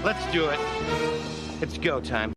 Let's do it. It's go time.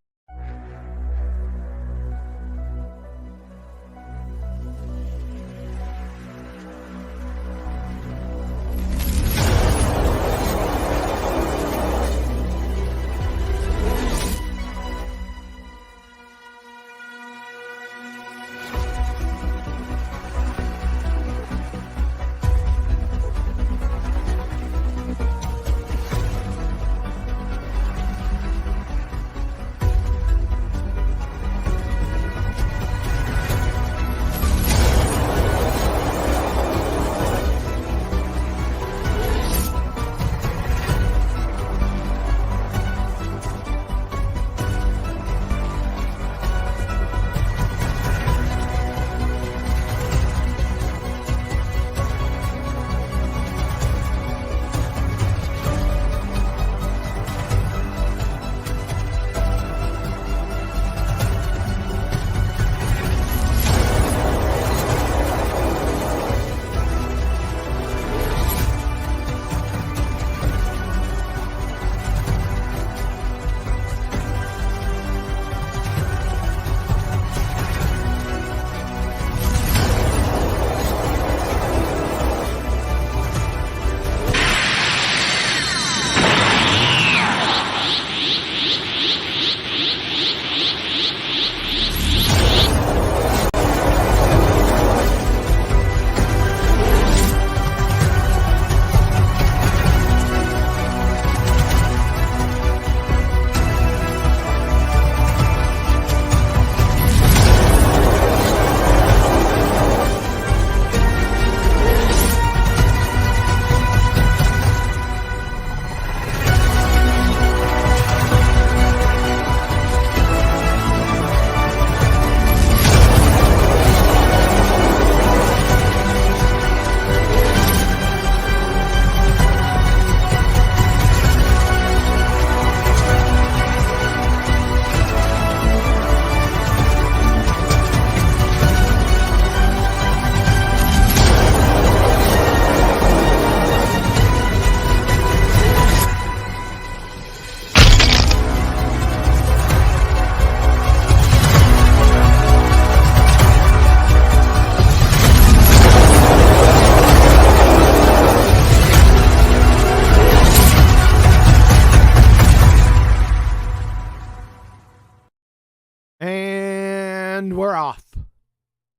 And we're off.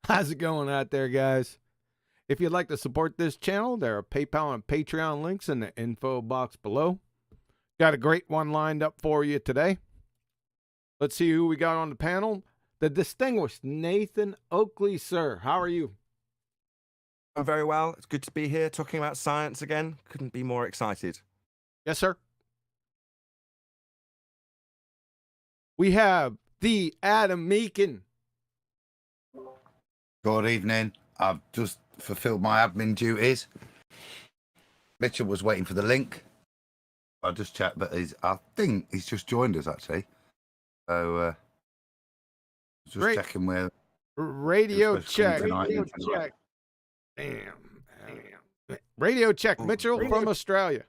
How's it going out there, guys? If you'd like to support this channel, there are PayPal and Patreon links in the info box below. Got a great one lined up for you today. Let's see who we got on the panel. The distinguished Nathan Oakley, sir. How are you? I'm very well. It's good to be here talking about science again. Couldn't be more excited. Yes, sir. We have the Adam Meakin. Good evening. I've just fulfilled my admin duties. Mitchell was waiting for the link. I just checked, but I think he's just joined us actually. So just Great. checking where Radio check. Radio check. Damn. Radio check. Mitchell from Australia.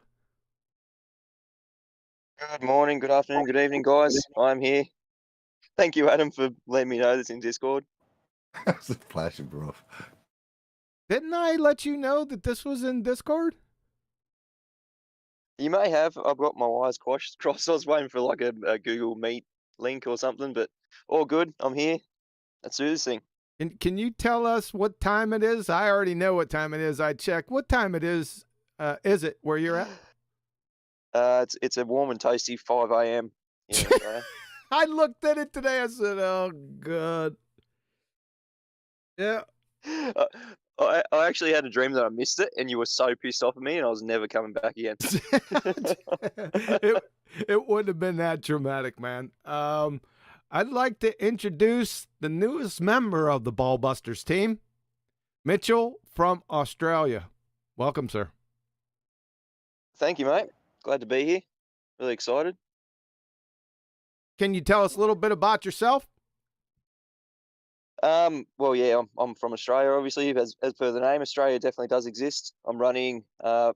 Good morning, good afternoon, good evening, guys. I'm here. Thank you, Adam, for letting me know this in Discord. It's a pleasure, bro. Didn't I let you know that this was in Discord? You may have. I've got my wires crossed. I was waiting for like a Google Meet link or something, but all good. I'm here. Let's do this thing. Can you tell us what time it is? I already know what time it is. I checked. What time it is it where you're at? It's a warm and toasty 5 a.m. I looked at it today. I said, oh, God. Yeah. I actually had a dream that I missed it, and you were so pissed off at me, and I was never coming back again. It wouldn't have been that dramatic, man. I'd like to introduce the newest member of the Balllbusters team, Mitchell from Australia. Welcome, sir. Thank you, mate. Glad to be here. Really excited. Can you tell us a little bit about yourself? Well, yeah, I'm from Australia, obviously. As per the name, Australia definitely does exist. I'm running a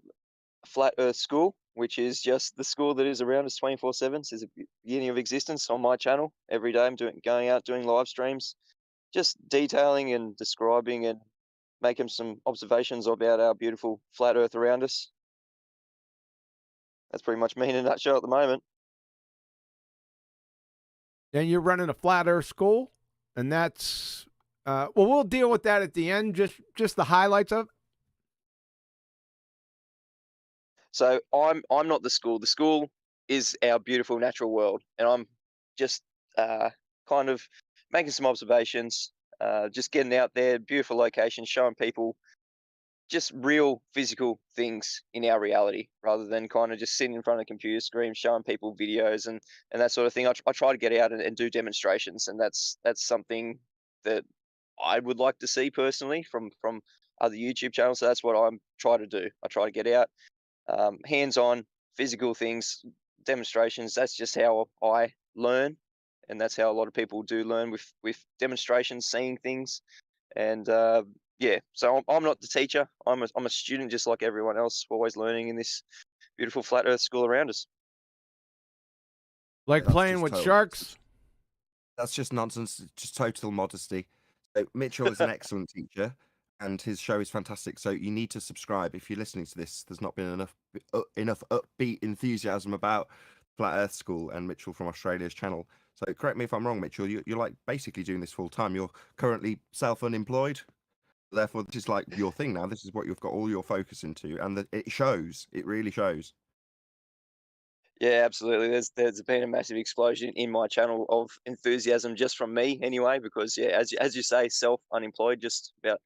flat Earth school which is just the school that is around us 24/7 since the beginning of existence on my channel. Every day I'm going out doing live streams, just detailing and describing and making some observations about our beautiful flat Earth around us. That's pretty much me in a nutshell at the moment. And you're running a flat Earth school, and that's well, we'll deal with that at the end. Just the highlights of. So I'm not the school. The school is our beautiful natural world, and I'm just kind of making some observations, just getting out there, beautiful locations, showing people just real physical things in our reality, rather than kind of just sitting in front of a computer screen, showing people videos and that sort of thing. I try to get out and do demonstrations, and that's something that I would like to see personally from other YouTube channels. So that's what I'm trying to do. I try to get out, hands-on, physical things, demonstrations. That's just how I learn, and that's how a lot of people do learn, with demonstrations, seeing things. And yeah, so I'm not the teacher. I'm a student, just like everyone else, always learning in this beautiful flat Earth school around us. Like That's playing just with total sharks. nonsense. That's just nonsense. Just total modesty. So Mitchell is an excellent teacher, and his show is fantastic. So you need to subscribe. If you're listening to this, there's not been enough upbeat enthusiasm about Flat Earth School and Mitchell from Australia's channel. So correct me if I'm wrong, Mitchell. You're like basically doing this full time. You're currently self-unemployed. Therefore, this is like your thing now. This is what you've got all your focus into, and it shows. It really shows. Yeah, absolutely. There's been a massive explosion in my channel of enthusiasm just from me, anyway. Because yeah, as you say, self-unemployed, just about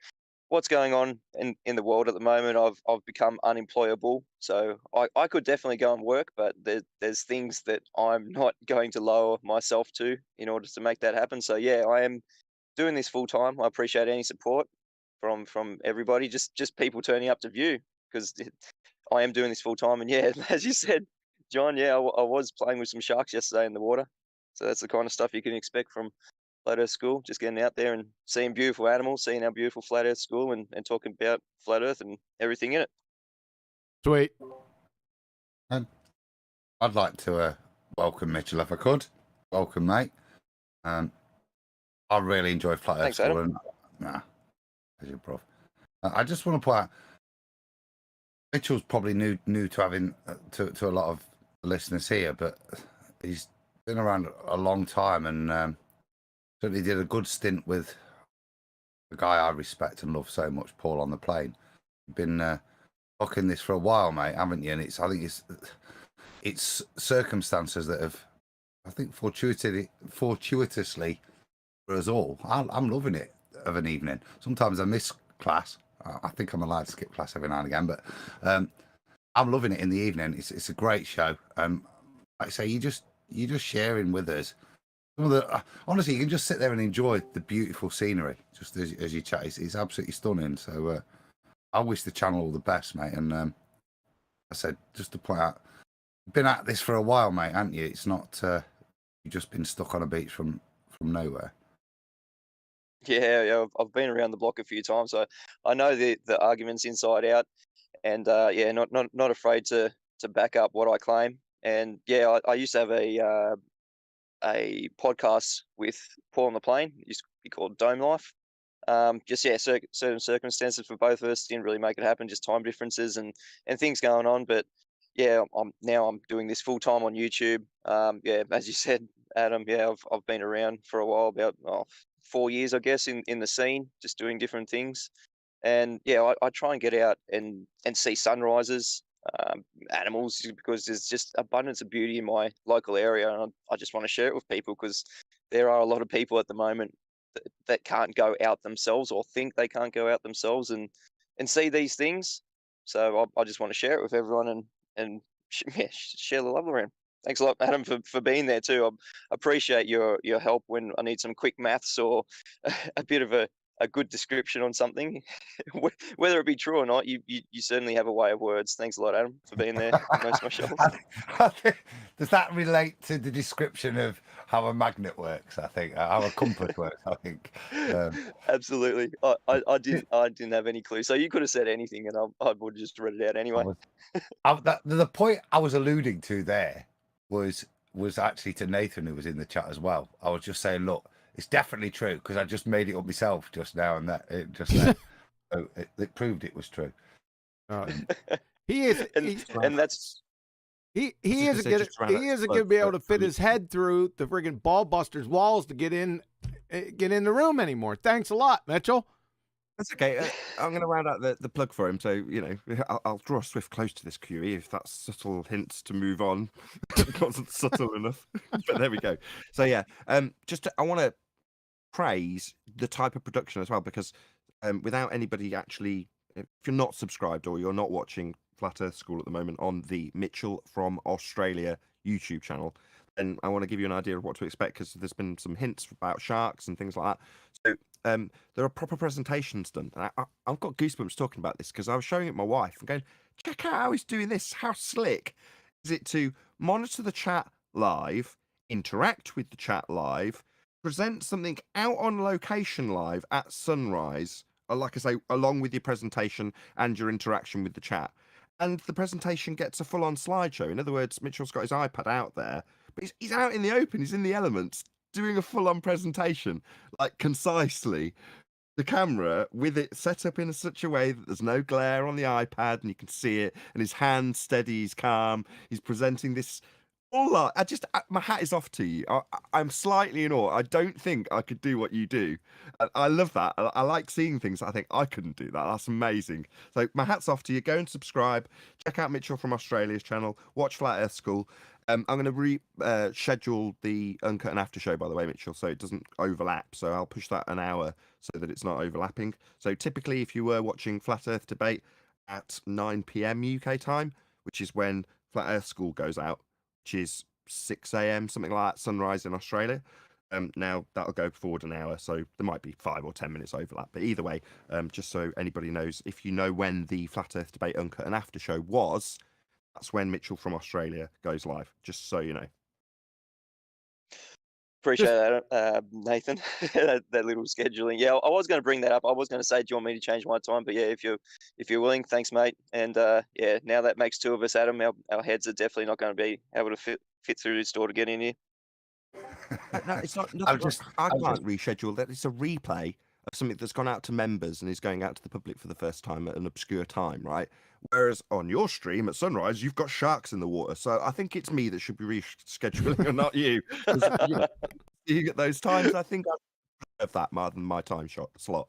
what's going on in the world at the moment. I've become unemployable, so I could definitely go and work, but there's things that I'm not going to lower myself to in order to make that happen. So yeah, I am doing this full time. I appreciate any support from everybody, just people turning up to view, because I am doing this full time. And yeah, as you said, John, yeah, I was playing with some sharks yesterday in the water. So that's the kind of stuff you can expect from Flat Earth School, just getting out there and seeing beautiful animals, seeing our beautiful Flat Earth School, and talking about Flat Earth and everything in it. Sweet. And I'd like to welcome Mitchell if I could. Welcome, mate. I really enjoy Flat Earth Thanks, School. Adam. As your prof. I just want to point out, Mitchell's probably new to having to a lot of listeners here, but he's been around a long time, and certainly did a good stint with the guy I respect and love so much, Paul on the Plane. You've been booking this for a while, mate, haven't you? And I think it's circumstances that have, I think, fortuitously for us all. I'm loving it of an evening. Sometimes I miss class. I think I'm allowed to skip class every now and again, but I'm loving it in the evening. It's a great show. Like I say, you just sharing with us some of the. Honestly, you can just sit there and enjoy the beautiful scenery just as you chat. It's absolutely stunning. So I wish the channel all the best, mate. And I said, just to point out, you've been at this for a while, mate, haven't you? It's not you've just been stuck on a beach from nowhere. Yeah, I've been around the block a few times, so I know the arguments inside out, and yeah, not afraid to back up what I claim. And yeah, I used to have a podcast with Paul on the Plane. It used to be called Dome Life. Just yeah, certain circumstances for both of us didn't really make it happen, just time differences and things going on. But yeah, I'm doing this full time on YouTube. Yeah, as you said, Adam. Yeah, I've been around for a while, about 4 years, I guess, in the scene, just doing different things. And yeah, I try and get out and see sunrises, animals, because there's just abundance of beauty in my local area, and I just want to share it with people, because there are a lot of people at the moment that can't go out themselves, or think they can't go out themselves and see these things. So I just want to share it with everyone and yeah, share the love around. Thanks a lot, Adam, for being there too. I appreciate your help when I need some quick maths or a bit of a a good description on something, whether it be true or not, you certainly have a way of words. Thanks a lot, Adam, for being there on most of my shows. I think, does that relate to the description of how a magnet works? I think how a compass works. I think. Absolutely. I didn't have any clue. So you could have said anything, and I would have just read it out anyway. The point I was alluding to there was actually to Nathan, who was in the chat as well. I was just saying, look, it's definitely true because I just made it up myself just now, and so it proved it was true. He is, and that's he isn't going to be able to fit his head through the friggin' Balllbusters walls to get in the room anymore. Thanks a lot, Mitchell. That's okay. I'm going to round out the plug for him. So, I'll draw Swift close to this QE if that's subtle hints to move on. It wasn't subtle enough, but there we go. So, yeah, I want to praise the type of production as well, because without anybody actually, if you're not subscribed or you're not watching Flat Earth School at the moment on the Mitchell from Australia YouTube channel, then I want to give you an idea of what to expect, because there's been some hints about sharks and things like that. So there are proper presentations done. And I've got goosebumps talking about this because I was showing it to my wife and going, check out how he's doing this. How slick is it to monitor the chat live, interact with the chat live, present something out on location live at sunrise, or like I say, along with your presentation and your interaction with the chat. And the presentation gets a full-on slideshow. In other words, Mitchell's got his iPad out there, but he's out in the open, he's in the elements, doing a full-on presentation, like concisely. The camera with it set up in such a way that there's no glare on the iPad and you can see it, and his hands steady, he's calm, he's presenting this. My hat is off to you. I'm slightly in awe. I don't think I could do what you do. I love that. I like seeing things that I think I couldn't do that. That's amazing. So my hat's off to you. Go and subscribe. Check out Mitchell from Australia's channel. Watch Flat Earth School. I'm going to schedule the Uncut and After show, by the way, Mitchell, so it doesn't overlap. So I'll push that an hour so that it's not overlapping. So typically, if you were watching Flat Earth Debate at 9 p.m. UK time, which is when Flat Earth School goes out, which is 6 a.m., something like that, sunrise in Australia. Now that'll go forward an hour, so there might be 5 or 10 minutes overlap. But either way, just so anybody knows, if you know when the Flat Earth Debate Uncut and After show was, that's when Mitchell from Australia goes live, just so you know. Appreciate that, Nathan. that little scheduling. Yeah, I was going to bring that up. I was going to say, do you want me to change my time? But yeah, if you're willing, thanks, mate. And yeah, now that makes 2 of us, Adam. Our heads are definitely not going to be able to fit through this door to get in here. No, it's not. I can't reschedule that. It's a replay of something that's gone out to members and is going out to the public for the first time at an obscure time, right? Whereas on your stream at sunrise, you've got sharks in the water. So I think it's me that should be rescheduling and not you. You get those times. I think I preserve that more than my time slot.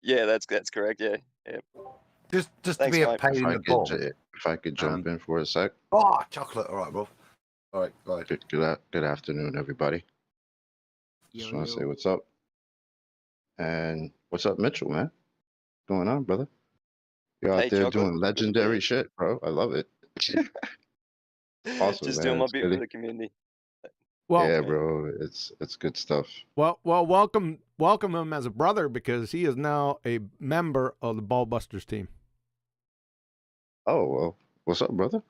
Yeah, that's correct. Yeah. Just Thanks, to be a mate. pain in the ball. If I could jump in for a sec. Oh, chocolate. All right, bro. All right, go ahead. Good afternoon, everybody. Just want to say what's up. And what's up, Mitchell, man? What's going on, brother? You're out there doing legendary shit, bro. I love it. Awesome, Just man. doing my It's bit really- for the community. Well, yeah, bro. It's good stuff. Well, welcome him as a brother, because he is now a member of the Balllbusters team. Oh, well, what's up, brother?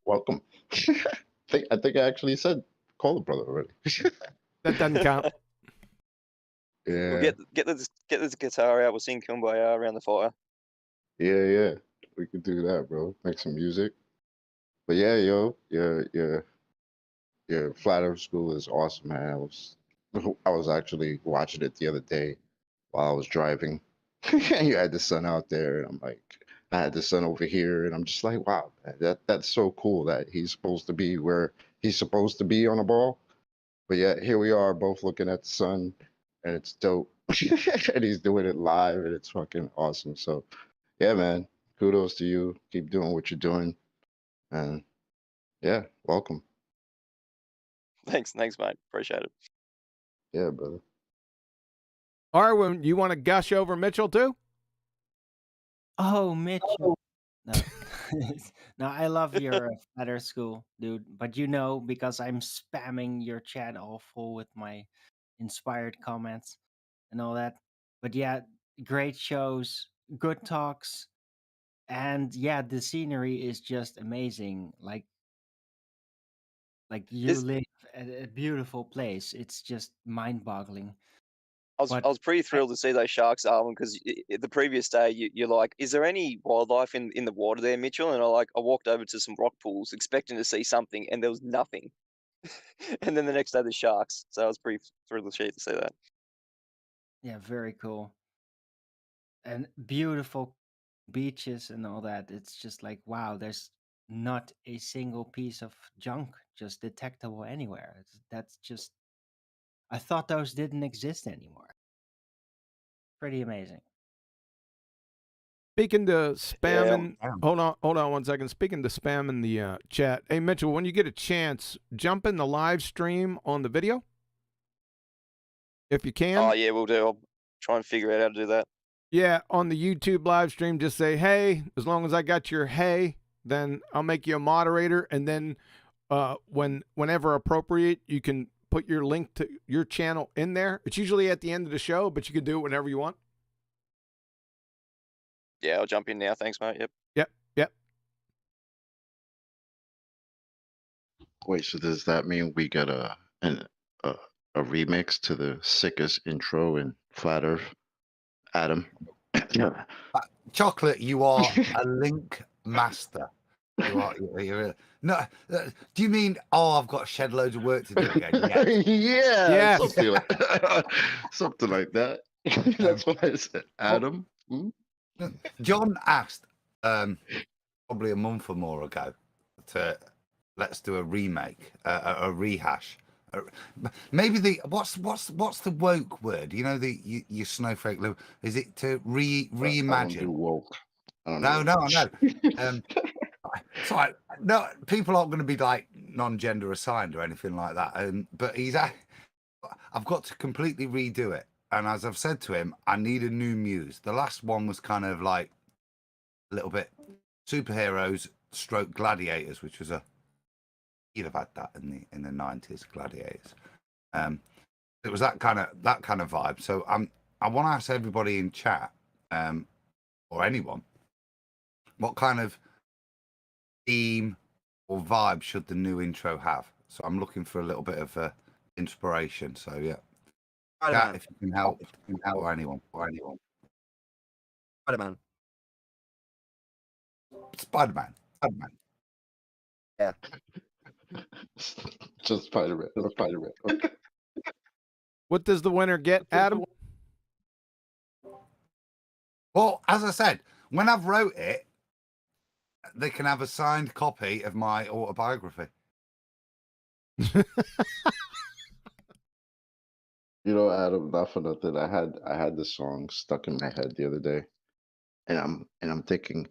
Welcome. I think I actually said call the brother already. That doesn't count. Yeah. We'll get this guitar out. We'll sing Kumbaya around the fire. Yeah. We could do that, bro. Make some music. But yeah, yo, your Flat Earth School is awesome, man. I was actually watching it the other day while I was driving. And you had the sun out there, and I'm like, I had the sun over here, and I'm just like, wow, man, that's so cool that he's supposed to be where he's supposed to be on a ball. But yet here we are both looking at the sun, and it's dope. And he's doing it live, and it's fucking awesome. So yeah, man, kudos to you. Keep doing what you're doing. And yeah, welcome. Thanks, mate. Appreciate it. Yeah, brother. Arwen, you want to gush over Mitchell too? Oh, Mitchell. No. No, I love your Flat Earth School, dude. But because I'm spamming your chat all full with my inspired comments. and all that. But yeah, great shows, good talks, and yeah, the scenery is just amazing. Like you This live at a beautiful place. It's just mind-boggling. I But was pretty I, thrilled to see those sharks, Arwen, because the previous day you're like, is there any wildlife in the water there, Mitchell? And I walked over to some rock pools expecting to see something, and there was nothing. And then the next day the sharks. So I was pretty thrilled to see that. yeah, very cool. And beautiful beaches and all that. It's just like, wow, there's not a single piece of junk just detectable anywhere. That's just, I thought those didn't exist anymore. Pretty amazing. Speaking to Yeah. spamming, hold on 1 second. Speaking to spam in the chat. Hey, Mitchell, when you get a chance, jump in the live stream on the video. If you can. Oh yeah, we'll do. I'll try and figure out how to do that. Yeah, on the YouTube live stream, just say, hey, as long as I got your hey, then I'll make you a moderator. And then whenever appropriate, you can put your link to your channel in there. It's usually at the end of the show, but you can do it whenever you want. Yeah, I'll jump in now. Thanks, mate. Yep. Yep. Wait, so does that mean we get a remix to the sickest intro in Flat Earth? Adam. Yeah. Chocolate, you are a link master. You are. No. Do you mean? Oh, I've got shed loads of work to do again. Yeah. Yeah. Yes. Something like that. That's what I said. Adam. John asked probably a month or more ago to let's do a remake, a rehash. Maybe what's the woke word? You know, your snowflake. Is it to reimagine? Woke. No. So no, people aren't going to be like non-gender assigned or anything like that. But I've got to completely redo it. And as I've said to him, I need a new muse. The last one was kind of like a little bit superheroes stroke gladiators, which was you'd have had that in the 90s, gladiators. It was that kind of vibe. So I want to ask everybody in chat, or anyone, what kind of theme or vibe should the new intro have? So I'm looking for a little bit of inspiration. So yeah, chat, if you can help, or anyone. Spider-Man. Yeah. Just Spider-Man. Okay. What does the winner get, Adam? Well, as I said, when I've wrote it, they can have a signed copy of my autobiography. You know, Adam, not for nothing. I had this song stuck in my head the other day, and I'm thinking,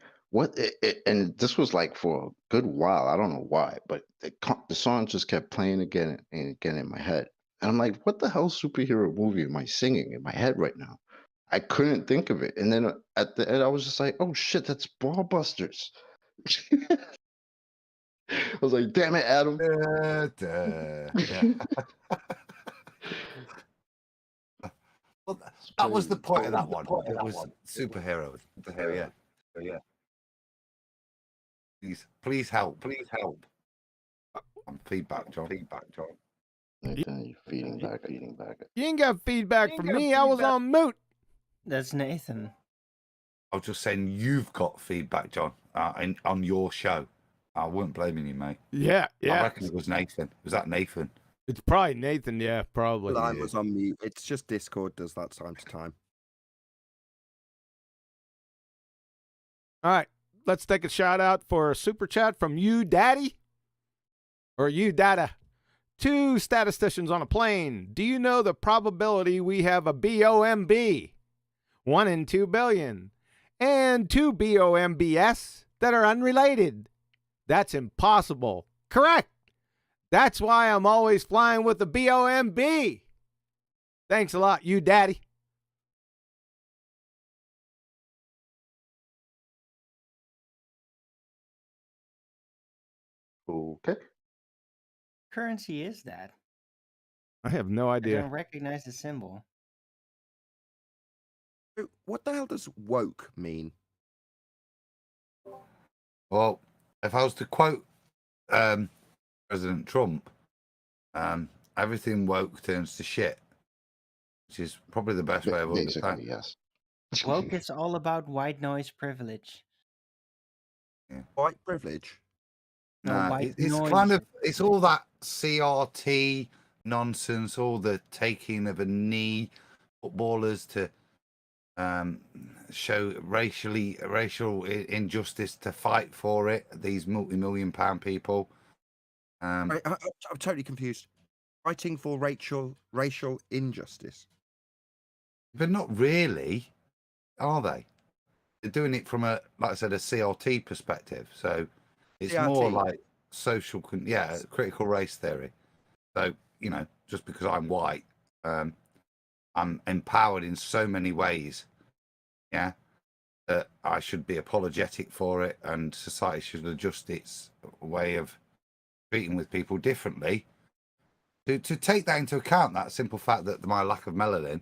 and this was like for a good while. I don't know why, but the song just kept playing again and again in my head. And I'm like, what the hell superhero movie am I singing in my head right now? I couldn't think of it. And then at the end, I was just like, oh shit, that's Balllbusters. I was like, damn it, Adam. Yeah. Well, that was the point of that one. It was superheroes. Yeah. Please help. Feedback, John. Nathan, you're feeding back. You ain't got feedback from me. I was on mute. That's Nathan. I was just saying you've got feedback, John, on your show. I weren't blaming you, mate. Yeah. I reckon it was Nathan. Was that Nathan? It's probably Nathan. Yeah, probably. Line was on mute. It's just Discord does that time to time. All right. Let's take a shout out for a super chat from you, Daddy. Or you, Dada. 2 statisticians on a plane. Do you know the probability we have a BOMB? 1 in 2 billion. And 2 BOMBS that are unrelated. That's impossible. Correct. That's why I'm always flying with the BOMB. Thanks a lot, you daddy. Okay. Currency is that? I have no I idea. don't recognize the symbol. What the hell does woke mean? Well, if I was to quote President Trump, everything woke turns to shit, which is probably the best way of understanding. Basically, yes. Woke is all about white noise privilege. White privilege? No, No, white it's noise. kind of, it's all that CRT nonsense, all the taking of a knee, footballers to show racial injustice to fight for it. These multi-million pound people. I'm totally confused. Fighting for racial injustice. But not really, are they? They're doing it from a, like I said, a CRT perspective. So it's more CRT? like social, critical race theory. So, you know, just because I'm white, I'm empowered in so many ways. Yeah. That I should be apologetic for it, and society should adjust its way of treating with people differently. To take that into account, that simple fact that my lack of melanin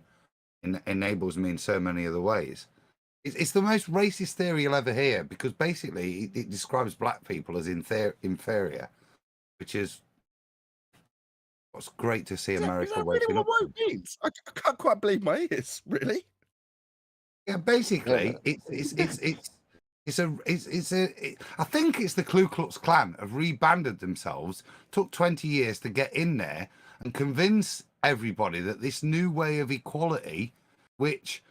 enables me in so many other ways. It's the most racist theory you'll ever hear, because basically it describes black people as inferior, which is what's great to see America Is that waking really what up. woke means? I can't quite believe my ears. Really? Yeah, basically, I think it's the Ku Klux Klan have rebanded themselves, took 20 years to get in there and convince everybody that this new way of equality, which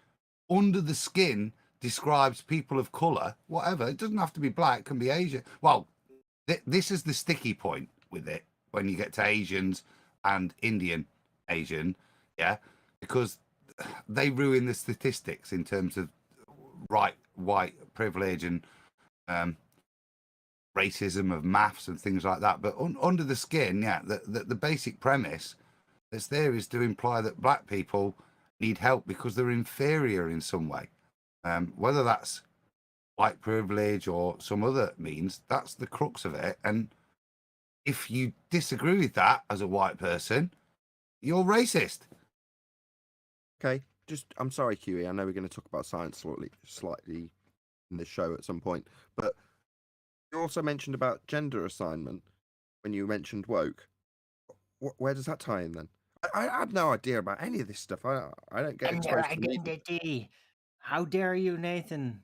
under the skin describes people of color, whatever, it doesn't have to be black, it can be Asian. Well, this is the sticky point with it when you get to Asians and Indian Asian, yeah, because they ruin the statistics in terms of white privilege and racism of maths and things like that. But under the skin, yeah, the basic premise that's there is to imply that black people need help because they're inferior in some way. Whether that's white privilege or some other means, that's the crux of it. And if you disagree with that as a white person, you're racist. Okay. I'm sorry, QE. I know we're going to talk about science slightly in the show at some point, but you also mentioned about gender assignment when you mentioned woke. Where does that tie in then? I have no idea about any of this stuff. I don't get And your exposed to media. identity. How dare you, Nathan?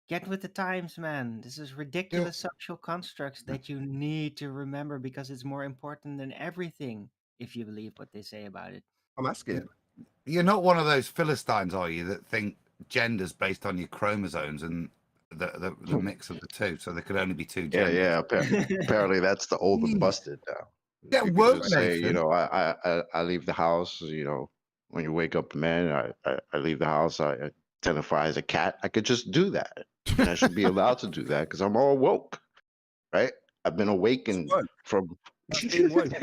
Get with the times, man. This is ridiculous social constructs that you need to remember because it's more important than everything, if you believe what they say about it. I'm asking. You're not one of those Philistines, are you, that think gender's based on your chromosomes and the mix of the two, so there could only be two genders? Yeah. Apparently, that's the old and busted now. Yeah, You could woke, just say, Nathan. you know, I leave the house. You know, when you wake up, man, I leave the house. I identify as a cat. I could just do that, and I should be allowed to do that because I'm all woke, right? I've been awakened woke. from. That's being woke.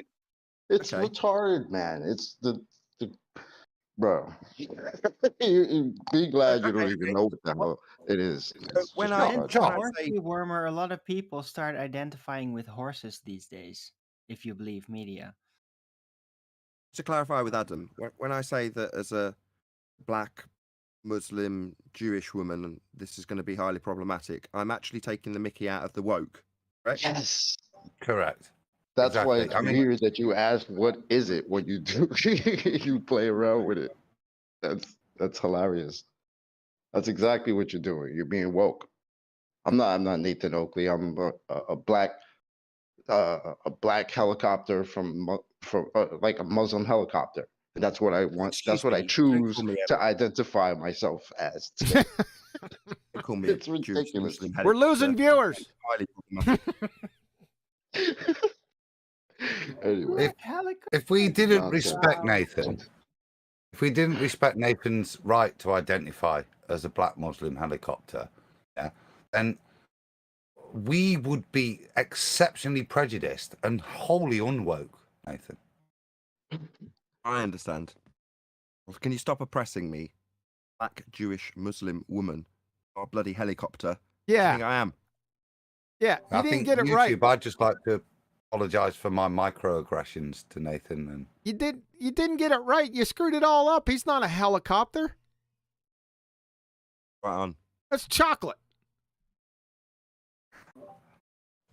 It's Okay. retarded, man. It's the bro. Be glad you don't even know what the hell it is. It's when just I- And retarded. when I say- horse warmer, a lot of people start identifying with horses these days, if you believe media. To clarify with Adam, when I say that as a black Muslim Jewish woman, this is going to be highly problematic, I'm actually taking the mickey out of the woke, right? Yes. Correct. That's why Exactly. it's I mean- weird that you ask what is it when you do you play around with it. That's hilarious. That's exactly what you're doing. You're being woke. I'm not Nathan Oakley. I'm a black helicopter from like a Muslim helicopter. And that's what I want. Excuse That's what I me, don't choose call me to identify myself as today. Don't call me It's a Jewish ridiculous. Muslim We're losing helicopter. viewers. Highly problematic. Anyway, If we didn't Nonsense. respect Nathan, if we didn't respect Nathan's right to identify as a black Muslim helicopter, yeah, then we would be exceptionally prejudiced and wholly unwoke, Nathan. I understand. Well, can you stop oppressing me, black Jewish Muslim woman, or bloody helicopter? I Yeah, think I am. yeah. You I didn't think get it YouTube, right. I'd just like to apologize for my microaggressions to Nathan. And You didn't get it right. You screwed it all up. He's not a helicopter. Right on. That's chocolate.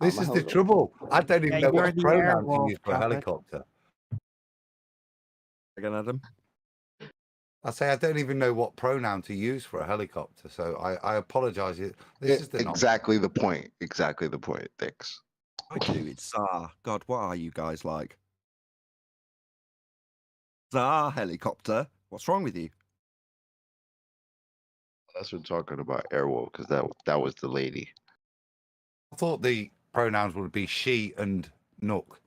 This I'm a is the helicopter. trouble. I don't even Yeah, know you're what the pronoun to airwolf, use for a Chocolate. helicopter. Again, Adam. I say I don't even know what pronoun to use for a helicopter, so I apologise. This is the Exactly the point. Exactly the point. Thanks. I do. It's Tsar. God, what are you guys like? Tsar helicopter. What's wrong with you? That's what we're talking about Airwolf, because that was the lady. I thought the pronouns would be she and Nook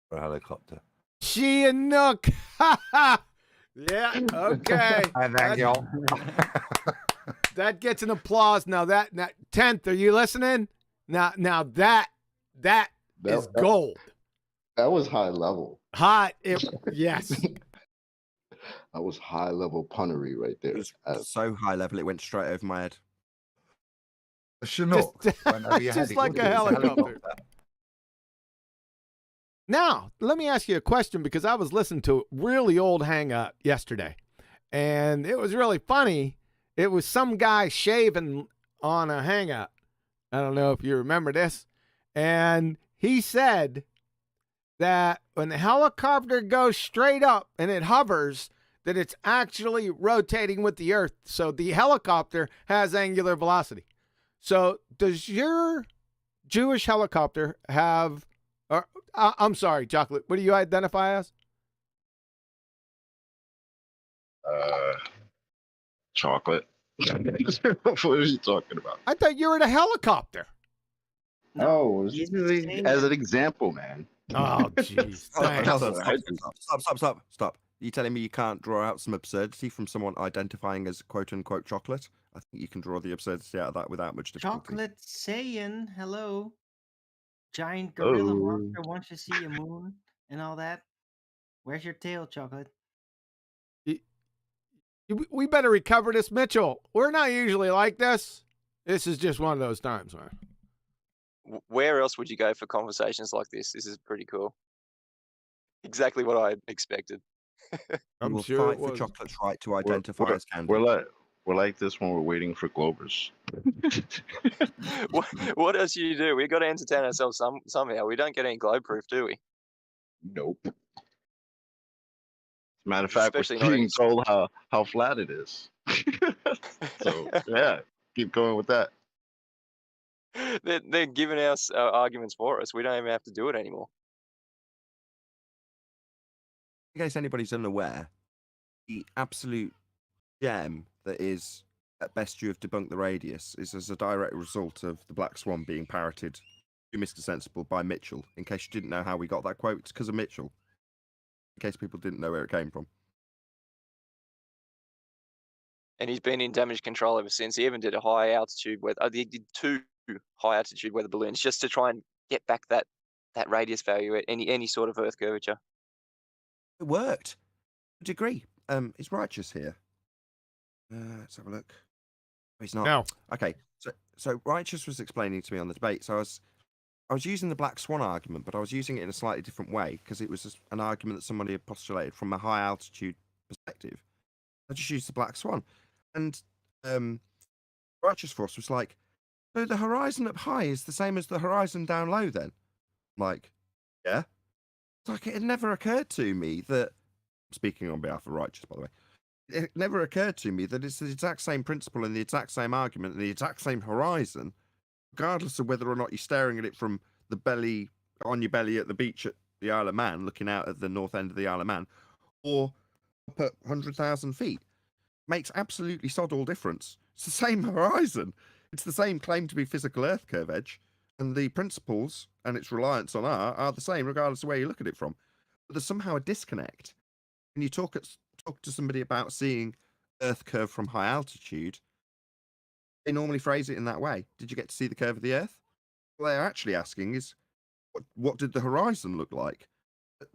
for a helicopter. She and Nook. Ha ha. Yeah. Okay. And then y'all. That gets an applause. Now 10th, are you listening? Now that is gold. That was high level. Hot. Yes. That was high level punnery right there. It was so high level, it went straight over my head. A Chinook. Just like a helicopter. Now, let me ask you a question, because I was listening to a really old hangout yesterday, and it was really funny. It was some guy shaving on a hangout. I don't know if you remember this. And he said that when the helicopter goes straight up and it hovers, that it's actually rotating with the earth. So the helicopter has angular velocity. So does your Jewish helicopter have, or I'm sorry, Chocolate, what do you identify as? Chocolate. What are you talking about? I thought you were the helicopter. No, he's as an example, man. Oh, jeez. Stop. Are you telling me you can't draw out some absurdity from someone identifying as quote-unquote chocolate? I think you can draw the absurdity out of that without much difficulty. Chocolate saying hello. Giant gorilla Oh. monster wants to see a moon and all that. Where's your tail, Chocolate? We better recover this, Mitchell. We're not usually like this. This is just one of those times, man. Where else would you go for conversations like this? This is pretty cool. Exactly what I expected. I'm We'll sure fight it for was. chocolate's right to identify as candy. We're like this when we're waiting for Globers. What else do you do? We got to entertain ourselves somehow. We don't get any globe proof, do we? Nope. As a matter of fact, Especially we're not being told how flat it is. So yeah, keep going with that. They're giving us arguments for us. We don't even have to do it anymore. In case anybody's unaware, the absolute gem that is, at best you have debunked the radius, is as a direct result of the Black Swan being parroted to Mr. Sensible by Mitchell. In case you didn't know how we got that quote, it's because of Mitchell. In case people didn't know where it came from. And he's been in damage control ever since. He even did a high altitude weather. He did 2 high altitude weather balloons just to try and get back that radius value at any sort of Earth curvature. It worked. To a degree. Is Righteous here? Let's have a look. He's not. No. Okay. So Righteous was explaining to me on the debate. So I was using the Black Swan argument, but I was using it in a slightly different way because it was an argument that somebody had postulated from a high altitude perspective. I just used the Black Swan. And Righteous Force was like, so the horizon up high is the same as the horizon down low then? I'm like, yeah. It's like it had never occurred to me that, speaking on behalf of Righteous, by the way, it never occurred to me that it's the exact same principle and the exact same argument and the exact same horizon, regardless of whether or not you're staring at it from the belly, on your belly at the beach at the Isle of Man, looking out at the north end of the Isle of Man, or up at 100,000 feet. Makes absolutely sod all difference. It's the same horizon. It's the same claim to be physical Earth curve edge, and the principles and its reliance on are the same regardless of where you look at it from. But there's somehow a disconnect. When you talk to somebody about seeing Earth curve from high altitude, they normally phrase it in that way. Did you get to see the curve of the Earth? What they're actually asking is, what did the horizon look like?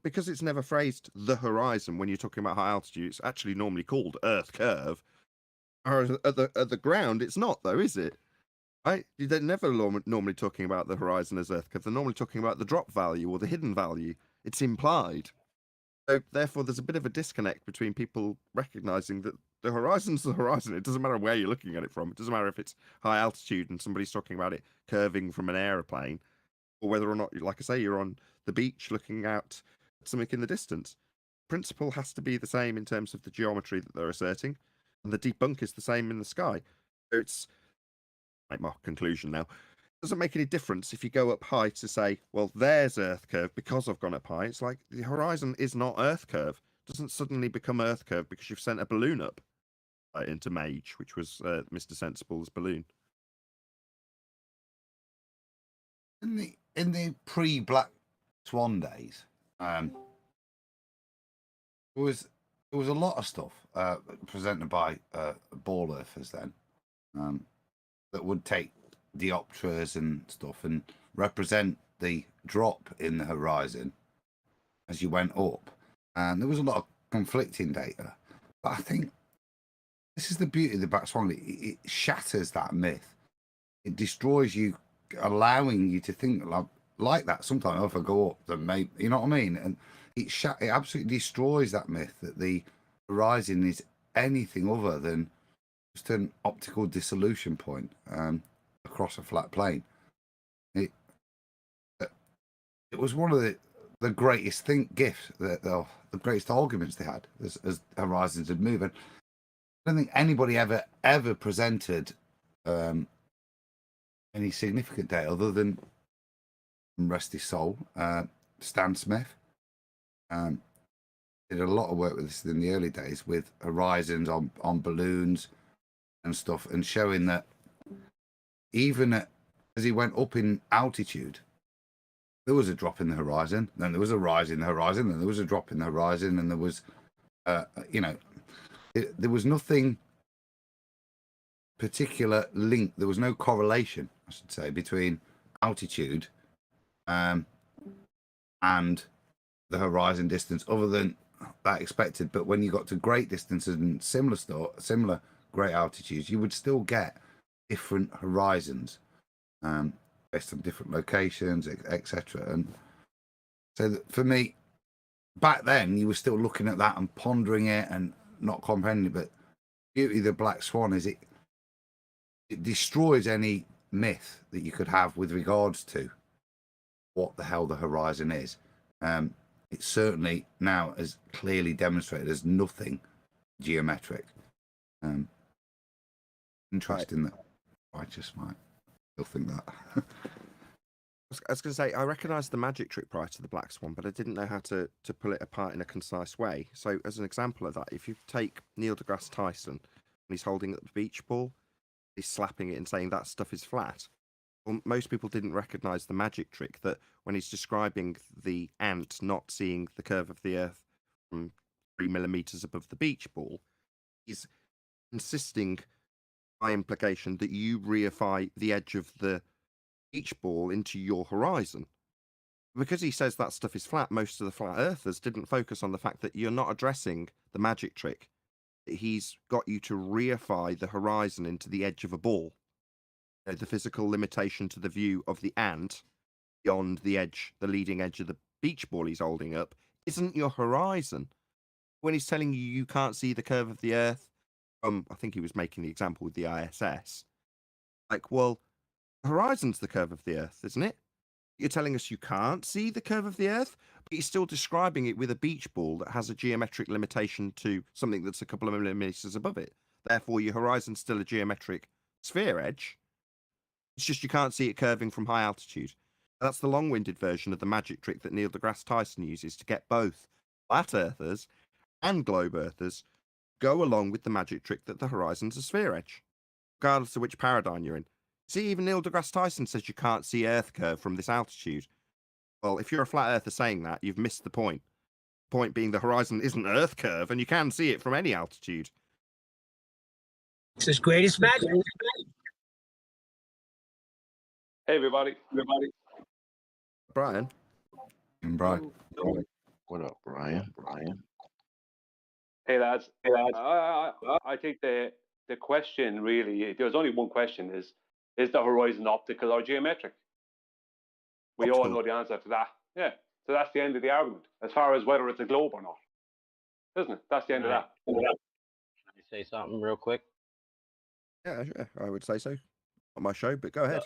Because it's never phrased the horizon when you're talking about high altitude, it's actually normally called Earth curve. Or at the ground, it's not though, is it? Right? They're never normally talking about the horizon as Earth curve. They're normally talking about the drop value or the hidden value. It's implied. So therefore, there's a bit of a disconnect between people recognizing that the horizon's the horizon. It doesn't matter where you're looking at it from. It doesn't matter if it's high altitude and somebody's talking about it curving from an aeroplane, or whether or not, like I say, you're on the beach looking out at something in the distance. Principle has to be the same in terms of the geometry that they're asserting, and the debunk is the same in the sky. So it's make my conclusion now. It doesn't make any difference if you go up high to say, well, there's Earth curve because I've gone up high. It's like the horizon is not Earth curve. It doesn't suddenly become Earth curve because you've sent a balloon up into Mage, which was Mr. Sensible's balloon. In the pre-Black Swan days, there was a lot of stuff presented by Balllbusters then that would take diopters and stuff and represent the drop in the horizon as you went up, and there was a lot of conflicting data. But I think this is the beauty of the Black Swan. It shatters that myth. It destroys you, allowing you to think like that. Sometimes if I go up, then maybe, you know what I mean. And it absolutely destroys that myth that the horizon is anything other than just an optical dissolution point across a flat plane. It was one of the greatest gifts, the greatest arguments they had as horizons had moved. And I don't think anybody ever presented any significant data other than, rest his soul, Stan Smith. Did a lot of work with this in the early days with horizons on balloons and stuff, and showing that even as he went up in altitude, there was a drop in the horizon, then there was a rise in the horizon, then there was a drop in the horizon, and there was, there was nothing particular link. There was no correlation, I should say, between altitude and the horizon distance, other than that expected. But when you got to great distances and similar great altitudes, you would still get different horizons based on different locations, etc. And so for me, back then, you were still looking at that and pondering it and not comprehending it. But the beauty of the Black Swan is it destroys any myth that you could have with regards to what the hell the horizon is. It certainly now is clearly demonstrated as nothing geometric. Interesting that I just might still think that. I was going to say, I recognised the magic trick prior to the Black Swan, but I didn't know how to pull it apart in a concise way. So as an example of that, if you take Neil deGrasse Tyson and he's holding up the beach ball, he's slapping it and saying that stuff is flat. Well, most people didn't recognise the magic trick that when he's describing the ant not seeing the curve of the Earth from 3 millimeters above the beach ball, he's insisting by implication that you reify the edge of the beach ball into your horizon. Because he says that stuff is flat, most of the flat earthers didn't focus on the fact that you're not addressing the magic trick. He's got you to reify the horizon into the edge of a ball. The physical limitation to the view of the ant beyond the edge, the leading edge of the beach ball he's holding up, isn't your horizon. When he's telling you you can't see the curve of the Earth, I think he was making the example with the ISS. Like, well, the horizon's the curve of the Earth, isn't it? You're telling us you can't see the curve of the Earth, but you're still describing it with a beach ball that has a geometric limitation to something that's a couple of millimeters above it. Therefore, your horizon's still a geometric sphere edge. It's just you can't see it curving from high altitude. That's the long-winded version of the magic trick that Neil deGrasse Tyson uses to get both flat earthers and globe earthers go along with the magic trick that the horizon's a sphere edge, regardless of which paradigm you're in. See, even Neil deGrasse Tyson says you can't see Earth curve from this altitude. Well, if you're a flat earther saying that, you've missed the point. The point being the horizon isn't Earth curve, and you can see it from any altitude. It's his greatest magic. Hey, everybody. Brian? And Brian. What up, Brian? Hey, lads. I think the question really, there's only one question, is the horizon optical or geometric? We all Optical. know the answer to that. Yeah, So that's the end of the argument, as far as whether it's a globe or not. Isn't it? That's the end of that. Can I say something real quick? Yeah, I would say so. Not my show, but go ahead.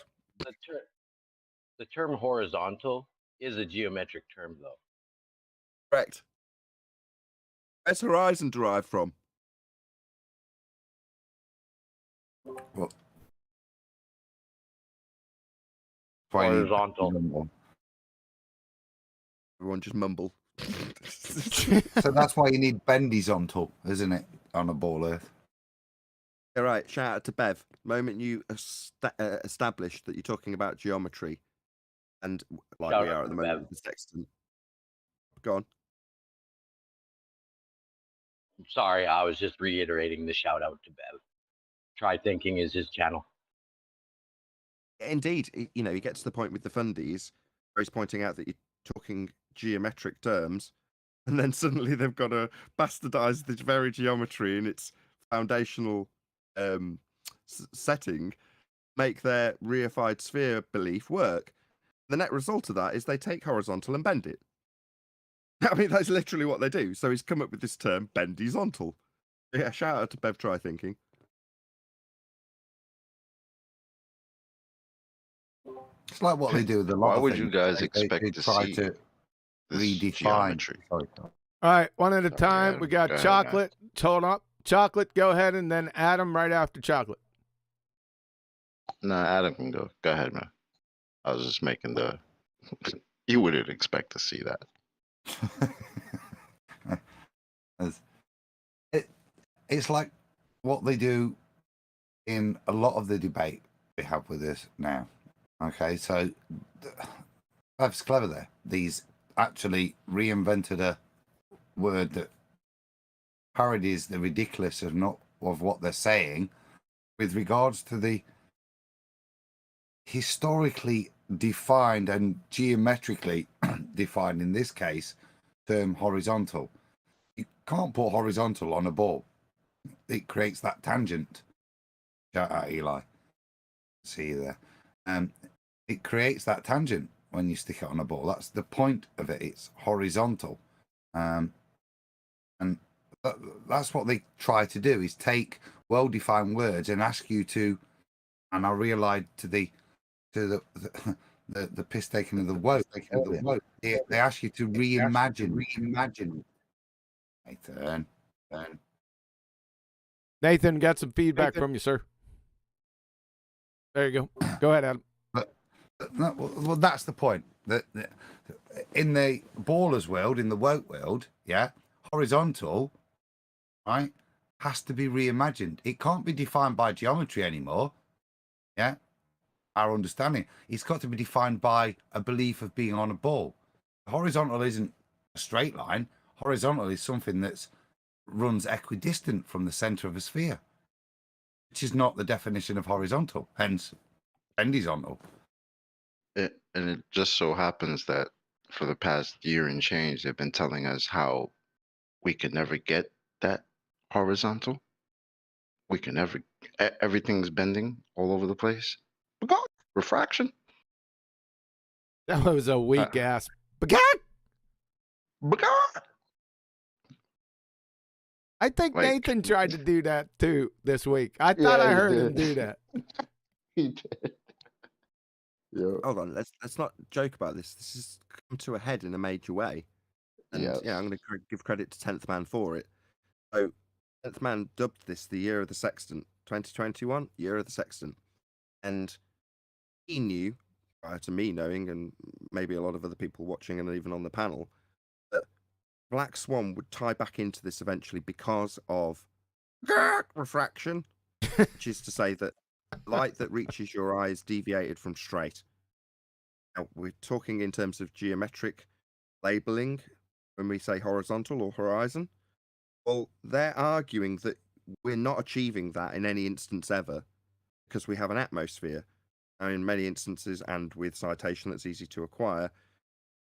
The term horizontal is a geometric term, though. Correct. Where's horizon derived from? Well, Horizontal. Everyone just mumble. So that's why you need bendizontal, isn't it, on a ball Earth? All right, shout out to Bev. The moment you established that you're talking about geometry, and like Shout we out are to at the moment Bev. with the sextant. Go on. I'm sorry, I was just reiterating the shout out to Bev. Try Thinking is his channel. Indeed, you know, you get to the point with the fundies where he's pointing out that you're talking geometric terms, and then suddenly they've got to bastardize the very geometry in its foundational setting, make their reified sphere belief work. The net result of that is they take horizontal and bend it. I mean, that's literally what they do. So he's come up with this term, bendizontal. Yeah, shout out to Bev Try Thinking. It's like what they do with a lot Why of would things. you guys They expect to try see to this redefine. geometry? Sorry. All right, one at a Sorry, time. Adam. We got Go ahead, Chocolate. Hold up. Chocolate, go ahead, and then Adam right after Chocolate. No, Adam can go. Go ahead, man. I was just making the. You wouldn't expect to see that. It's like what they do in a lot of the debate we have with this now. Okay, so that's clever there. These actually reinvented a word that parodies the ridiculous of what they're saying with regards to the historically defined and geometrically defined, in this case, term horizontal. You can't put horizontal on a ball. It creates that tangent. Shout out, Eli. See you there. It creates that tangent when you stick it on a ball. That's the point of it. It's horizontal. And that's what they try to do, is take well-defined words and ask you to, and I realized to the piss taking of the woke. They ask you to reimagine. Nathan. Nathan, got some feedback from you, sir. There you go. Go ahead, Adam. Well, that's the point. That in the ballers world, in the woke world, yeah, horizontal, right, has to be reimagined. It can't be defined by geometry anymore. Yeah, our understanding. It's got to be defined by a belief of being on a ball. Horizontal isn't a straight line. Horizontal is something that's runs equidistant from the center of a sphere, which is not the definition of horizontal, hence bendizontal. And it just so happens that for the past year and change, they've been telling us how we can never get that horizontal. We can never, everything's bending all over the place. Refraction. That was a weak ass. I think Like- Nathan tried to do that too this week. I thought I heard him do that. He did. Yeah. Hold on, let's not joke about this. This has come to a head in a major way. And Yes. yeah, I'm going to give credit to 10th Man for it. So 10th Man dubbed this the Year of the Sextant, 2021, Year of the Sextant. And he knew, prior to me knowing, and maybe a lot of other people watching and even on the panel, that Black Swan would tie back into this eventually because of refraction, which is to say that light that reaches your eye is deviated from straight. Now, we're talking in terms of geometric labeling when we say horizontal or horizon. Well, they're arguing that we're not achieving that in any instance ever because we have an atmosphere. Now, in many instances, and with citation that's easy to acquire,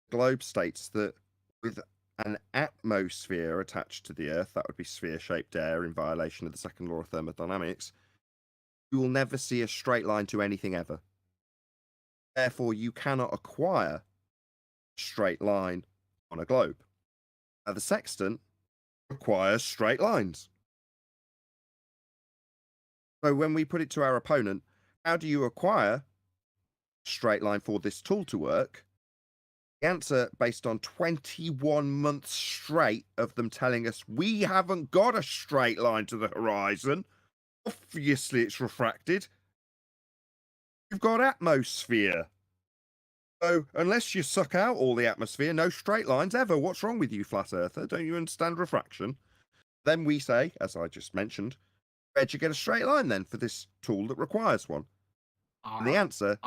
the globe states that with an atmosphere attached to the Earth, that would be sphere-shaped air in violation of the second law of thermodynamics, you will never see a straight line to anything ever. Therefore, you cannot acquire a straight line on a globe. Now, the sextant requires straight lines. So when we put it to our opponent, how do you acquire a straight line for this tool to work? The answer, based on 21 months straight of them telling us we haven't got a straight line to the horizon. Obviously, it's refracted. You've got atmosphere. So unless you suck out all the atmosphere, no straight lines ever. What's wrong with you, flat earther? Don't you understand refraction? Then we say, as I just mentioned, where'd you get a straight line then for this tool that requires one? And the answer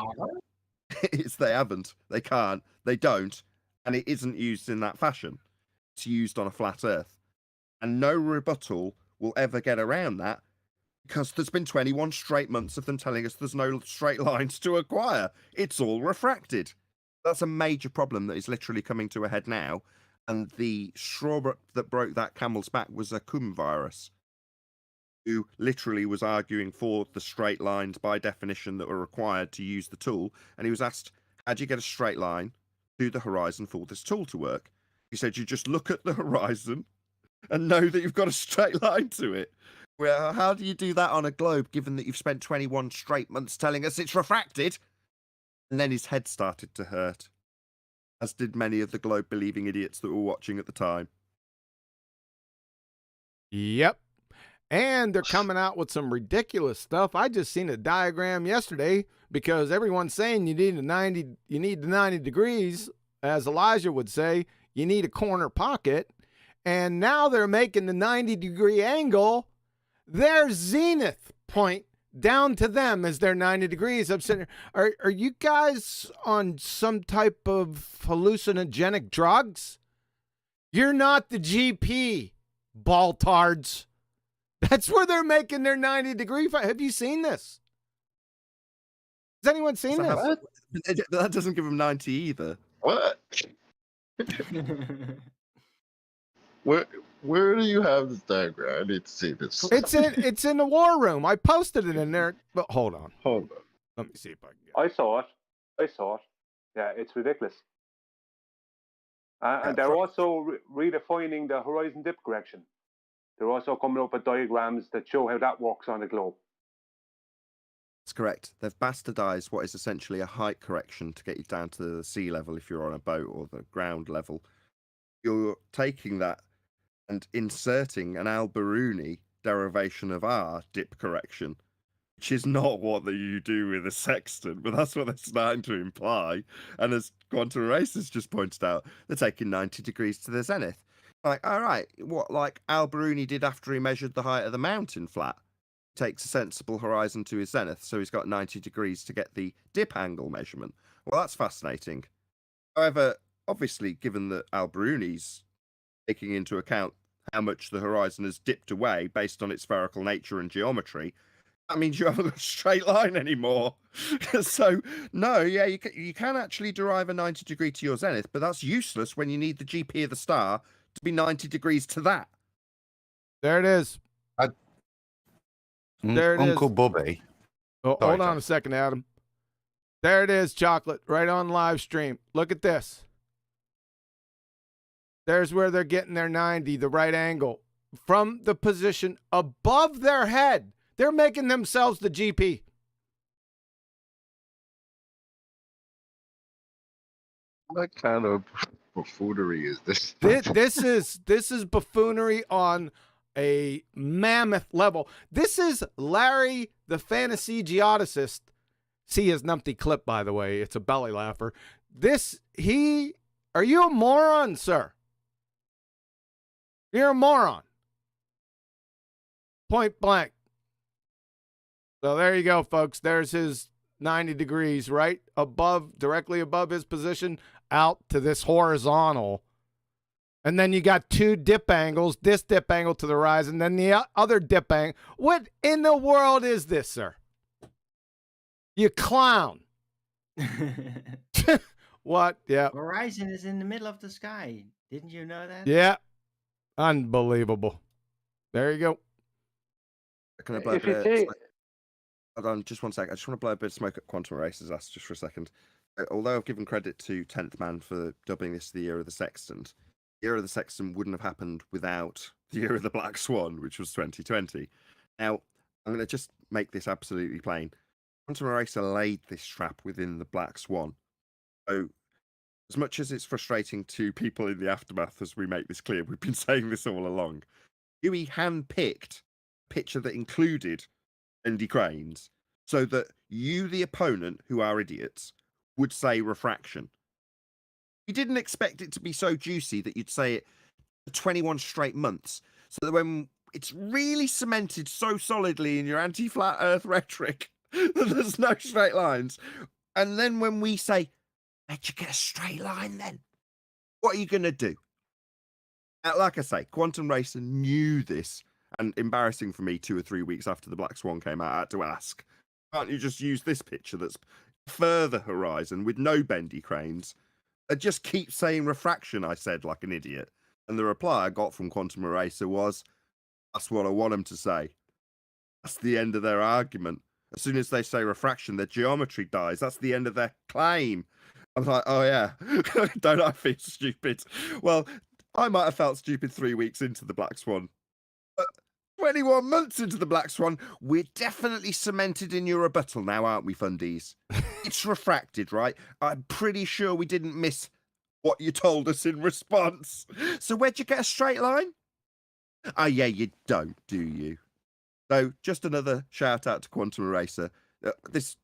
is they haven't, they can't, they don't, and it isn't used in that fashion. It's used on a flat earth. And no rebuttal will ever get around that because there's been 21 straight months of them telling us there's no straight lines to acquire. It's all refracted. That's a major problem that is literally coming to a head now. And the straw that broke that camel's back was a cum virus, who literally was arguing for the straight lines by definition that were required to use the tool. And he was asked, how do you get a straight line to the horizon for this tool to work? He said, you just look at the horizon and know that you've got a straight line to it. Well, how do you do that on a globe, given that you've spent 21 straight months telling us it's refracted? And then his head started to hurt, as did many of the globe-believing idiots that were watching at the time. Yep. And they're coming out with some ridiculous stuff. I just seen a diagram yesterday because everyone's saying you need the 90 degrees, as Elijah would say, you need a corner pocket. And now they're making the 90-degree angle their zenith point down to them as their 90 degrees. I'm sitting there, are you guys on some type of hallucinogenic drugs? You're not the GP, baltards. That's where they're making their 90-degree. Have you seen this? Has anyone seen this? That doesn't give them 90 either. What? Where do you have this diagram? I need to see this. It's in the war room. I posted it in there. But hold on. Let me see if I can get it. I saw it. Yeah, it's ridiculous. And they're also redefining the horizon dip correction. They're also coming up with diagrams that show how that works on the globe. That's correct. They've bastardized what is essentially a height correction to get you down to the sea level if you're on a boat, or the ground level. You're taking that and inserting an Al-Biruni derivation of our dip correction, which is not what you do with a sextant, but that's what they're starting to imply. And as Quantum Racers just pointed out, they're taking 90 degrees to the zenith. Like, all right, what like Al-Biruni did after he measured the height of the mountain flat? Takes a sensible horizon to his zenith, so he's got 90 degrees to get the dip angle measurement. Well, that's fascinating. However, obviously, given that Al-Biruni's taking into account how much the horizon has dipped away based on its spherical nature and geometry, that means you haven't got a straight line anymore. So, no, yeah, you can actually derive a 90 degree to your zenith, but that's useless when you need the GP of the star to be 90 degrees to that. There it is. There it Uncle is. Bobby. Oh, hold on a second, Adam. There it is, Chocolate, right on live stream. Look at this. There's where they're getting their 90, the right angle, from the position above their head. They're making themselves the GP. What kind of buffoonery is this? This is buffoonery on a mammoth level. This is Larry, the fantasy geodicist. See his numpty clip, by the way. It's a belly laugher. Are you a moron, sir? You're a moron. Point blank. So there you go, folks. There's his 90 degrees right above, directly above his position, out to this horizontal. And then you got two dip angles, this dip angle to the horizon, then the other dip angle. What in the world is this, sir? You clown. What? Yeah. Horizon is in the middle of the sky. Didn't you know that? Yeah. Unbelievable. There you go. Can I blow a bit of smoke? Hold on, just one sec. I just want to blow a bit of smoke at Quantum Racers' ass just for a second. Although I've given credit to 10th Man for dubbing this the Year of the Sextant, the Year of the Sextant wouldn't have happened without the Year of the Black Swan, which was 2020. Now, I'm going to just make this absolutely plain. Quantum Eraser laid this trap within the Black Swan. So, as much as it's frustrating to people in the aftermath as we make this clear, we've been saying this all along, Huey handpicked a picture that included Andy Cranes so that you, the opponent, who are idiots, would say refraction. You didn't expect it to be so juicy that you'd say it for 21 straight months. So that when it's really cemented so solidly in your anti-flat earth rhetoric that there's no straight lines. And then when we say, "How'd you get a straight line then?" What are you going to do? Like I say, Quantum Racer knew this, and embarrassing for me 2 or 3 weeks after the Black Swan came out, I had to ask, can't you just use this picture that's further horizon with no bendy cranes? And just keep saying refraction, I said, like an idiot. And the reply I got from Quantum Eraser was, that's what I want them to say. That's the end of their argument. As soon as they say refraction, their geometry dies. That's the end of their claim. I was like, oh yeah, don't I feel stupid? Well, I might have felt stupid 3 weeks into the Black Swan. But 21 months into the Black Swan, we're definitely cemented in your rebuttal now, aren't we, fundies? It's refracted, right? I'm pretty sure we didn't miss what you told us in response. So where'd you get a straight line? Oh yeah, you don't, do you? So just another shout out to Quantum Eraser. This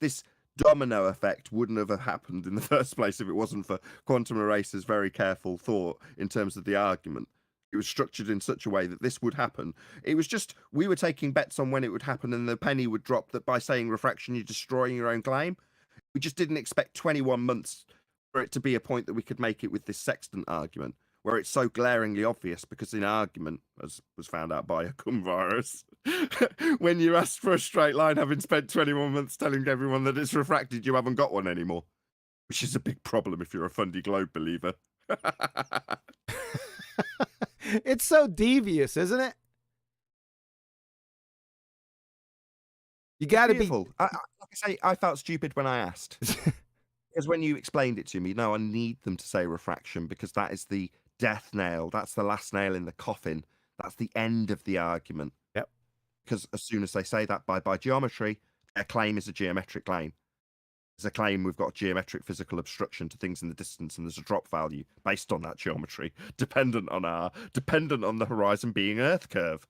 domino effect wouldn't have happened in the first place if it wasn't for Quantum Eraser's very careful thought in terms of the argument. It was structured in such a way that this would happen. It was just, we were taking bets on when it would happen and the penny would drop that by saying refraction, you're destroying your own claim. We just didn't expect 21 months for it to be a point that we could make it with this sextant argument, where it's so glaringly obvious because in argument, as was found out by a cum virus, when you asked for a straight line, having spent 21 months telling everyone that it's refracted, you haven't got one anymore, which is a big problem if you're a Fundy Globe believer. It's so devious, isn't it? You got to be. Like I say, I felt stupid when I asked. Because when you explained it to me, no, I need them to say refraction because that is the death nail. That's the last nail in the coffin. That's the end of the argument. Yep. Because as soon as they say that by geometry, their claim is a geometric claim. There's a claim we've got geometric physical obstruction to things in the distance, and there's a drop value based on that geometry, dependent on the horizon being Earth curve.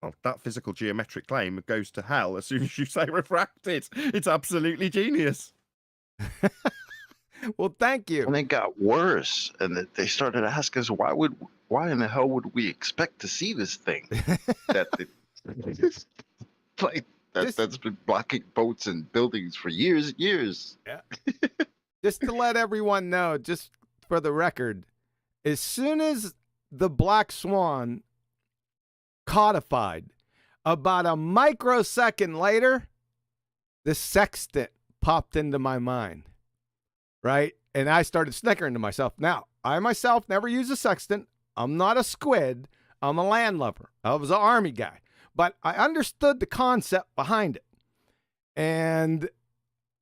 Well, that physical geometric claim goes to hell as soon as you say refracted. It's absolutely genius. Well, thank you. And it got worse, and they started asking us why in the hell would we expect to see this thing that's been blocking boats and buildings for years and years. Yeah. Just to let everyone know, just for the record, as soon as the Black Swan codified, about a microsecond later, the sextant popped into my mind, right? And I started snickering to myself. Now, I myself never use a sextant. I'm not a squid. I'm a landlubber. I was an army guy. But I understood the concept behind it. And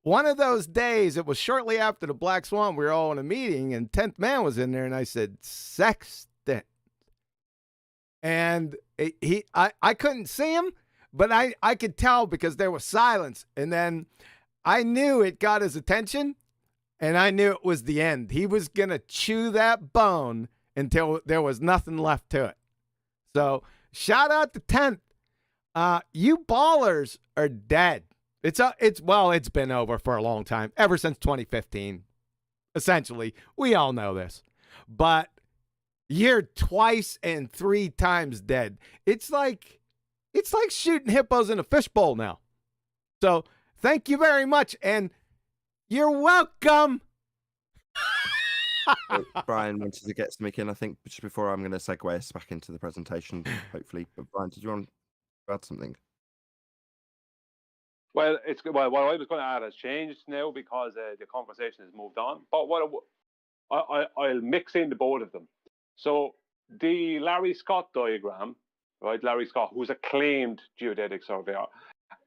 one of those days, it was shortly after the Black Swan, we were all in a meeting, and 10th Man was in there, and I said, sextant. And I couldn't see him, but I could tell because there was silence. And then I knew it got his attention, and I knew it was the end. He was going to chew that bone until there was nothing left to it. So shout out to 10th. You ballers are dead. It's been over for a long time, ever since 2015. Essentially, we all know this. But you're twice and 3 times dead. It's like shooting hippos in a fishbowl now. So thank you very much, and you're welcome. Brian wanted to get something in, I think, just before I'm going to segue us back into the presentation, hopefully. But Brian, did you want to add something? Well, what I was going to add has changed now because the conversation has moved on. But I'll mix in the both of them. So the Larry Scott diagram, right? Larry Scott, who's a acclaimed geodetic surveyor,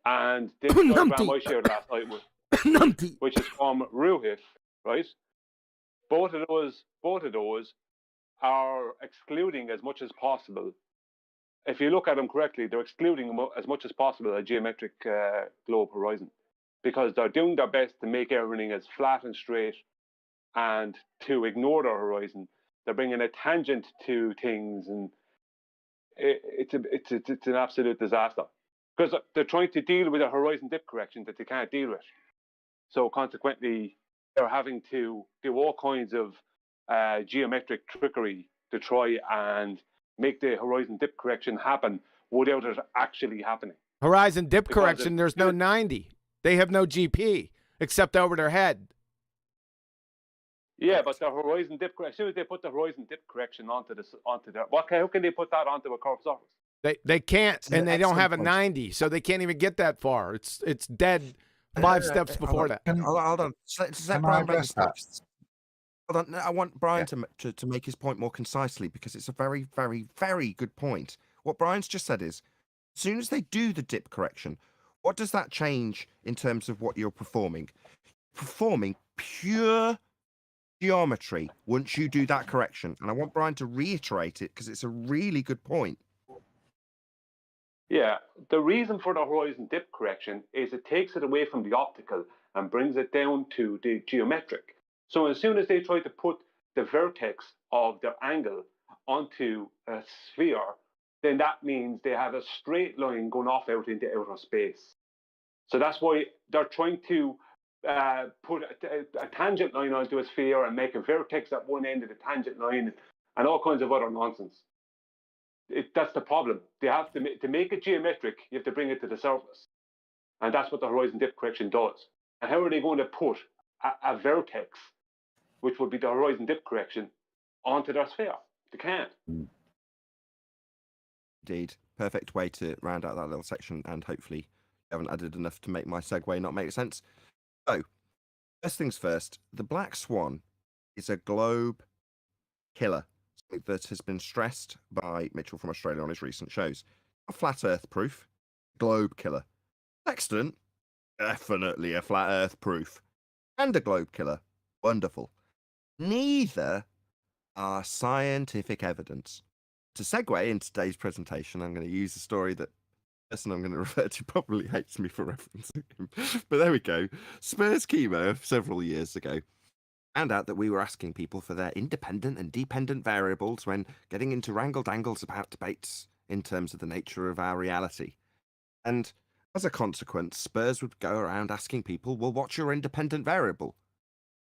and this diagram I shared last night Numpty. which is from Ruhith, right? Both of those are excluding as much as possible. If you look at them correctly, they're excluding as much as possible a geometric globe horizon, because they're doing their best to make everything as flat and straight, and to ignore the horizon. They're bringing a tangent to things, and it's an absolute disaster, because they're trying to deal with a horizon dip correction that they can't deal with. So consequently, they're having to do all kinds of geometric trickery to try and make the horizon dip correction happen without it actually happening. Horizon dip Because correction, there's no 90. They have no GP except over their head. Yeah, but the horizon dip correction, as soon as they put the horizon dip correction onto the how can they put that onto a curved surface? They can't, It's an and they don't have a excellent point. 90, so they can't even get that far. It's dead 5 steps before that. Hold on. Let Can I Brian make address his that? point. Hold on. I want Brian to make his point more concisely, because it's a very, very, very good point. What Brian's just said is, as soon as they do the dip correction, what does that change in terms of what you're performing? Performing pure geometry once you do that correction. And I want Brian to reiterate it, because it's a really good point. Yeah, the reason for the horizon dip correction is it takes it away from the optical and brings it down to the geometric. So as soon as they try to put the vertex of their angle onto a sphere, then that means they have a straight line going off out into outer space. So that's why they're trying to put a tangent line onto a sphere and make a vertex at one end of the tangent line and all kinds of other nonsense. That's the problem. They have to make it geometric, you have to bring it to the surface. And that's what the horizon dip correction does. And how are they going to put a vertex, which would be the horizon dip correction, onto their sphere? They can't. Indeed. Perfect way to round out that little section, and hopefully you haven't added enough to make my segue not make sense. So, first things first, the black swan is a globe killer, something that has been stressed by Mitchell from Australia on his recent shows. A flat earth proof, globe killer. Sextant, definitely a flat earth proof. And a globe killer, wonderful. Neither are scientific evidence. To segue in today's presentation, I'm going to use a story that the person I'm going to refer to probably hates me for referencing him. But there we go. Spurs Chemo several years ago found out that we were asking people for their independent and dependent variables when getting into wrangle-dangles about debates in terms of the nature of our reality. And as a consequence, Spurs would go around asking people, well, what's your independent variable?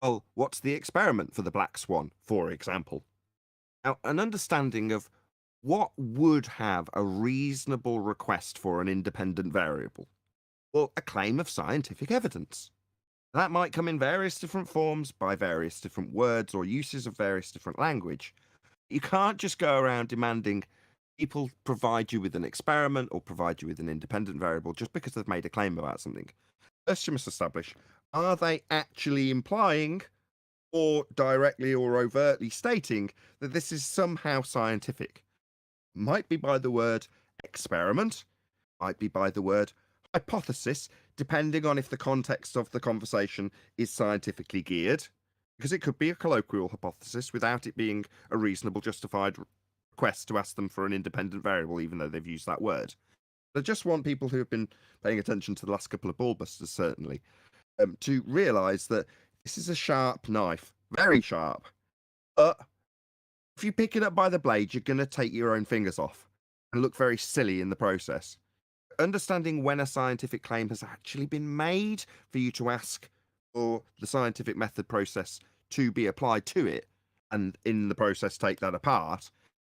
Well, what's the experiment for the black swan, for example? Now, an understanding of what would have a reasonable request for an independent variable? Well, a claim of scientific evidence. That might come in various different forms, by various different words or uses of various different language. You can't just go around demanding people provide you with an experiment or provide you with an independent variable just because they've made a claim about something. First, you must establish, are they actually implying or directly or overtly stating that this is somehow scientific? Might be by the word experiment, might be by the word hypothesis, depending on if the context of the conversation is scientifically geared, because it could be a colloquial hypothesis without it being a reasonable, justified request to ask them for an independent variable, even though they've used that word. I just want people who have been paying attention to the last couple of Balllbusters, certainly, to realise that this is a sharp knife, very sharp, but if you pick it up by the blade, you're going to take your own fingers off and look very silly in the process. Understanding when a scientific claim has actually been made for you to ask for the scientific method process to be applied to it, and in the process take that apart,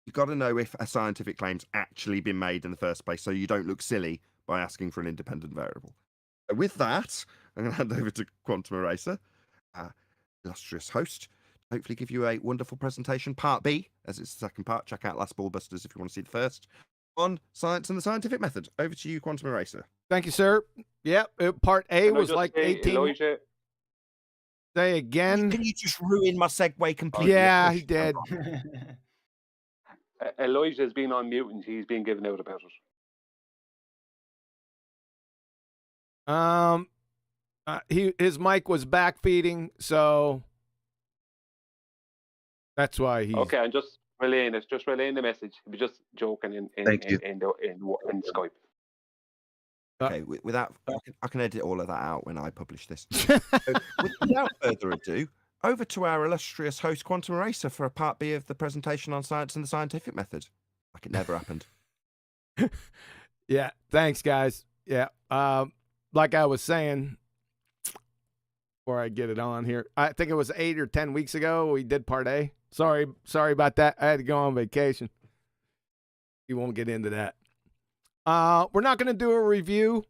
you've got to know if a scientific claim's actually been made in the first place, so you don't look silly by asking for an independent variable. So with that, I'm going to hand over to Quantum Eraser, our illustrious host, to hopefully give you a wonderful presentation, part B, as it's the second part. Check out Last Balllbusters if you want to see the first, on science and the scientific method. Over to you, Quantum Eraser. Thank you, sir. Yep, part A Can I was just like say, 18. Elijah, Say again. Can you just ruin my segue completely? Yeah, Of course he you did. can. Elijah's been on mute and he's been given out about it. his mic was backfeeding, so that's why he's Okay, I'm just relaying it. Just relaying the message. He was just joking in Thank you. Skype. Okay, without I can edit all of that out when I publish this. So, without further ado, over to our illustrious host, Quantum Eraser, for a part B of the presentation on science and the scientific method. Like it never happened. Yeah, thanks, guys. Yeah, like I was saying before I get it on here, I think it was 8 or 10 weeks ago we did part A. Sorry about that. I had to go on vacation. We won't get into that. We're not going to do a review.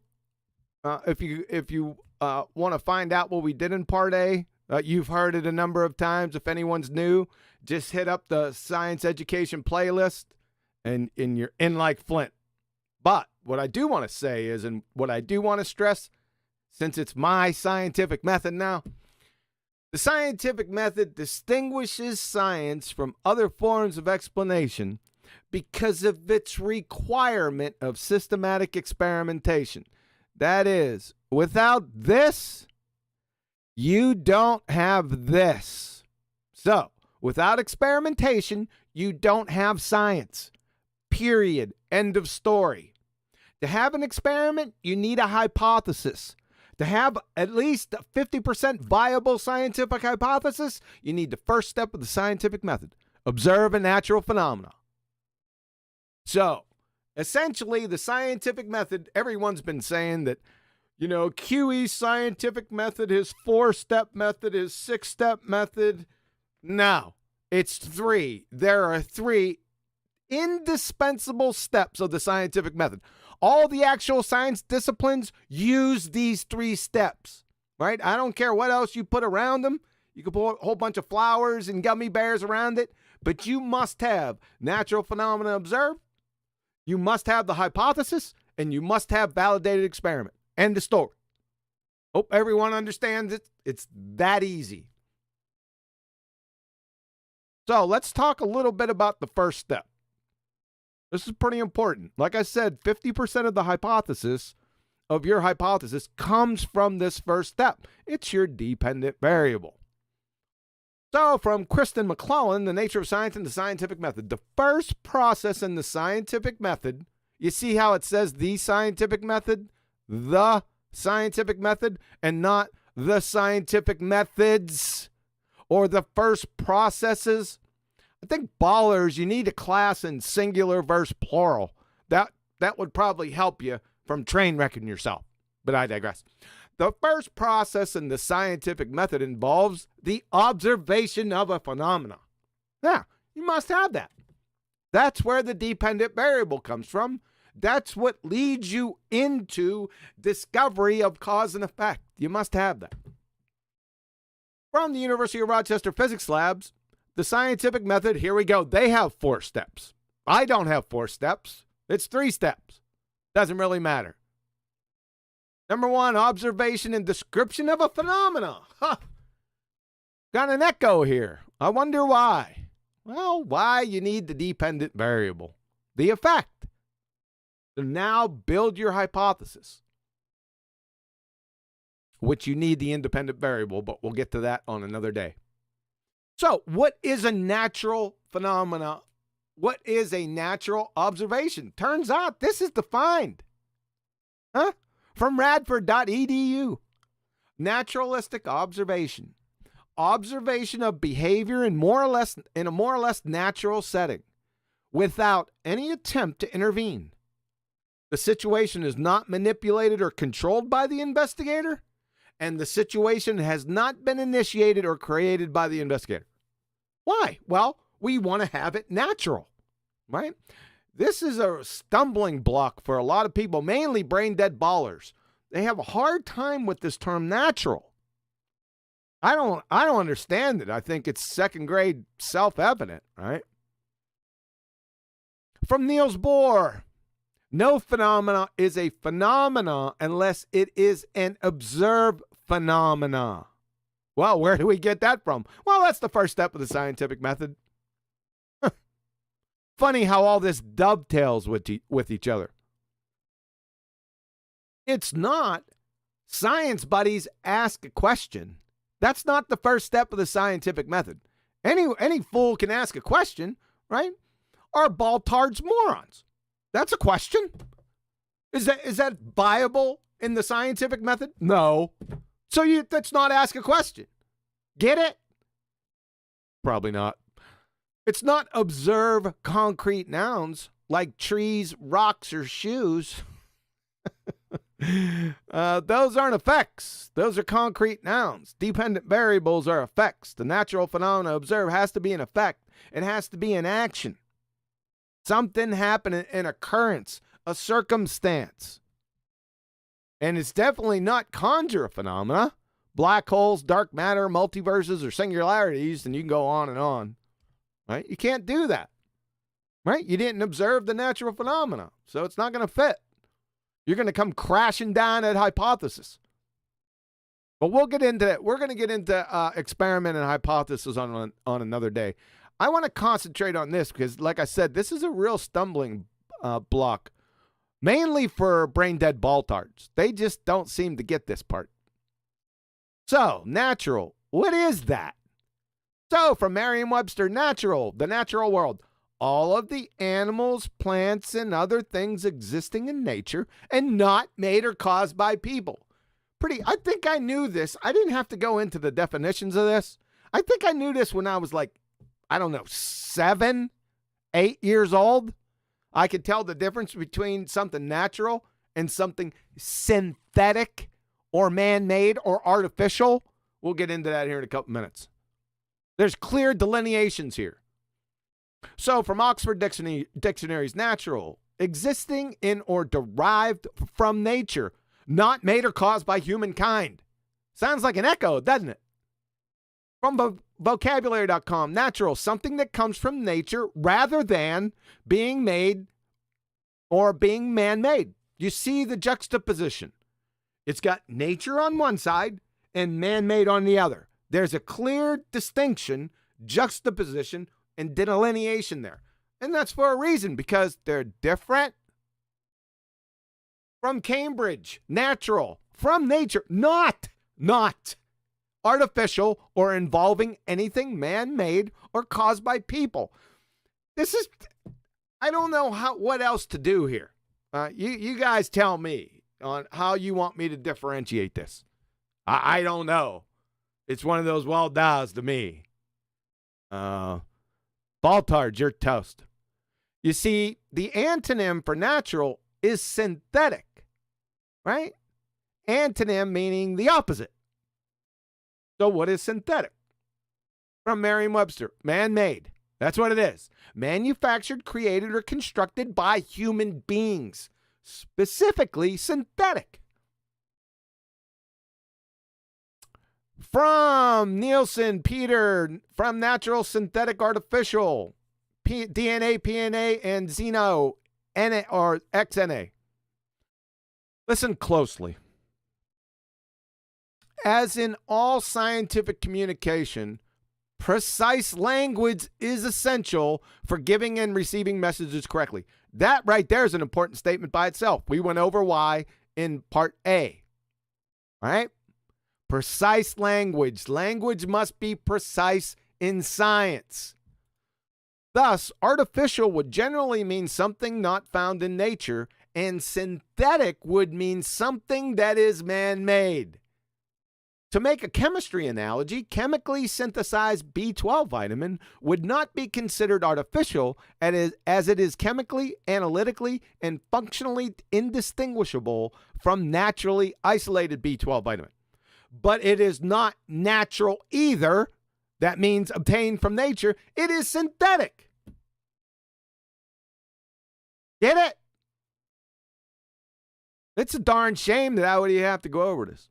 If you want to find out what we did in part A, you've heard it a number of times. If anyone's new, just hit up the science education playlist, and you're in like Flint. But what I do want to say is, and what I do want to stress, since it's my scientific method now, the scientific method distinguishes science from other forms of explanation because of its requirement of systematic experimentation. That is, without this, you don't have this. So, without experimentation, you don't have science. Period. End of story. To have an experiment, you need a hypothesis. To have at least a 50% viable scientific hypothesis, you need the first step of the scientific method. Observe a natural phenomena. So, essentially, the scientific method, everyone's been saying that, QE's scientific method, his 4-step method, his 6-step method. No, it's 3. There are 3 indispensable steps of the scientific method. All the actual science disciplines use these 3 steps, right? I don't care what else you put around them. You can put a whole bunch of flowers and gummy bears around it, but you must have natural phenomena observed. You must have the hypothesis, and you must have validated experiment. End of story. Hope everyone understands it. It's that easy. So let's talk a little bit about the first step. This is pretty important. Like I said, 50% of the hypothesis of your hypothesis comes from this first step. It's your dependent variable. So from Kristen McClellan, The Nature of Science and the Scientific Method, the first process in the scientific method, you see how it says the scientific method, and not the scientific methods or the first processes. I think ballers, you need a class in singular versus plural. That would probably help you from train wrecking yourself. But I digress. The first process in the scientific method involves the observation of a phenomena. Yeah, you must have that. That's where the dependent variable comes from. That's what leads you into discovery of cause and effect. You must have that. From the University of Rochester Physics Labs, the scientific method, here we go. They have 4 steps. I don't have 4 steps. It's 3 steps. Doesn't really matter. Number 1, observation and description of a phenomena. Got an echo here. I wonder why. Well, why you need the dependent variable. The effect. So now build your hypothesis, which you need the independent variable, but we'll get to that on another day. So, what is a natural phenomena? What is a natural observation? Turns out this is defined. From radford.edu. Naturalistic observation. Observation of behavior in a more or less natural setting without any attempt to intervene. The situation is not manipulated or controlled by the investigator, and the situation has not been initiated or created by the investigator. Why? Well, we want to have it natural, right? This is a stumbling block for a lot of people, mainly brain-dead ballers. They have a hard time with this term natural. I don't understand it. I think it's second grade self-evident, right? From Niels Bohr, no phenomena is a phenomena unless it is an observed phenomena. Well, where do we get that from? Well, that's the first step of the scientific method. Funny how all this dovetails with each other. It's not Science buddies ask a question. That's not the first step of the scientific method. Any fool can ask a question, right? Are Baltards morons? That's a question. Is that viable in the scientific method? No. So let's not ask a question. Get it? Probably not. It's not observe concrete nouns like trees, rocks, or shoes. Those aren't effects. Those are concrete nouns. Dependent variables are effects. The natural phenomena observed has to be an effect. It has to be an action. Something happening, an occurrence, a circumstance. And it's definitely not conjure phenomena. Black holes, dark matter, multiverses, or singularities, and you can go on and on. Right? You can't do that. Right? You didn't observe the natural phenomena, so it's not going to fit. You're going to come crashing down at hypothesis. But we'll get into it. We're going to get into experiment and hypothesis on another day. I want to concentrate on this because, like I said, this is a real stumbling block, mainly for brain-dead Baltards. They just don't seem to get this part. So, natural. What is that? So, from Merriam-Webster, natural, the natural world. All of the animals, plants, and other things existing in nature and not made or caused by people. I think I knew this. I didn't have to go into the definitions of this. I think I knew this when I was like, I don't know, 7, 8 years old. I could tell the difference between something natural and something synthetic or man-made or artificial. We'll get into that here in a couple minutes. There's clear delineations here. So, from Oxford Dictionaries, natural, existing in or derived from nature, not made or caused by humankind. Sounds like an echo, doesn't it? From vocabulary.com, natural, something that comes from nature rather than being made or being man-made. You see the juxtaposition. It's got nature on one side and man-made on the other. There's a clear distinction, juxtaposition, and delineation there. And that's for a reason, because they're different. From Cambridge, natural, from nature, not artificial or involving anything man-made or caused by people. This is, I don't know what else to do here. You guys tell me on how you want me to differentiate this. I don't know. It's one of those wild dows to me. Baltards, you're toast. You see, the antonym for natural is synthetic, right? Antonym meaning the opposite. So what is synthetic? From Merriam-Webster, man-made. That's what it is. Manufactured, created, or constructed by human beings. Specifically synthetic. From Nielsen, Peter, from natural, synthetic, artificial, DNA, PNA, and xeno, NA, or XNA. Listen closely. As in all scientific communication, precise language is essential for giving and receiving messages correctly. That right there is an important statement by itself. We went over why in part A. All right? Precise language. Language must be precise in science. Thus, artificial would generally mean something not found in nature, and synthetic would mean something that is man-made. To make a chemistry analogy, chemically synthesized B12 vitamin would not be considered artificial as it is chemically, analytically, and functionally indistinguishable from naturally isolated B12 vitamin. But it is not natural either. That means obtained from nature. It is synthetic. Get it? It's a darn shame that I would even have to go over this.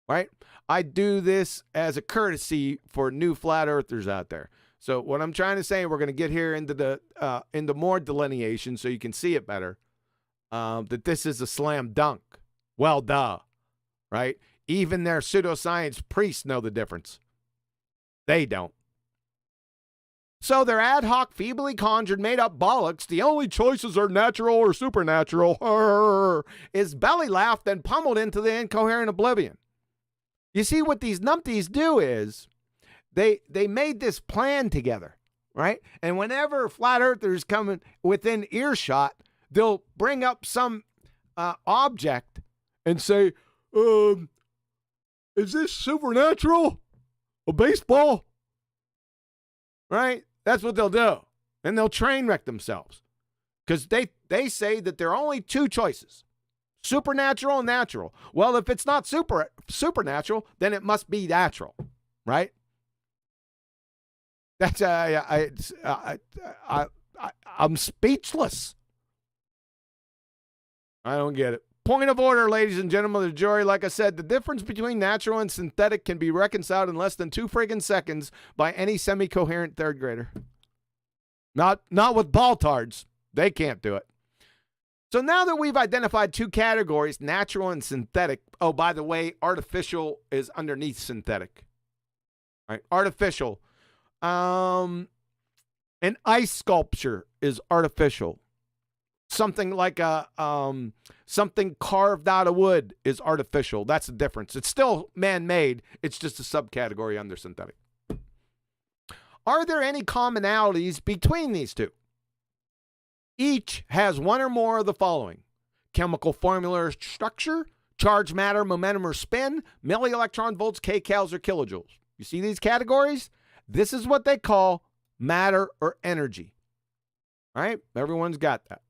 Right? I do this as a courtesy for new flat earthers out there. So what I'm trying to say, we're going to get here into more delineation so you can see it better. That this is a slam dunk. Well, duh. Right? Even their pseudoscience priests know the difference. They don't. So they're ad hoc, feebly conjured, made-up bollocks. The only choices are natural or supernatural. Is belly laughed and pummeled into the incoherent oblivion. You see, what these numpties do is they made this plan together, right? And whenever flat earthers come within earshot, they'll bring up some object and say, is this supernatural? A baseball? Right? That's what they'll do. And they'll train wreck themselves. Because they say that there are only two choices. Supernatural and natural. Well, if it's not supernatural, then it must be natural. Right? That's I'm speechless. I don't get it. Point of order, ladies and gentlemen of the jury. Like I said, the difference between natural and synthetic can be reconciled in less than 2 friggin' seconds by any semi-coherent third grader. Not with Balllbusters. They can't do it. So now that we've identified 2 categories, natural and synthetic. Oh, by the way, artificial is underneath synthetic. All right, artificial. An ice sculpture is artificial. Something like something carved out of wood is artificial. That's the difference. It's still man-made. It's just a subcategory under synthetic. Are there any commonalities between these two? Each has one or more of the following: chemical formula or structure, charge, matter, momentum, or spin, millielectron volts, kcals, or kilojoules. You see these categories? This is what they call matter or energy. All right? Everyone's got that.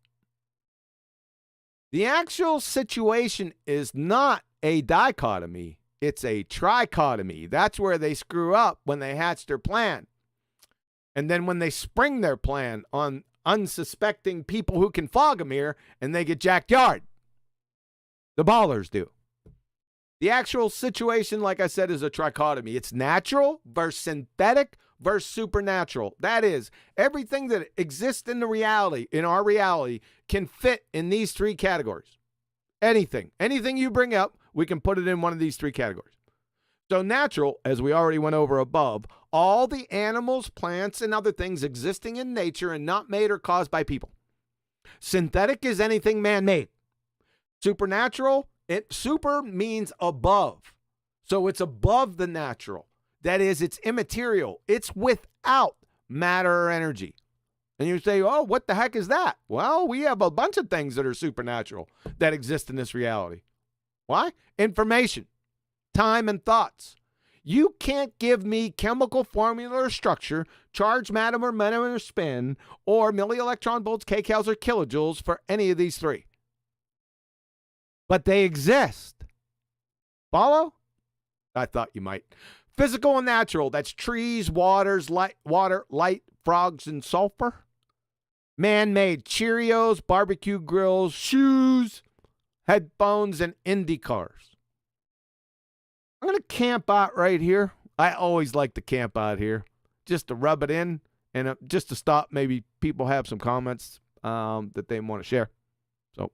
The actual situation is not a dichotomy. It's a trichotomy. That's where they screw up when they hatch their plan. And then when they spring their plan on unsuspecting people who can fog a mirror, and they get jacked yard. The ballers do. The actual situation, like I said, is a trichotomy. It's natural versus synthetic versus supernatural. That is, everything that exists in our reality, can fit in these 3 categories. Anything you bring up, we can put it in one of these 3 categories. So natural, as we already went over above, all the animals, plants, and other things existing in nature and not made or caused by people. Synthetic is anything man-made. Supernatural, super means above. So it's above the natural. That is, it's immaterial. It's without matter or energy. And you say, oh, what the heck is that? Well, we have a bunch of things that are supernatural that exist in this reality. Why? Information, time, and thoughts. You can't give me chemical formula or structure, charge, matter, momentum, or spin, or millielectron volts, kcals, or kilojoules for any of these 3. But they exist. Follow? I thought you might. Physical and natural. That's trees, water, light, frogs, and sulfur. Man-made. Cheerios, barbecue grills, shoes, headphones, and Indy cars. I'm going to camp out right here. I always like to camp out here just to rub it in and just to stop. Maybe people have some comments that they want to share. So,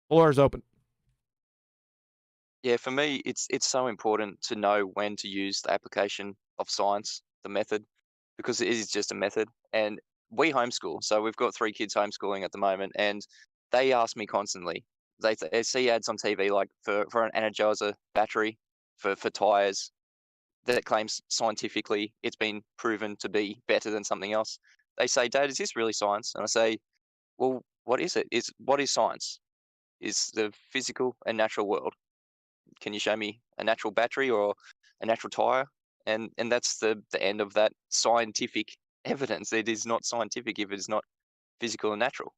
floor is open. Yeah, for me, it's so important to know when to use the application of science, the method, because it is just a method. And we homeschool, so we've got 3 kids homeschooling at the moment, and they ask me constantly. They see ads on TV like for an Energizer battery for tires that claims scientifically it's been proven to be better than something else. They say, Dad, is this really science? And I say, well, what is it? What is science? Is the physical and natural world. Can you show me a natural battery or a natural tire? And that's the end of that scientific evidence. It is not scientific if it is not physical and natural.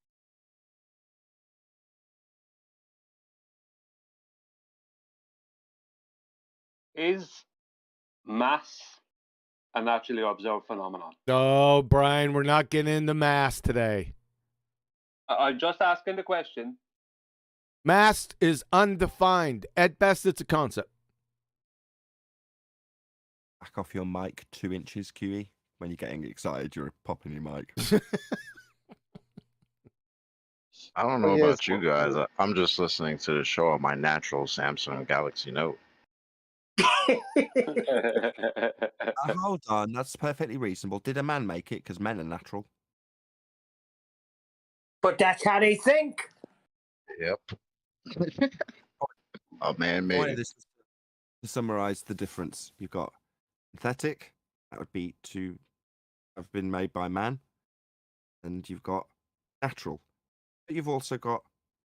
Is mass a naturally observed phenomenon? No, Brian, we're not getting into mass today. I'm just asking the question. Mass is undefined. At best, it's a concept. Back off your mic 2 inches, QE. When you're getting excited, you're popping your mic. I don't know Yeah, about you guys. I'm just listening to the show on my natural Samsung Galaxy Note. Hold on, that's perfectly reasonable. Did a man make it? Because men are natural. But that's how they think. Yep. A man Point made of it. this is to summarize the difference. You've got synthetic, that would be to have been made by man, and you've got natural. But you've also got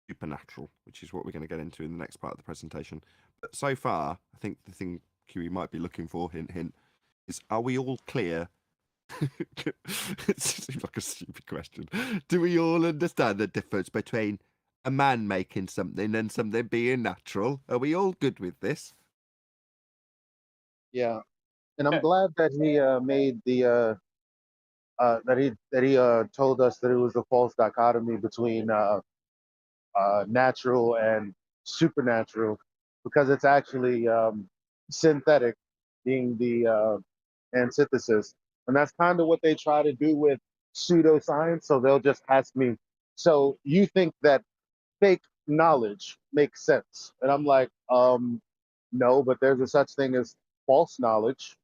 supernatural, which is what we're going to get into in the next part of the presentation. But so far, I think the thing QE might be looking for, hint, hint, is are we all clear? It seems like a stupid question. Do we all understand the difference between a man making something and something being natural? Are we all good with this? Yeah, and I'm Yeah. glad that he made the that he told us that it was a false dichotomy between natural and supernatural, because it's actually synthetic being the antithesis, and that's kind of what they try to do with pseudoscience. So they'll just ask me, "So you think that fake knowledge makes sense?" And I'm like, no, but there's a such thing as false knowledge.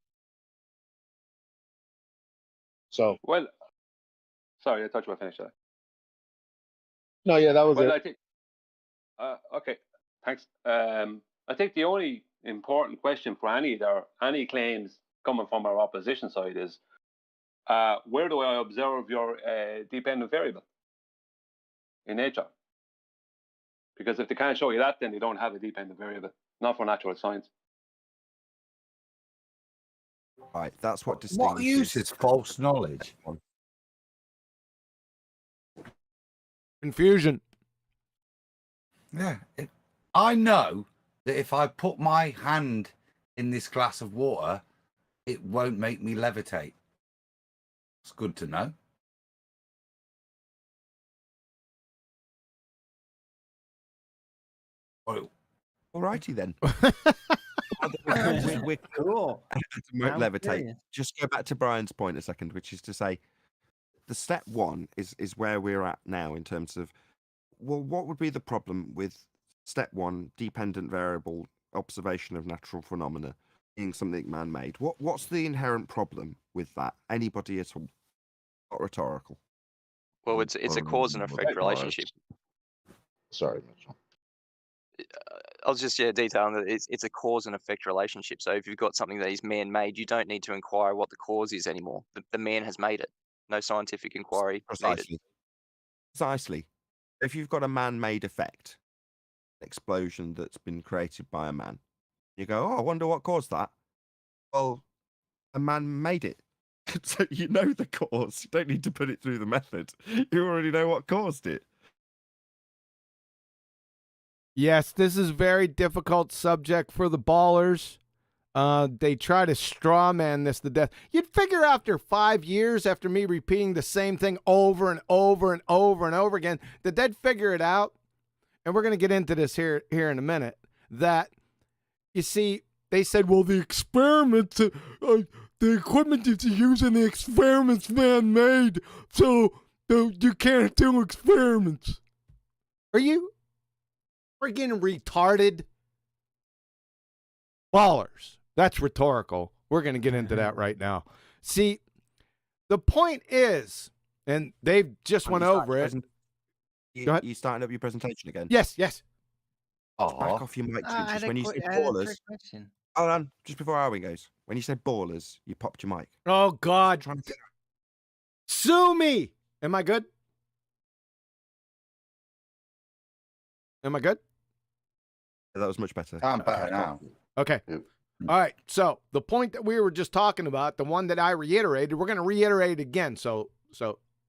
So Well, sorry, I thought you were finished. no, yeah, that was Well, it. I think. Okay, thanks. I think the only important question for any claims coming from our opposition side is, where do I observe your dependent variable in nature? Because if they can't show you that, then they don't have a dependent variable. Not for natural science. Right, that's what What distinguishes. use is false knowledge? Confusion. Yeah. I know that if I put my hand in this glass of water, it won't make me levitate. It's good to know. Oh, Alrighty then. We're Cool. won't I'm levitate. curious. Just go back to Brian's point a second, which is to say, the step one is where we're at now in terms of, well, what would be the problem with step one, dependent variable observation of natural phenomena being something man-made? What's the inherent problem with that? Anybody at all? Not rhetorical. Well, it's a cause and effect relationship. Sorry, Mitchell. I was just detailing that it's a cause and effect relationship. So if you've got something that is man-made, you don't need to inquire what the cause is anymore. The man has made it. No scientific inquiry needed. Precisely. If you've got a man-made effect, an explosion that's been created by a man, you go, oh, I wonder what caused that. Well, a man made it. So you know the cause. You don't need to put it through the method. You already know what caused it. Yes, this is a very difficult subject for the ballers. They try to straw man this to death. You'd figure after 5 years, after me repeating the same thing over and over and over and over again, that they'd figure it out. And we're going to get into this here in a minute. That, you see, they said, well, the experiments, the equipment that you use in the experiments man-made, so you can't do experiments. Are you freaking retarded? Ballers. That's rhetorical. We're going to get into that right now. See, the point is, and they've just went over it. You starting up your presentation again? Yes. Back off your mic, Chinchis. When you say ballers, hold on, just before Arwin goes. When you said ballers, you popped your mic. Oh, God. Sue me. Am I good? Am I good? That was much better. I'm better now. Okay. Yep. All right. So the point that we were just talking about, the one that I reiterated, we're going to reiterate it again. So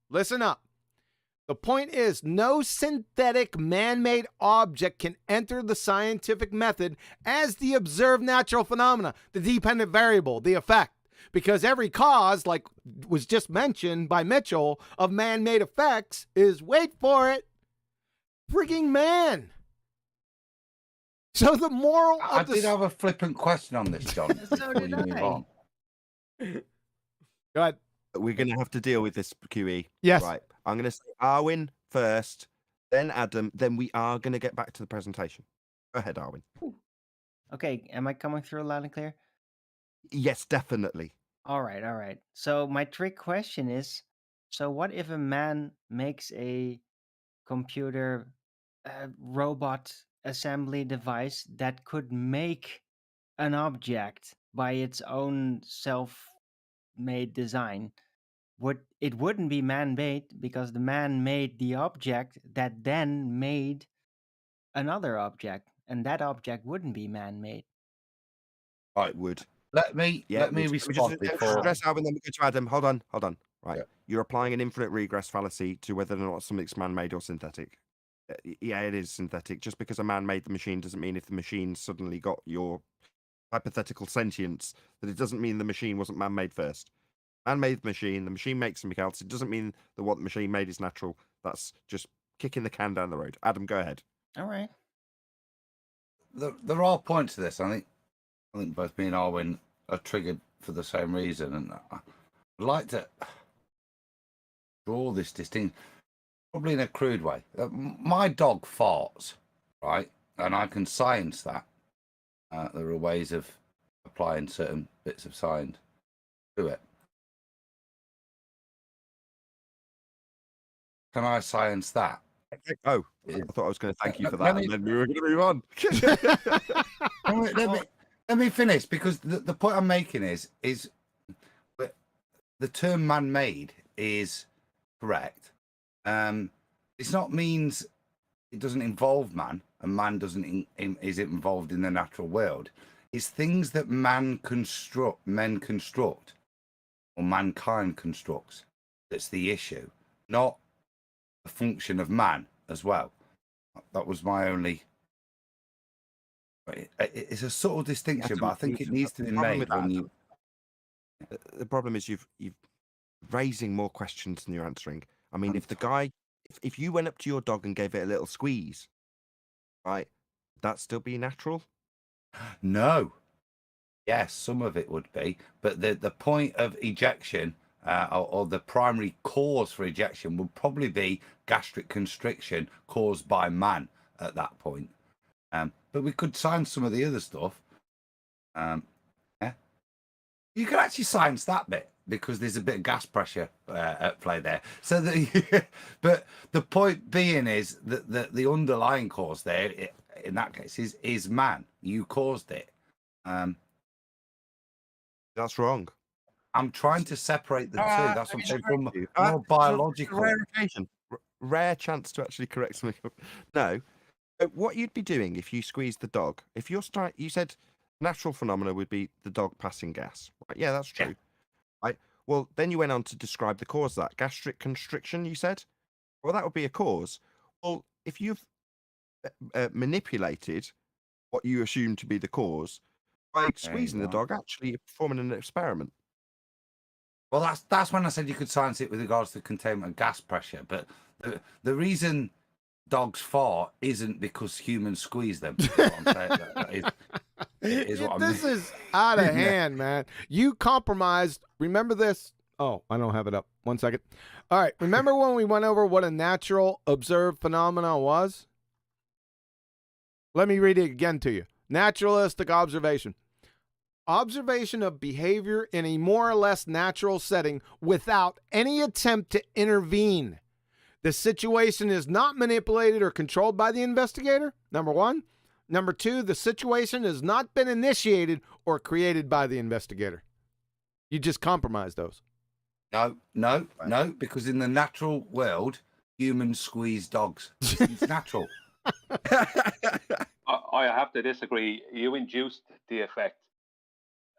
listen up. The point is, no synthetic man-made object can enter the scientific method as the observed natural phenomena, the dependent variable, the effect. Because every cause, like was just mentioned by Mitchell, of man-made effects is, wait for it, frigging man. So the moral I of did have a flippant question on this, John. So did before you move I. on. Go ahead. We're going to have to deal with this, QE. Yes. Right. I'm going to say Arwin first, then Adam, then we are going to get back to the presentation. Go ahead, Arwin. Okay, am I coming through loud and clear? Yes, definitely. All right, all right. So my trick question is, so what if a man makes a computer robot assembly device that could make an object by its own self-made design? It wouldn't be man-made because the man made the object that then made another object, and that object wouldn't be man-made. Right. It would. Let me Yeah, it would. respond before. Address Alvin, then we go to Adam. Hold on. Right. Yeah. You're applying an infinite regress fallacy to whether or not something's man-made or synthetic. Yeah, it is synthetic. Just because a man made the machine doesn't mean if the machine suddenly got your hypothetical sentience, that it doesn't mean the machine wasn't man-made first. Man made the machine makes something else. It doesn't mean that what the machine made is natural. That's just kicking the can down the road. Adam, go ahead. All right. There are points to this. I think both me and Arwin are triggered for the same reason, and I'd like to draw this distinction, probably in a crude way. My dog farts, right, and I can science that. There are ways of applying certain bits of science to it. Can I science that? Oh, I thought I was going to thank you for Let that, me- and then we were going to move on. Let me finish, because the point I'm making is that the term man-made is correct. It's not means it doesn't involve man, and man doesn't is involved in the natural world. It's things that men construct, or mankind constructs. That's the issue, not the function of man as well. That was my only. It's a subtle distinction, but I think it needs to be made when you. The problem is you've raising more questions than you're answering. I mean, if the guy, if you went up to your dog and gave it a little squeeze, right, would that still be natural? No. Yes, some of it would be, but the point of ejection, or the primary cause for ejection, would probably be gastric constriction caused by man at that point. But we could science some of the other stuff. Yeah. You could actually science that bit because there's a bit of gas pressure at play there. So, but the point being is that the underlying cause there, in that case, is man. You caused it. That's wrong. I'm trying to separate the two. That's what I'm saying. From Ah, more biological. Rare occasion, rare chance to actually correct me. No, what you'd be doing if you squeezed the dog, if you're you said natural phenomena would be the dog passing gas. Right? Yeah, that's true. Yeah. Right. Well, then you went on to describe the cause of that gastric constriction. You said, well, that would be a cause. Well, if you've manipulated what you assume to be the cause by squeezing the dog, actually performing an experiment. Well, that's when I said you could science it with regards to containment of gas pressure. But the reason dogs fart isn't because humans squeeze them. Is what This is out of hand, man. You compromised. Remember this? Oh, I don't have it up. 1 second. All right. Remember when we went over what a natural observed phenomenon was? Let me read it again to you. Naturalistic observation. Observation of behavior in a more or less natural setting without any attempt to intervene. The situation is not manipulated or controlled by the investigator, number one. Number two, the situation has not been initiated or created by the investigator. You just compromise those. No, because in the natural world, humans squeeze dogs. It's natural. I have to disagree. You induced the effect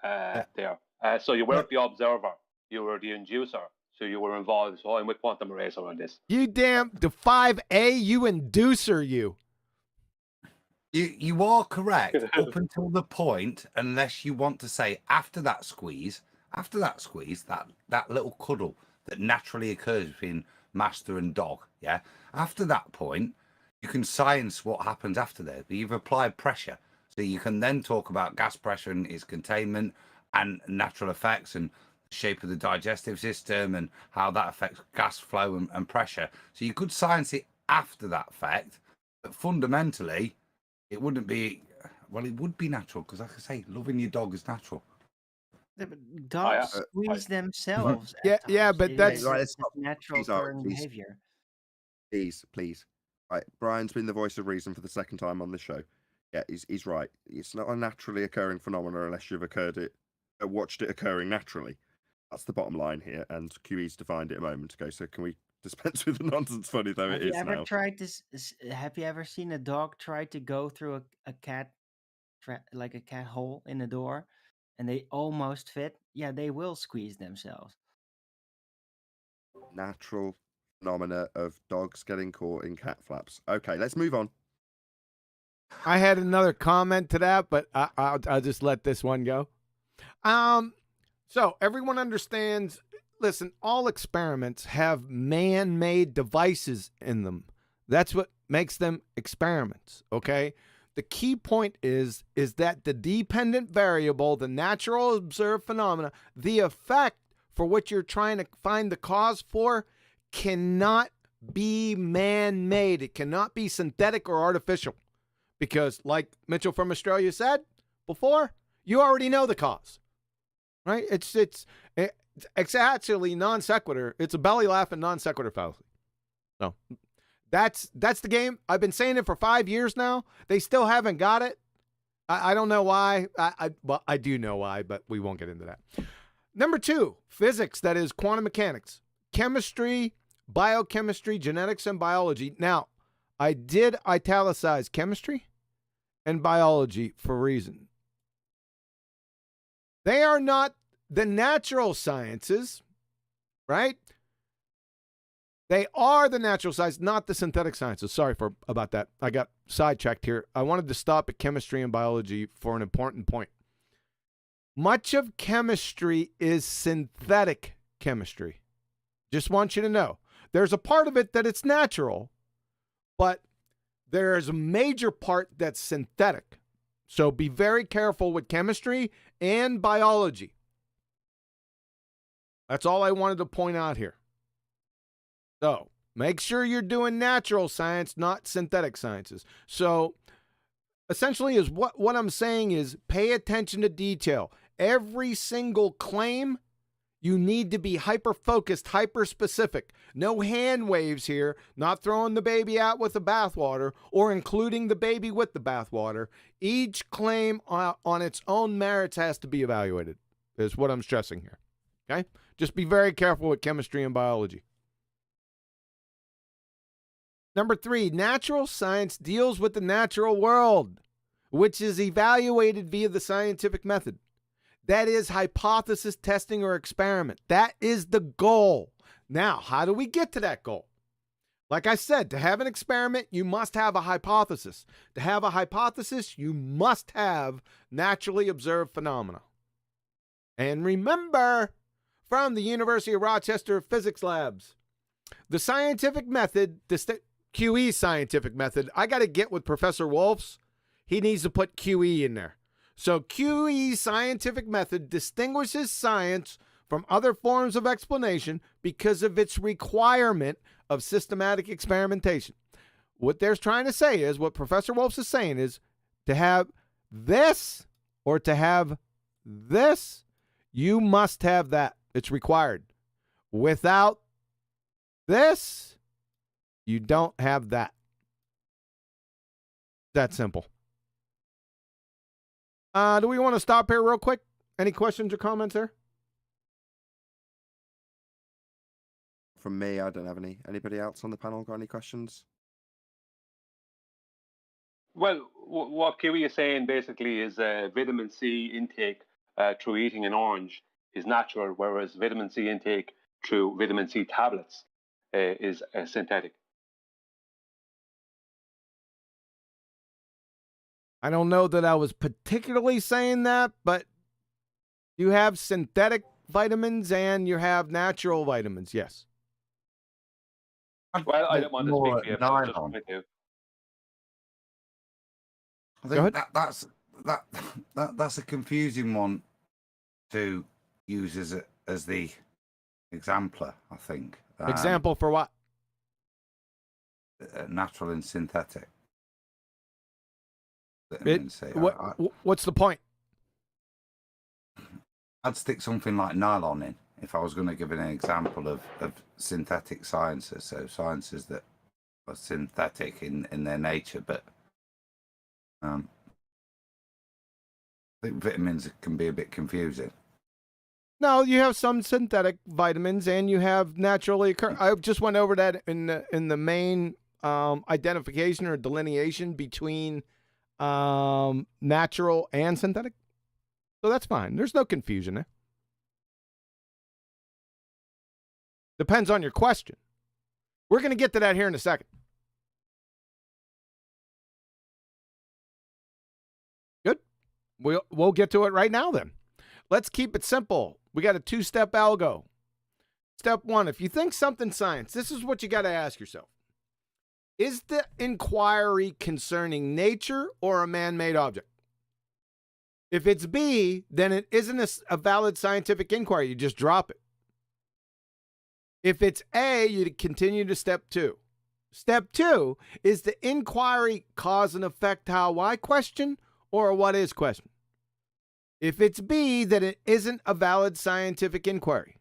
there. So you weren't the observer. You were the inducer. So you were involved. So I'm with Quantum Eraser on this. You damn, the 5A, you inducer, you. You are correct up until the point, unless you want to say after that squeeze, that little cuddle that naturally occurs between master and dog, yeah? After that point, you can science what happens after that. You've applied pressure. So you can then talk about gas pressure and its containment and natural effects and the shape of the digestive system and how that affects gas flow and pressure. So you could science it after that fact, but fundamentally, it wouldn't be Well, it would be natural because, like I say, loving your dog is natural. Yeah, but dogs I- squeeze themselves Yeah, at yeah, times. but It that's- is Right, a let's stop. natural Please, Art, occurring please. behavior. Please. Right, Brian's been the voice of reason for the second time on this show. Yeah, he's right. It's not a naturally occurring phenomenon unless you've watched it occurring naturally. That's the bottom line here, and QE's defined it a moment ago. So can we dispense with the nonsense? Funny though Have it you is ever now. tried this? Have you ever seen a dog try to go through a cat, like a cat hole in a door, and they almost fit? Yeah, they will squeeze themselves. Natural phenomena of dogs getting caught in cat flaps. Okay, let's move on. I had another comment to that, but I'll just let this one go. So everyone understands. Listen, all experiments have man-made devices in them. That's what makes them experiments. Okay. The key point is that the dependent variable, the natural observed phenomena, the effect for which you're trying to find the cause for, cannot be man-made. It cannot be synthetic or artificial. Because, like Mitchell from Australia said before, you already know the cause, right? It's actually non sequitur. It's a belly laugh and non sequitur fallacy. So that's the game. I've been saying it for 5 years now. They still haven't got it. I don't know why. Well, I do know why, but we won't get into that. Number 2, physics, that is quantum mechanics, chemistry, biochemistry, genetics, and biology. Now, I did italicize chemistry and biology for a reason. They are not the natural sciences, right? They are the natural sciences, not the synthetic sciences. Sorry about that. I got sidetracked here. I wanted to stop at chemistry and biology for an important point. Much of chemistry is synthetic chemistry. Just want you to know. There's a part of it that it's natural, but there's a major part that's synthetic. So be very careful with chemistry and biology. That's all I wanted to point out here. So make sure you're doing natural science, not synthetic sciences. So essentially is what I'm saying is pay attention to detail. Every single claim, you need to be hyper-focused, hyper-specific. No hand waves here, not throwing the baby out with the bathwater or including the baby with the bathwater. Each claim on its own merits has to be evaluated, is what I'm stressing here. Okay? Just be very careful with chemistry and biology. Number 3, natural science deals with the natural world, which is evaluated via the scientific method. That is hypothesis testing or experiment. That is the goal. Now, how do we get to that goal? Like I said, to have an experiment, you must have a hypothesis. To have a hypothesis, you must have naturally observed phenomena. And remember, from the University of Rochester Physics Labs, the scientific method, QE scientific method, I got to get with Professor Wolf's. He needs to put QE in there. So QE scientific method distinguishes science from other forms of explanation because of its requirement of systematic experimentation. What they're trying to say is, what Professor Wolf's is saying is, to have this or to have this, you must have that. It's required. Without this, you don't have that. That simple. Do we want to stop here real quick? Any questions or comments there? From me, I don't have any. Anybody else on the panel got any questions? Well, what QE is saying basically is vitamin C intake through eating an orange is natural, whereas vitamin C intake through vitamin C tablets is synthetic. I don't know that I was particularly saying that, but you have synthetic vitamins and you have natural vitamins, yes. Well, I don't want to speak for you, but I just nylon. want to. I Go ahead. think that's a confusing one to use as the exemplar, I think. Example for what? Natural and synthetic. vitamin C. What's the point? I'd stick something like nylon in if I was going to give an example of synthetic sciences. So sciences that are synthetic in their nature, but I think vitamins can be a bit confusing. No, you have some synthetic vitamins and you have naturally occurring. I just went over that in the main identification or delineation between natural and synthetic. So that's fine. There's no confusion there. Depends on your question. We're going to get to that here in a second. Good. We'll get to it right now then. Let's keep it simple. We got a two-step algo. Step one, if you think something's science, this is what you got to ask yourself. Is the inquiry concerning nature or a man-made object? If it's B, then it isn't a valid scientific inquiry. You just drop it. If it's A, you continue to step two. Step two, is the inquiry cause and effect how I question or a what is question? If it's B, then it isn't a valid scientific inquiry.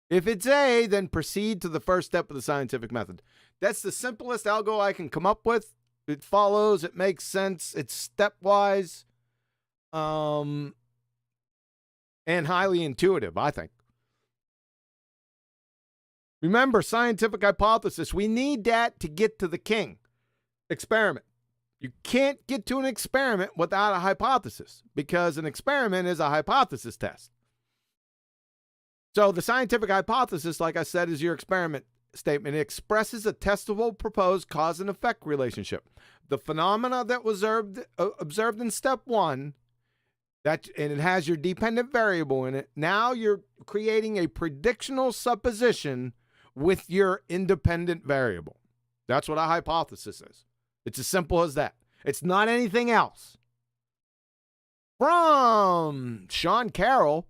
If it's A, then proceed to the first step of the scientific method. That's the simplest algo I can come up with. It follows, it makes sense, it's stepwise, and highly intuitive, I think. Remember, scientific hypothesis, we need that to get to the king. Experiment. You can't get to an experiment without a hypothesis because an experiment is a hypothesis test. So the scientific hypothesis, like I said, is your experiment statement. It expresses a testable proposed cause and effect relationship. The phenomena that was observed in step one, and it has your dependent variable in it. Now you're creating a predictional supposition with your independent variable. That's what a hypothesis is. It's as simple as that. It's not anything else. From Sean Carroll,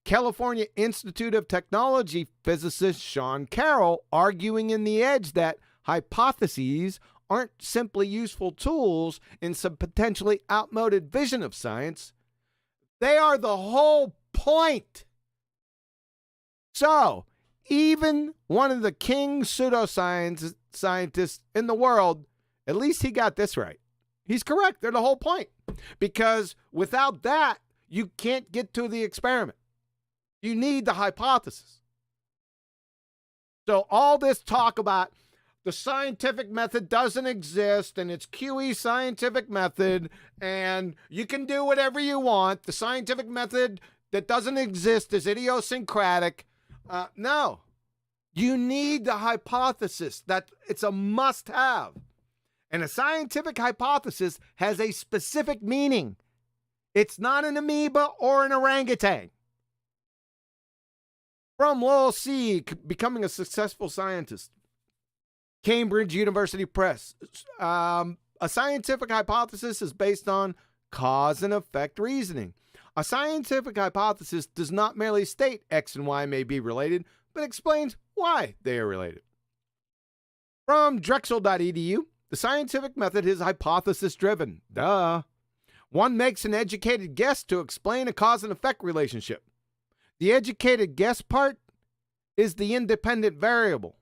California Institute of Technology physicist Sean Carroll, arguing in The Edge that hypotheses aren't simply useful tools in some potentially outmoded vision of science. They are the whole point. So, even one of the king pseudoscientists in the world, at least he got this right. He's correct. They're the whole point. Because without that, you can't get to the experiment. You need the hypothesis. So all this talk about the scientific method doesn't exist and it's QE scientific method and you can do whatever you want. The scientific method that doesn't exist is idiosyncratic. No. You need the hypothesis. That it's a must-have. And a scientific hypothesis has a specific meaning. It's not an amoeba or an orangutan. From Lowell C., Becoming a Successful Scientist. Cambridge University Press. A scientific hypothesis is based on cause and effect reasoning. A scientific hypothesis does not merely state X and Y may be related, but explains why they are related. From Drexel.edu. The scientific method is hypothesis-driven. Duh. One makes an educated guess to explain a cause and effect relationship. The educated guess part is the independent variable.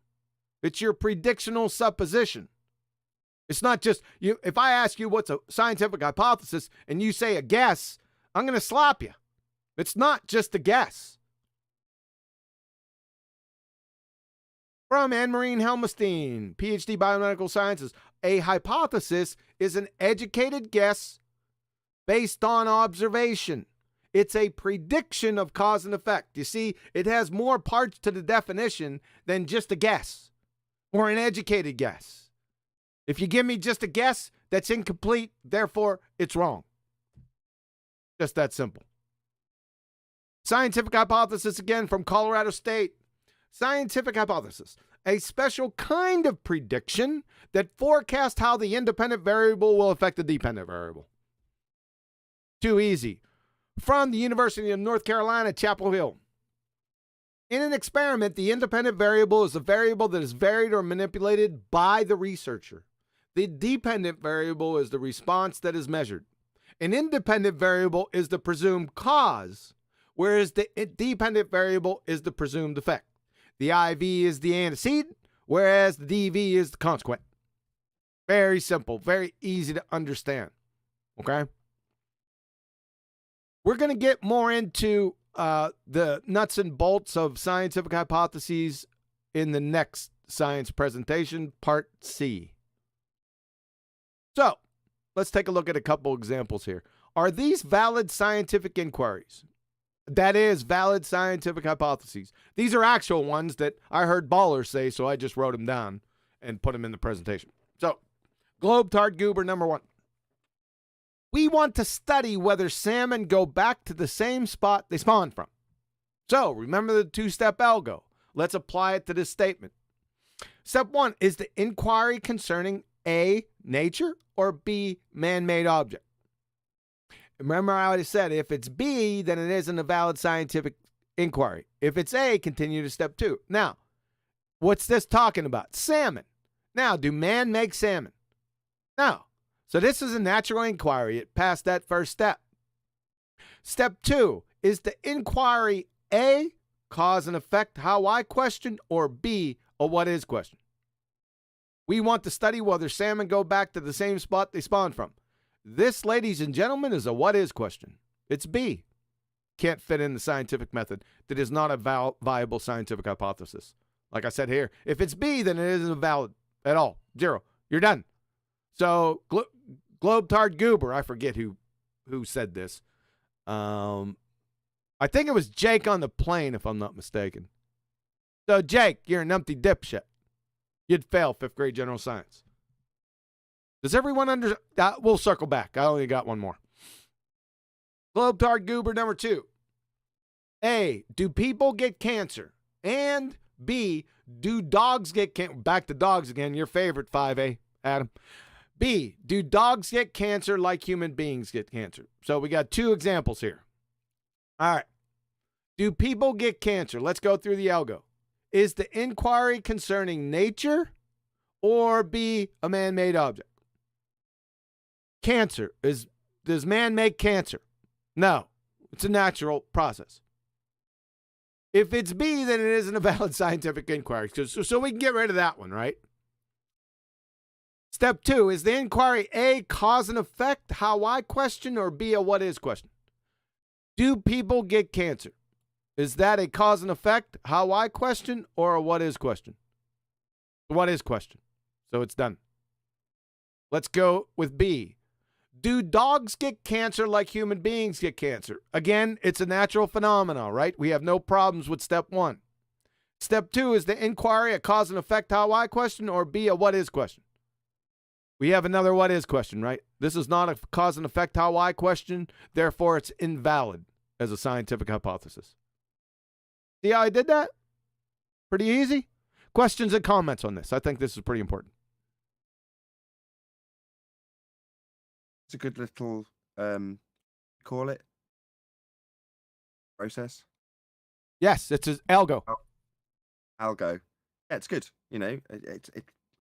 It's your predictional supposition. It's not just, if I ask you what's a scientific hypothesis and you say a guess, I'm going to slap you. It's not just a guess. From Anne-Marie Helmstein, PhD Biomedical Sciences. A hypothesis is an educated guess based on observation. It's a prediction of cause and effect. You see, it has more parts to the definition than just a guess or an educated guess. If you give me just a guess, that's incomplete, therefore it's wrong. Just that simple. Scientific hypothesis again from Colorado State. Scientific hypothesis, a special kind of prediction that forecasts how the independent variable will affect the dependent variable. Too easy. From the University of North Carolina, Chapel Hill. In an experiment, the independent variable is a variable that is varied or manipulated by the researcher. The dependent variable is the response that is measured. An independent variable is the presumed cause, whereas the dependent variable is the presumed effect. The IV is the antecedent, whereas the DV is the consequent. Very simple, very easy to understand. Okay? We're going to get more into the nuts and bolts of scientific hypotheses in the next science presentation, part C. So, let's take a look at a couple examples here. Are these valid scientific inquiries? That is, valid scientific hypotheses. These are actual ones that I heard ballers say, so I just wrote them down and put them in the presentation. So, Globe-Tard Goober number 1. We want to study whether salmon go back to the same spot they spawned from. So, remember the two-step algo. Let's apply it to this statement. Step 1 is the inquiry concerning A, nature, or B, man-made object. Remember I already said if it's B, then it isn't a valid scientific inquiry. If it's A, continue to step 2. Now, what's this talking about? Salmon. Now, do man make salmon? No. So this is a natural inquiry. It passed that first step. Step 2 is the inquiry A, cause and effect, how I question, or B, a what is question. We want to study whether salmon go back to the same spot they spawned from. This, ladies and gentlemen, is a what is question. It's B. Can't fit in the scientific method. That is not a viable scientific hypothesis. Like I said here, if it's B, then it isn't valid at all. 0. You're done. So, Globe-Tard Goober, I forget who said this. I think it was Jake on the plane, if I'm not mistaken. So, Jake, you're an empty dipshit. You'd fail 5th grade general science. Does everyone understand? We'll circle back. I only got one more. Globe-Tard Goober number 2. A, do people get cancer? And B, do dogs get cancer? Back to dogs again, your favorite 5A, Adam. B, do dogs get cancer like human beings get cancer? So we got 2 examples here. All right. Do people get cancer? Let's go through the algo. Is the inquiry concerning nature or B, a man-made object? Cancer. Does man make cancer? No. It's a natural process. If it's B, then it isn't a valid scientific inquiry. So we can get rid of that one, right? Step 2, is the inquiry A, cause and effect, how I question, or B, a what is question? Do people get cancer? Is that a cause and effect, how I question, or a what is question? What is question? So it's done. Let's go with B. Do dogs get cancer like human beings get cancer? Again, it's a natural phenomenon, right? We have no problems with step 1. Step 2, is the inquiry a cause and effect, how I question, or B, a what is question? We have another what is question, right? This is not a cause and effect, how I question. Therefore, it's invalid as a scientific hypothesis. See how I did that? Pretty easy. Questions and comments on this. I think this is pretty important. It's a good little, call it, process. Yes, it's an algo. Algo. Yeah, it's good. You know, it's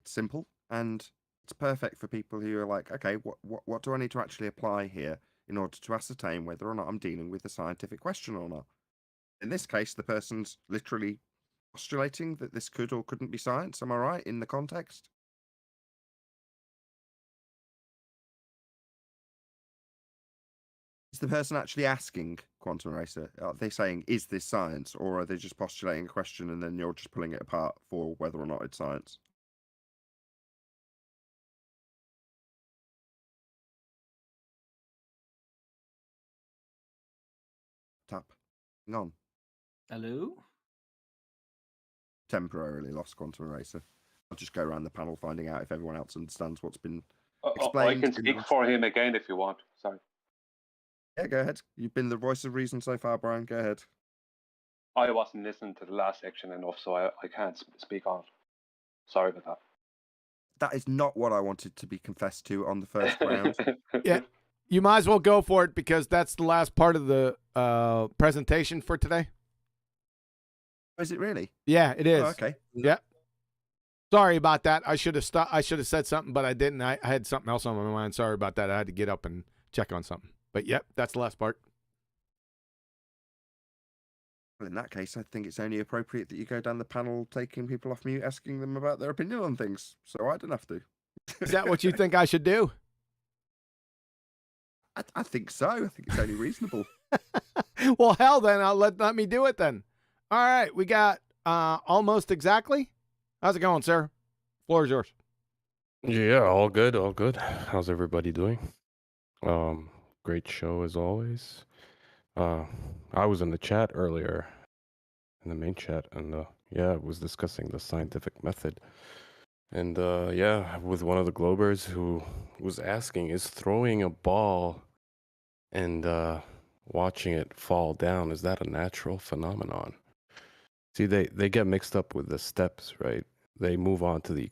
simple and it's perfect for people who are like, okay, what do I need to actually apply here in order to ascertain whether or not I'm dealing with a scientific question or not? In this case, the person's literally postulating that this could or couldn't be science. Am I right in the context? Is the person actually asking Quantum Eraser? Are they saying, is this science? Or are they just postulating a question and then you're just pulling it apart for whether or not it's science? Tap. Hang on. Hello? Temporarily lost Quantum Eraser. I'll just go around the panel finding out if everyone else understands what's been I explained. can speak for him again if you want. Sorry. Yeah, go ahead. You've been the voice of reason so far, Brian. Go ahead. I wasn't listening to the last section enough, so I can't speak on it. Sorry about that. That is not what I wanted to be confessed to on the first round. Yeah, you might as well go for it because that's the last part of the presentation for today. Is it really? Yeah, it is. Oh, okay. Yeah. Sorry about that. I should have I should have said something, but I didn't. I had something else on my mind. Sorry about that. I had to get up and check on something. But yep, that's the last part. Well, in that case, I think it's only appropriate that you go down the panel taking people off mute, asking them about their opinion on things, so I don't have to. Is that what you think I should do? I think so. I think it's only reasonable. Well, hell, then I'll let me do it then. All right, we got almost exactly. How's it going, sir? Floor is yours. Yeah, all good, all good. How's everybody doing? Great show as always. I was in the chat earlier, in the main chat, and yeah, I was discussing the scientific method. And yeah, with one of the Globers who was asking, is throwing a ball and watching it fall down, is that a natural phenomenon? See, they get mixed up with the steps, right? They move on to the,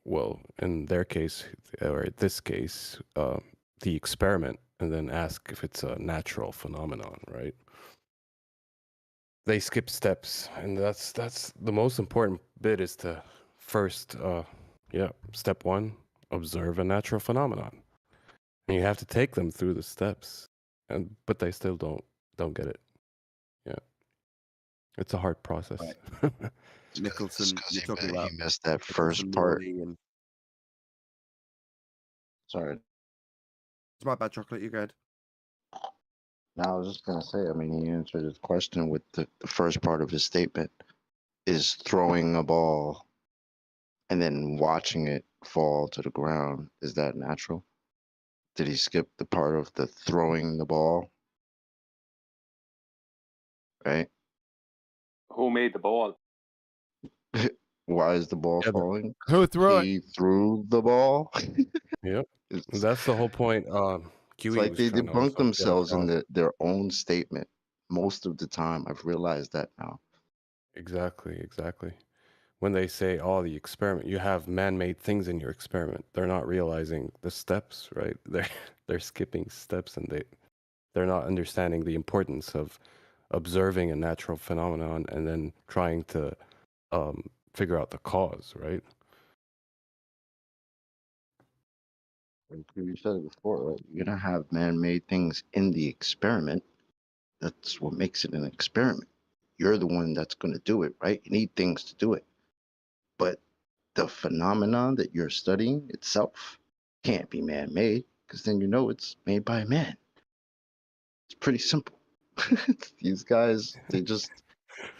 well, in their case, or in this case, the experiment, and then ask if it's a natural phenomenon, right? They skip steps, and that's the most important bit, is to first, yeah, step one, observe a natural phenomenon. And you have to take them through the steps, but they still don't get it. Yeah, it's a hard process. Right. Nicholson, you're talking about he missed that first Nicholson, part. Morley, and Sorry. it's my bad, Chocolate. You go ahead. No, I was just gonna say. I mean, he answered his question with the first part of his statement: is throwing a ball and then watching it fall to the ground, is that natural? Did he skip the part of the throwing the ball? Right? Who made the ball? Why is the ball Yeah, falling? Who threw it? He threw the ball. Yep, It's, that's the whole point. it's QE like was they trying to debunk also get themselves in across. their own statement most of the time. I've realized that now. Exactly, exactly. When they say, "Oh, the experiment," you have man-made things in your experiment. They're not realizing the steps, right? They're skipping steps, and they're not understanding the importance of observing a natural phenomenon and then trying to figure out the cause, right? Like you said it before, right? You're gonna have man-made things in the experiment. That's what makes it an experiment. You're the one that's gonna do it, right? You need things to do it. But the phenomenon that you're studying itself can't be man-made, because then you know it's made by a man. It's pretty simple. These guys, they just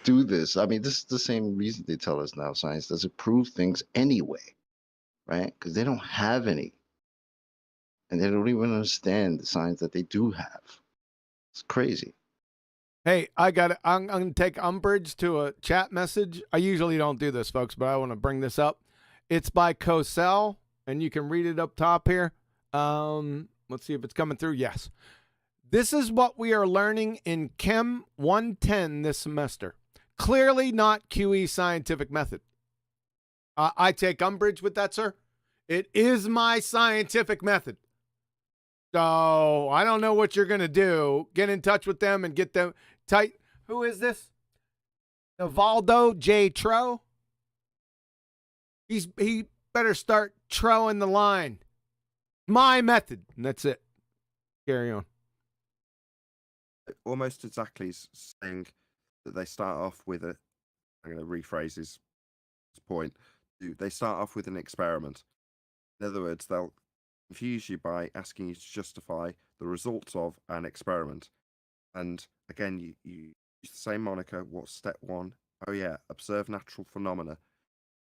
do this. I mean, this is the same reason they tell us now science doesn't prove things anyway, right? Because they don't have any. And they don't even understand the science that they do have. It's crazy. Hey, I got it. I'm going to take umbrage to a chat message. I usually don't do this, folks, but I want to bring this up. It's by Cosell, and you can read it up top here. Let's see if it's coming through. Yes. This is what we are learning in Chem 110 this semester. Clearly not QE scientific method. I take umbrage with that, sir. It is my scientific method. So I don't know what you're going to do. Get in touch with them and get them tight. Who is this? Evaldo J. Tro? He better start troing the line. My method. And that's it. Carry on. Almost exactly saying that they start off with a. I'm going to rephrase his point. They start off with an experiment. In other words, they'll confuse you by asking you to justify the results of an experiment. And again, you use the same moniker. What's step one? Oh yeah, observe natural phenomena.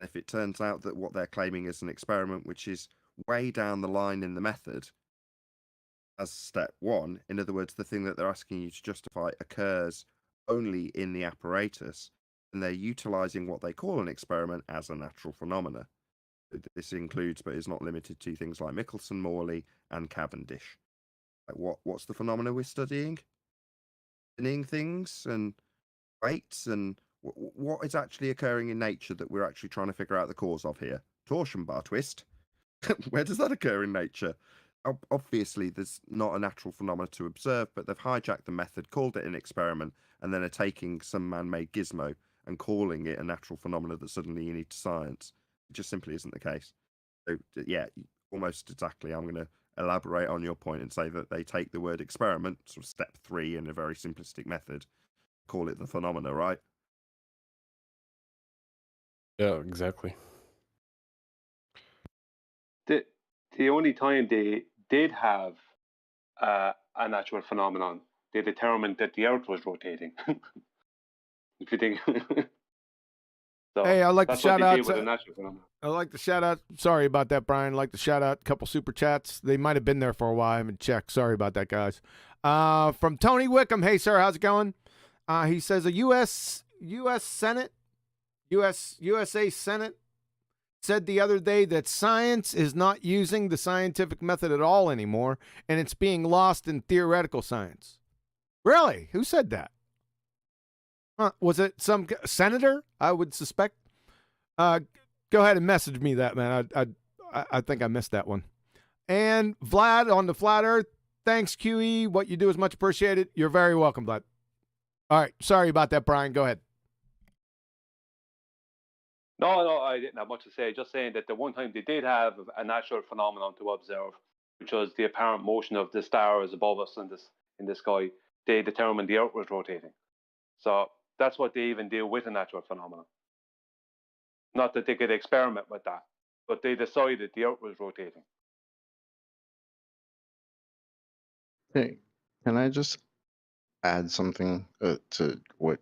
If it turns out that what they're claiming is an experiment, which is way down the line in the method, as step one, in other words, the thing that they're asking you to justify occurs only in the apparatus, and they're utilizing what they call an experiment as a natural phenomena. This includes, but is not limited to, things like Michelson, Morley, and Cavendish. Like what's the phenomena we're studying? Spinning things and weights, and what is actually occurring in nature that we're actually trying to figure out the cause of here? Torsion bar twist. Where does that occur in nature? Obviously, there's not a natural phenomena to observe, but they've hijacked the method, called it an experiment, and then are taking some man-made gizmo and calling it a natural phenomena that suddenly you need to science. It just simply isn't the case. So yeah, almost exactly. I'm going to elaborate on your point and say that they take the word experiment, sort of step 3 in a very simplistic method, call it the phenomena, right? Yeah, exactly. The only time they did have a natural phenomenon, they determined that the Earth was rotating. If you think. So Hey, I'd like to that's what shout they out did with to- a natural phenomenon. I'd like to shout out. Sorry about that, Brian. I'd like to shout out a couple super chats. They might have been there for a while. I haven't checked. Sorry about that, guys. From Tony Wickham. Hey, sir, how's it going? He says a USA Senate said the other day that science is not using the scientific method at all anymore, and it's being lost in theoretical science. Really? Who said that? Was it some senator? I would suspect. Go ahead and message me that, man. I think I missed that one. And Vlad on the Flat Earth. Thanks, QE. What you do is much appreciated. You're very welcome, Vlad. All right. Sorry about that, Brian. Go ahead. No, I didn't have much to say. Just saying that the one time they did have a natural phenomenon to observe, which was the apparent motion of the stars above us in the sky. They determined the Earth was rotating. So that's what they even deal with a natural phenomenon. Not that they could experiment with that, but they decided the Earth was rotating. Hey, can I just add something to what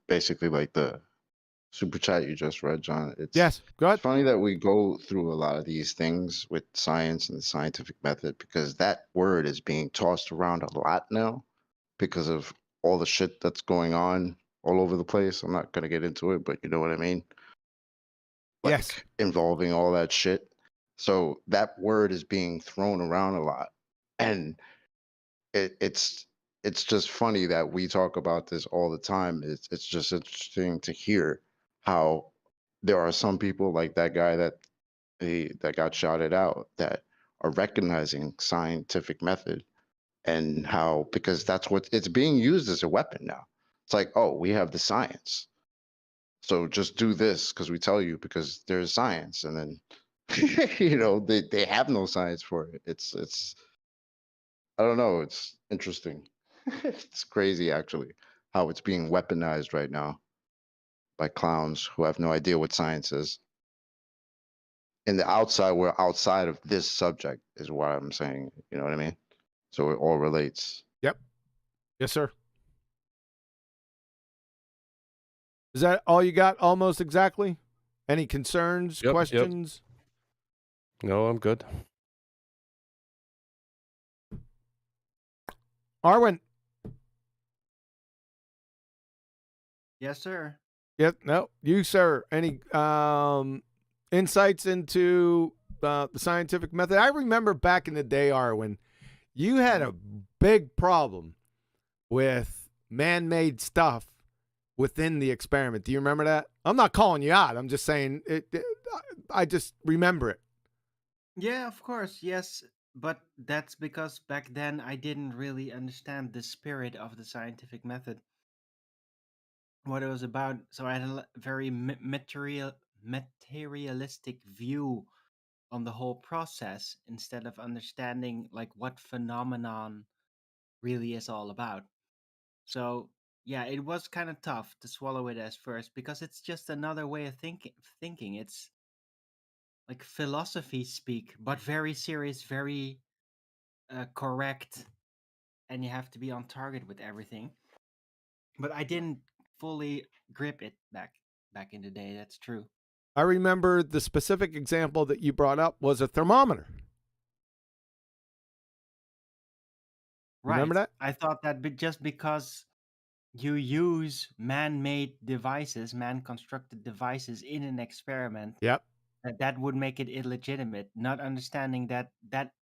basically like the super chat you just read, John? Yes, go ahead. It's funny that we go through a lot of these things with science and the scientific method because that word is being tossed around a lot now because of all the shit that's going on all over the place. I'm not going to get into it, but you know what I mean? Like, yes. Involving all that shit. So that word is being thrown around a lot. And it's just funny that we talk about this all the time. It's just interesting to hear how there are some people like that guy that got shouted out that are recognizing scientific method and how, because that's what it's being used as a weapon now. It's like, oh, we have the science, so just do this because we tell you because there's science, and then they have no science for it. It's I don't know. It's interesting. It's crazy actually how it's being weaponized right now by clowns who have no idea what science is. In the outside, we're outside of this subject, is what I'm saying. You know what I mean? So it all relates. Yep. Yes, sir. Is that all you got? Almost exactly. Any concerns, Yep. questions? No, I'm good. Arwen. Yes, sir. Yep. No. You, sir. Any insights into the scientific method? I remember back in the day, Arwen, you had a big problem with man-made stuff within the experiment. Do you remember that? I'm not calling you out. I'm just saying I just remember it. Yeah, of course. Yes. But that's because back then I didn't really understand the spirit of the scientific method, what it was about. So I had a very materialistic view on the whole process instead of understanding like what phenomenon really is all about. So yeah, it was kind of tough to swallow it as first because it's just another way of thinking. It's like philosophy speak, but very serious, very correct, and you have to be on target with everything. But I didn't fully grip it back in the day. That's true. I remember the specific example that you brought up was a thermometer. Right. Remember that? I thought that just because you use man-made devices, man-constructed devices in an experiment, Yep. that would make it illegitimate. Not understanding that that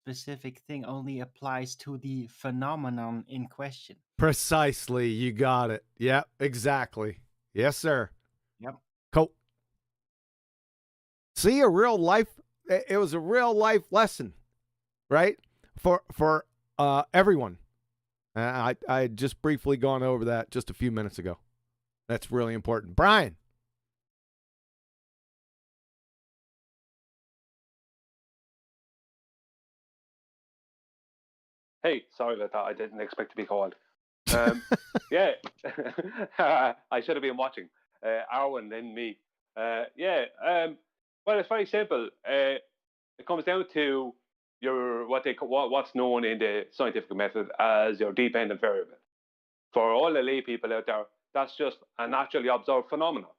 specific thing only applies to the phenomenon in question. Precisely. You got it. Yep. Exactly. Yes, sir. Yep. Cool. See, a real life. It was a real life lesson, right? For everyone. I had just briefly gone over that just a few minutes ago. That's really important. Brian. Hey, sorry about that. I didn't expect to be called. Yeah, I should have been watching. Arwen, then me. Well, it's very simple. It comes down to what's known in the scientific method as your dependent variable. For all the lay people out there, that's just a naturally observed phenomenon.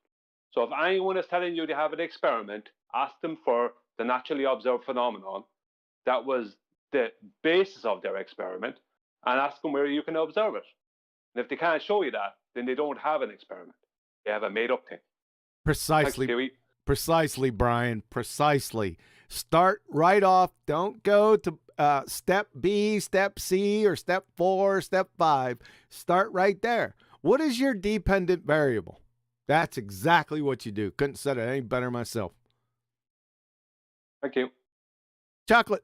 So if anyone is telling you they have an experiment, ask them for the naturally observed phenomenon that was the basis of their experiment, and ask them where you can observe it. And if they can't show you that, then they don't have an experiment. They have a made-up thing. Precisely. Thanks, Kiwi. Precisely, Brian. Precisely. Start right off. Don't go to step B, step C, or step 4, step 5. Start right there. What is your dependent variable? That's exactly what you do. Couldn't said it any better myself. Thank you. Chocolate.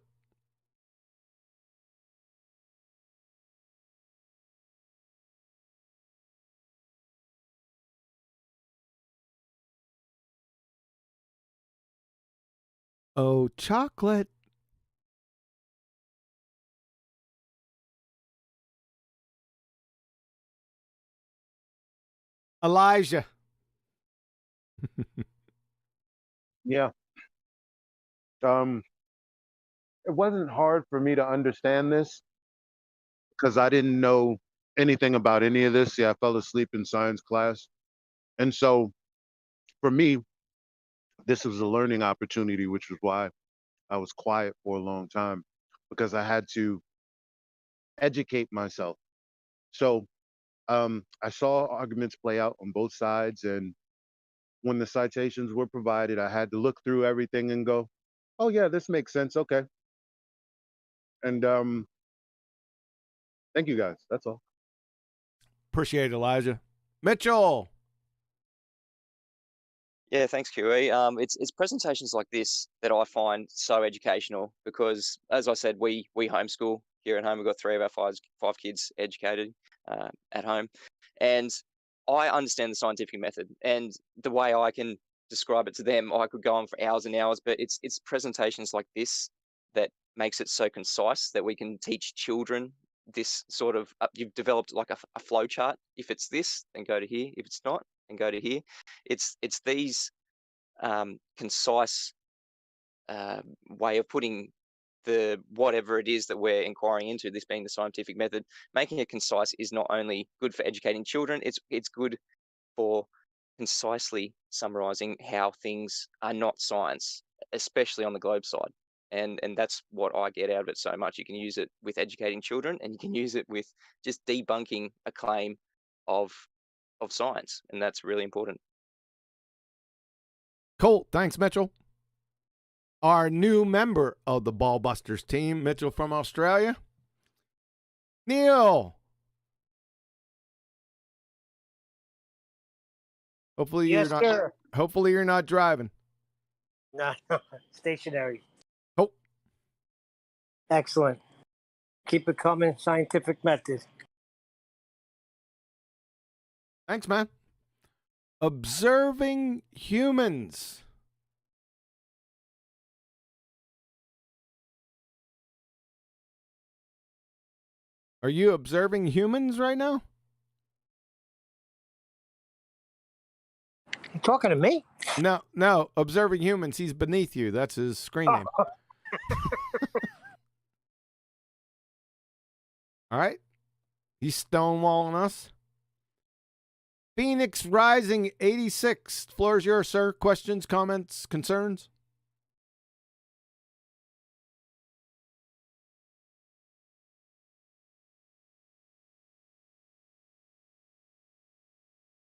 Oh, chocolate. Elijah. Yeah. It wasn't hard for me to understand this because I didn't know anything about any of this. Yeah, I fell asleep in science class. And so for me, this was a learning opportunity, which was why I was quiet for a long time, because I had to educate myself. So I saw arguments play out on both sides. And when the citations were provided, I had to look through everything and go, oh, yeah, this makes sense. Okay. And thank you guys. That's all. Appreciate it, Elijah. Mitchell. Yeah, thanks, QE. It's presentations like this that I find so educational because, as I said, we homeschool here at home. We've got 3 of our 5 kids educated at home, and I understand the scientific method. And the way I can describe it to them, I could go on for hours and hours. But it's presentations like this that makes it so concise that we can teach children this sort of. You've developed like a flow chart. If it's this, then go to here. If it's not, and go to here. It's these concise way of putting the whatever it is that we're inquiring into, this being the scientific method, making it concise is not only good for educating children, it's good for concisely summarizing how things are not science, especially on the globe side. And that's what I get out of it so much. You can use it with educating children, and you can use it with just debunking a claim of science, and that's really important. Cool. Thanks, Mitchell. Our new member of the Balllbusters team, Mitchell from Australia. Neil. Hopefully Yes, you're not. sir. Hopefully you're not driving. No, stationary. Oh. Excellent. Keep it coming. Scientific method. Thanks, man. Observing humans. Are you observing humans right now? You talking to me? No. Observing humans. He's beneath you. That's his screen name. All right. He's stonewalling us. Phoenix Rising 86. Floor is yours, sir. Questions, comments, concerns?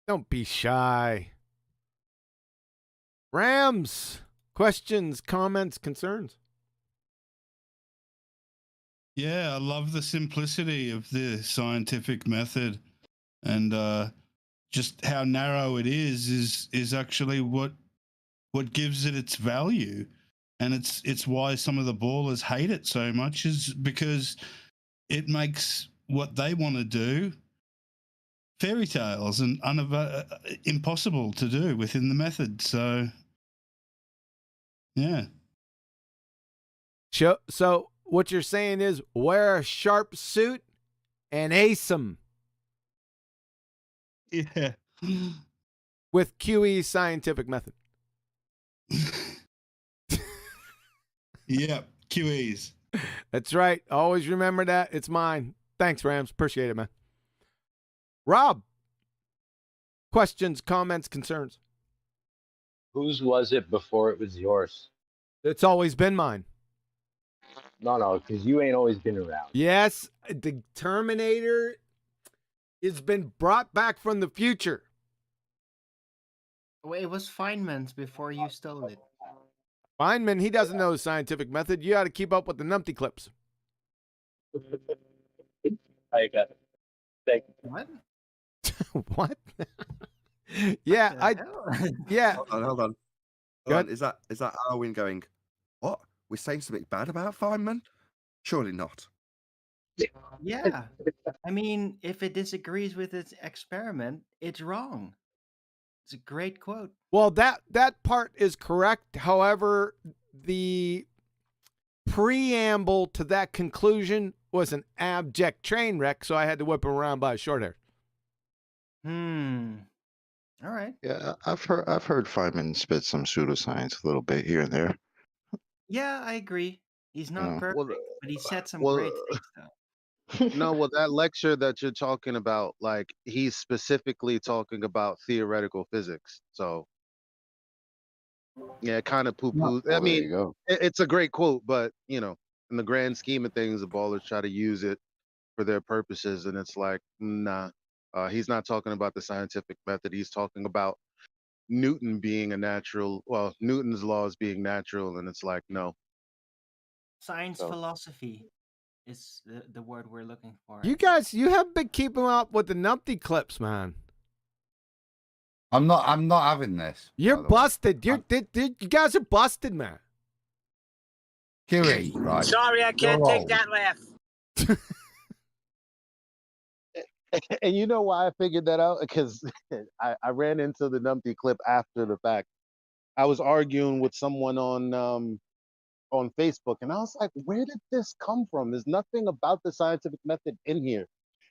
Don't be shy. Rams. Questions, comments, concerns? Yeah, I love the simplicity of the scientific method, and just how narrow it is actually what gives it its value, and it's why some of the ballers hate it so much, is because it makes what they want to do fairy tales and impossible to do within the method. So, yeah. So what you're saying is wear a sharp suit and ace 'em Yeah. with QE scientific method. Yep. QEs. That's right. Always remember that. It's mine. Thanks, Rams. Appreciate it, man. Rob, questions, comments, concerns? Whose was it before it was yours? It's always been mine. No, because you ain't always been around. Yes, the Terminator has been brought back from the future. Well, it was Feynman's before you stole it. Feynman, he doesn't know the scientific method. You got to keep up with the numpty clips. I got it. Thank you. What? What? Yeah, yeah. Hold on. Go ahead. Is that Arwin going, what? We're saying something bad about Feynman? Surely not. Yeah. I mean, if it disagrees with its experiment, it's wrong. It's a great quote. Well, that part is correct. However, the preamble to that conclusion was an abject train wreck, so I had to whip him around by his short hair. All right. Yeah, I've heard Feynman spit some pseudoscience a little bit here and there. Yeah, I agree. He's not Yeah. perfect, but he said some well, great things, though. No, well, that lecture that you're talking about, like, he's specifically talking about theoretical physics. So, yeah, kind of poo-poo. Well, I there mean, you go. it's a great quote, but, you know, in the grand scheme of things, the ballers try to use it for their purposes, and it's like, nah. He's not talking about the scientific method. He's talking about Newton's laws being natural, and it's like, no. Science So- philosophy is the word we're looking for. You guys, you have been keeping up with the numpty clips, man. I'm not having this. You're by the way. busted. You guys are busted, man. QE, right? Sorry, I can't You're take old. that laugh. And you know why I figured that out? Because I ran into the numpty clip after the fact. I was arguing with someone on Facebook, and I was like, where did this come from? There's nothing about the scientific method in here.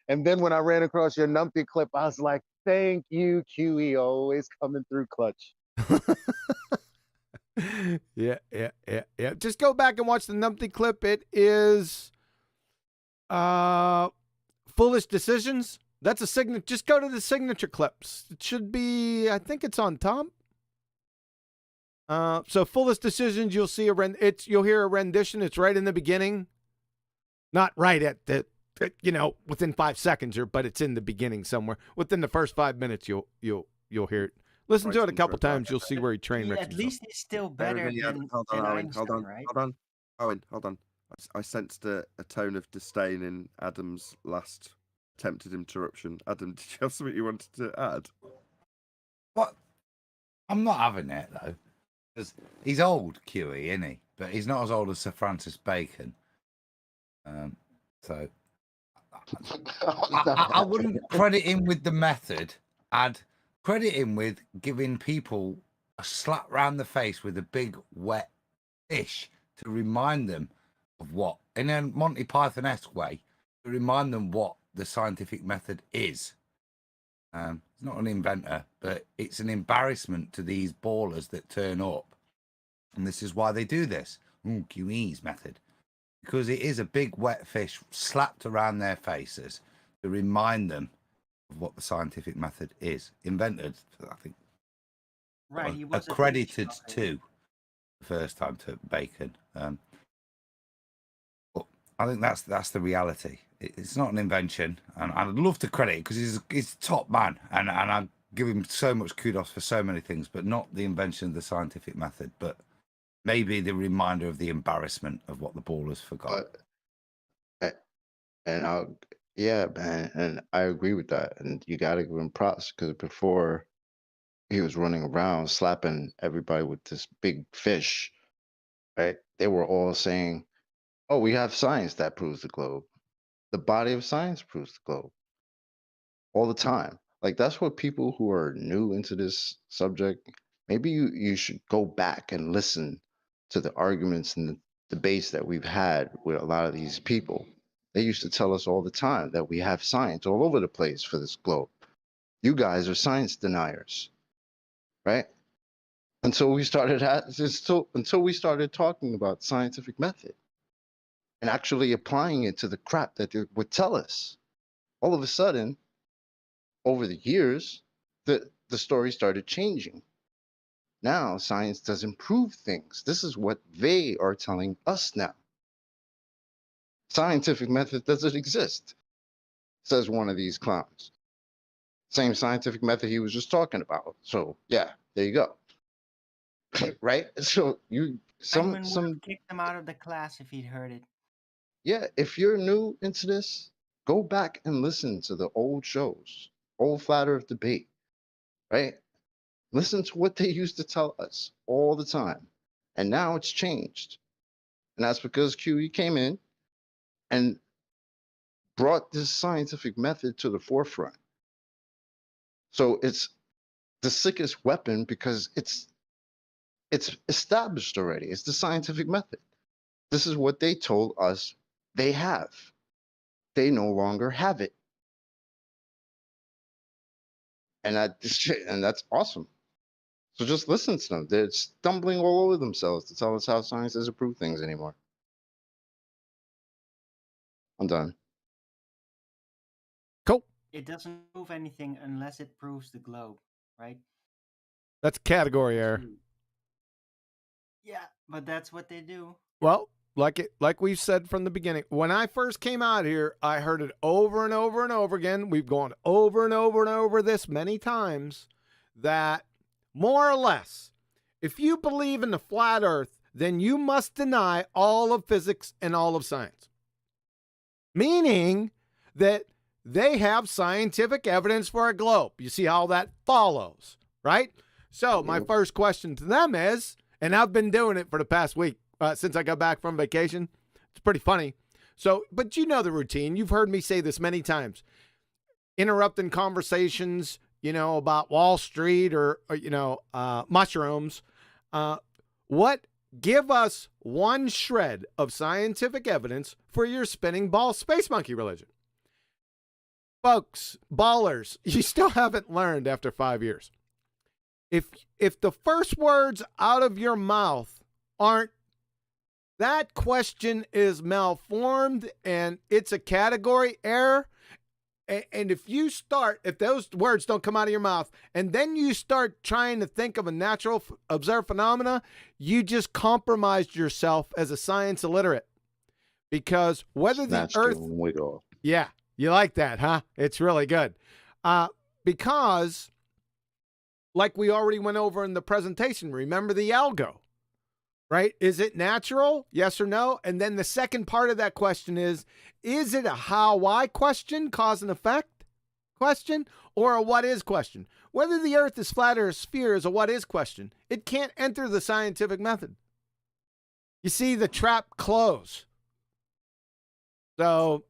And then when I ran across your numpty clip, I was like, thank you, QE, always coming through clutch. Yeah. Just go back and watch the numpty clip. It is Foolish Decisions. That's a signature. Just go to the signature clips. It should be, I think it's on top. So Foolish Decisions, you'll see you'll hear a rendition. It's right in the beginning. Not right at the within 5 seconds but it's in the beginning somewhere. Within the first 5 minutes you'll hear it. Listen to it a couple times, you'll see where he train wrecks At himself. least he's still better than Hold on, Owen, Einstein, right? Owen, hold on. I sensed a tone of disdain in Adam's last attempted interruption. Adam, did you have something you wanted to add? What? I'm not having it though. Because he's old, QE, isn't he? But he's not as old as Sir Francis Bacon. So I wouldn't credit him with the method. I'd credit him with giving people a slap round the face with a big wet fish to remind them of what, in a Monty Python-esque way, to remind them what the scientific method is. He's not an inventor, but it's an embarrassment to these ballers that turn up. And this is why they do this. QE's method. Because it is a big wet fish slapped around their faces to remind them of what the scientific method is. Invented, I think. Right, he was accredited to the first time to Bacon. But I think that's the reality. It's not an invention, and I'd love to credit it because he's a top man, and I give him so much kudos for so many things, but not the invention of the scientific method, but maybe the reminder of the embarrassment of what the ballers forgot. Yeah, man, and I agree with that. And you got to give him props because before he was running around slapping everybody with this big fish, right? They were all saying, "Oh, we have science that proves the globe. The body of science proves the globe." All the time. Like that's what people who are new into this subject, maybe you should go back and listen to the arguments and debates that we've had with a lot of these people, they used to tell us all the time that we have science all over the place for this globe. You guys are science deniers, right? Until we started until we started talking about scientific method and actually applying it to the crap that they would tell us. All of a sudden, over the years, the story started changing. Now science does improve things. This is what they are telling us now. Scientific method doesn't exist, says one of these clowns. Same scientific method he was just talking about. So yeah, there you go. Right? So Simon would have kicked him out of the class if he'd heard it. yeah, if you're new into this, go back and listen to the old shows, old Flat Earth debate, right? Listen to what they used to tell us all the time. And now it's changed. And that's because QE came in and brought this scientific method to the forefront. So it's the sickest weapon because it's established already. It's the scientific method. This is what they told us they have. They no longer have it. And that's awesome. So just listen to them. They're stumbling all over themselves to tell us how science doesn't prove things anymore. I'm done. Cool. It doesn't prove anything unless it proves the globe, right? That's category error. Yeah, but that's what they do. Well, like we've said from the beginning, when I first came out here, I heard it over and over and over again. We've gone over and over and over this many times that more or less, if you believe in the flat earth, then you must deny all of physics and all of science. Meaning that they have scientific evidence for a globe. You see how that follows, right? So my first question to them is, and I've been doing it for the past week since I got back from vacation. It's pretty funny. So, but you know the routine. You've heard me say this many times. Interrupting conversations, about Wall Street or mushrooms. Give us one shred of scientific evidence for your spinning ball space monkey religion. Folks, ballers, you still haven't learned after 5 years. If the first words out of your mouth aren't, that question is malformed and it's a category error. And if those words don't come out of your mouth and then you start trying to think of a natural observed phenomena, you just compromised yourself as a science illiterate. Because whether the earth... Wiggle. Yeah, you like that, huh? It's really good. Because, like we already went over in the presentation, remember the algo, right? Is it natural? Yes or no? And then the second part of that question is it a how, why question, cause and effect question, or a what is question? Whether the earth is flat or a sphere is a what is question. It can't enter the scientific method. You see the trap close. So...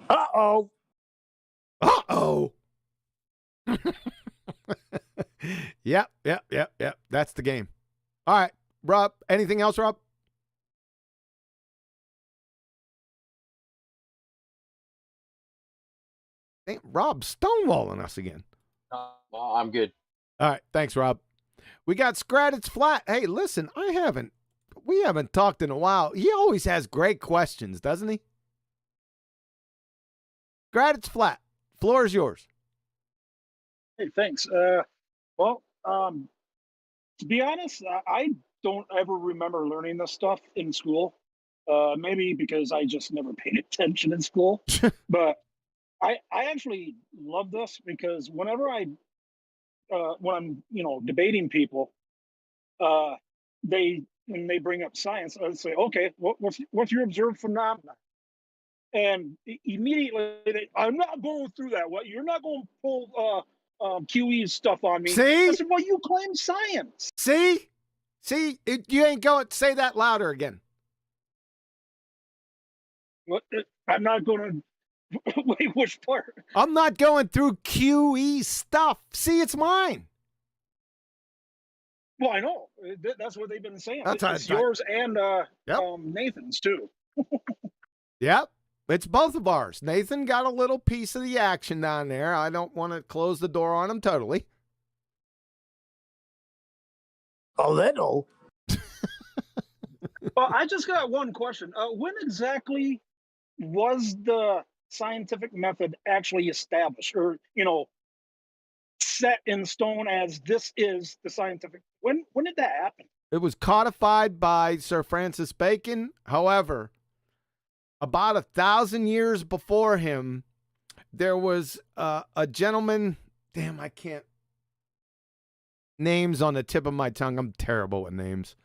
Uh-oh. Uh-oh. Yep. That's the game. All right, Rob. Anything else, Rob? Hey, Rob stonewalling us again. I'm good. All right, thanks, Rob. We got Scrat. It's flat. Hey, listen, we haven't talked in a while. He always has great questions, doesn't he? Scrat, it's flat. Floor is yours. Hey, thanks. Well, to be honest, I don't ever remember learning this stuff in school. Maybe because I just never paid attention in school. But I actually love this because whenever when I'm debating people, when they bring up science, I say, okay, what's your observed phenomenon? And immediately, I'm not going through that. What, you're not going to pull QE stuff on me? See? I said, well, you claim science. See, you ain't going to say that louder again. What? I'm not going to. Wait, which part? I'm not going through QE stuff. See, it's mine. Well, I know that's what they've been saying. That's It's yours and Nathan's too. Yep. It's both of ours. Nathan got a little piece of the action down there. I don't want to close the door on him totally. A little. Well, I just got one question. When exactly was the scientific method actually established, or set in stone as this is the scientific? When did that happen? It was codified by Sir Francis Bacon. However, about 1,000 years before him, there was a gentleman. Damn, I can't. Names on the tip of my tongue. I'm terrible with names.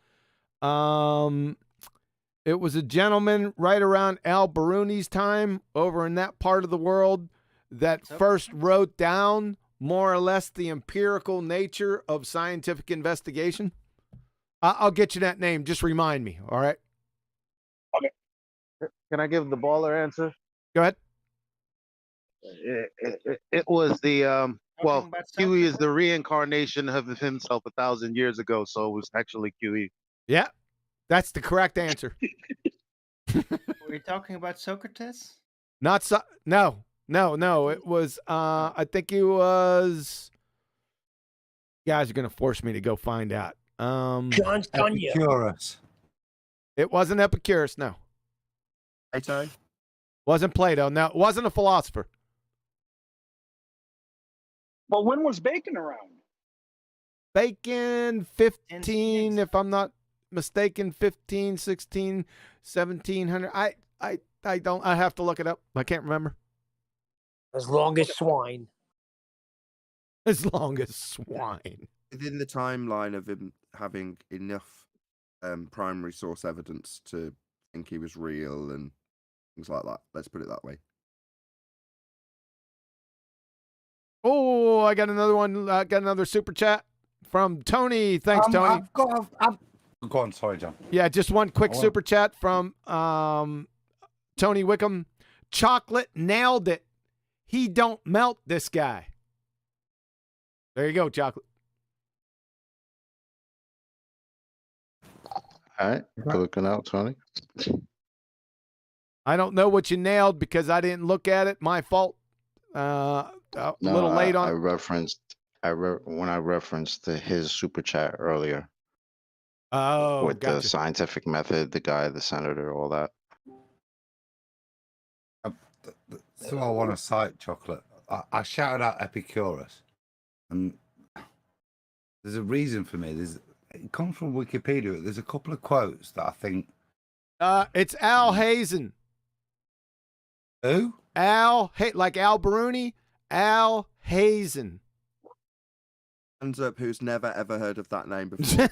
It was a gentleman right around Al-Biruni's time over in that part of the world that first wrote down more or less the empirical nature of scientific investigation. I'll get you that name. Just remind me. All right. Okay. Can I give the baller answer? Go ahead. It was the well, about QE is the reincarnation of himself 1,000 years ago, so it was actually QE. Yeah, that's the correct answer. Were you talking about Socrates? Not so. No. It was. I think it was. You guys are gonna force me to go find out. John Epicurus. It wasn't Epicurus. No. Plato. Wasn't Plato. No. It wasn't a philosopher. Well, when was Bacon around? Bacon 15, if I'm not mistaken, 15, 16, 1700. I don't. I have to look it up. I can't remember. As long as swine. As long as swine. Within the timeline of him having enough primary source evidence to think he was real and things like that. Let's put it that way. Oh, I got another one. I got another super chat from Tony. Thanks, Tony. Go on, sorry, John. Yeah, just one quick super chat from Tony Wickham. Chocolate nailed it. He don't melt, this guy. There you go, Chocolate. All right. Good looking out, Tony. I don't know what you nailed because I didn't look at it. My fault. A little late on. I referenced when I referenced his super chat earlier. Oh, with the scientific method, the guy, the senator, all that. So I want to cite Chocolate. I shouted out Epicurus, and there's a reason for me. It comes from Wikipedia. There's a couple of quotes that I think. It's Al Hazen. Who? Like Al-Biruni, Al Hazen. Hands up, who's never ever heard of that name before?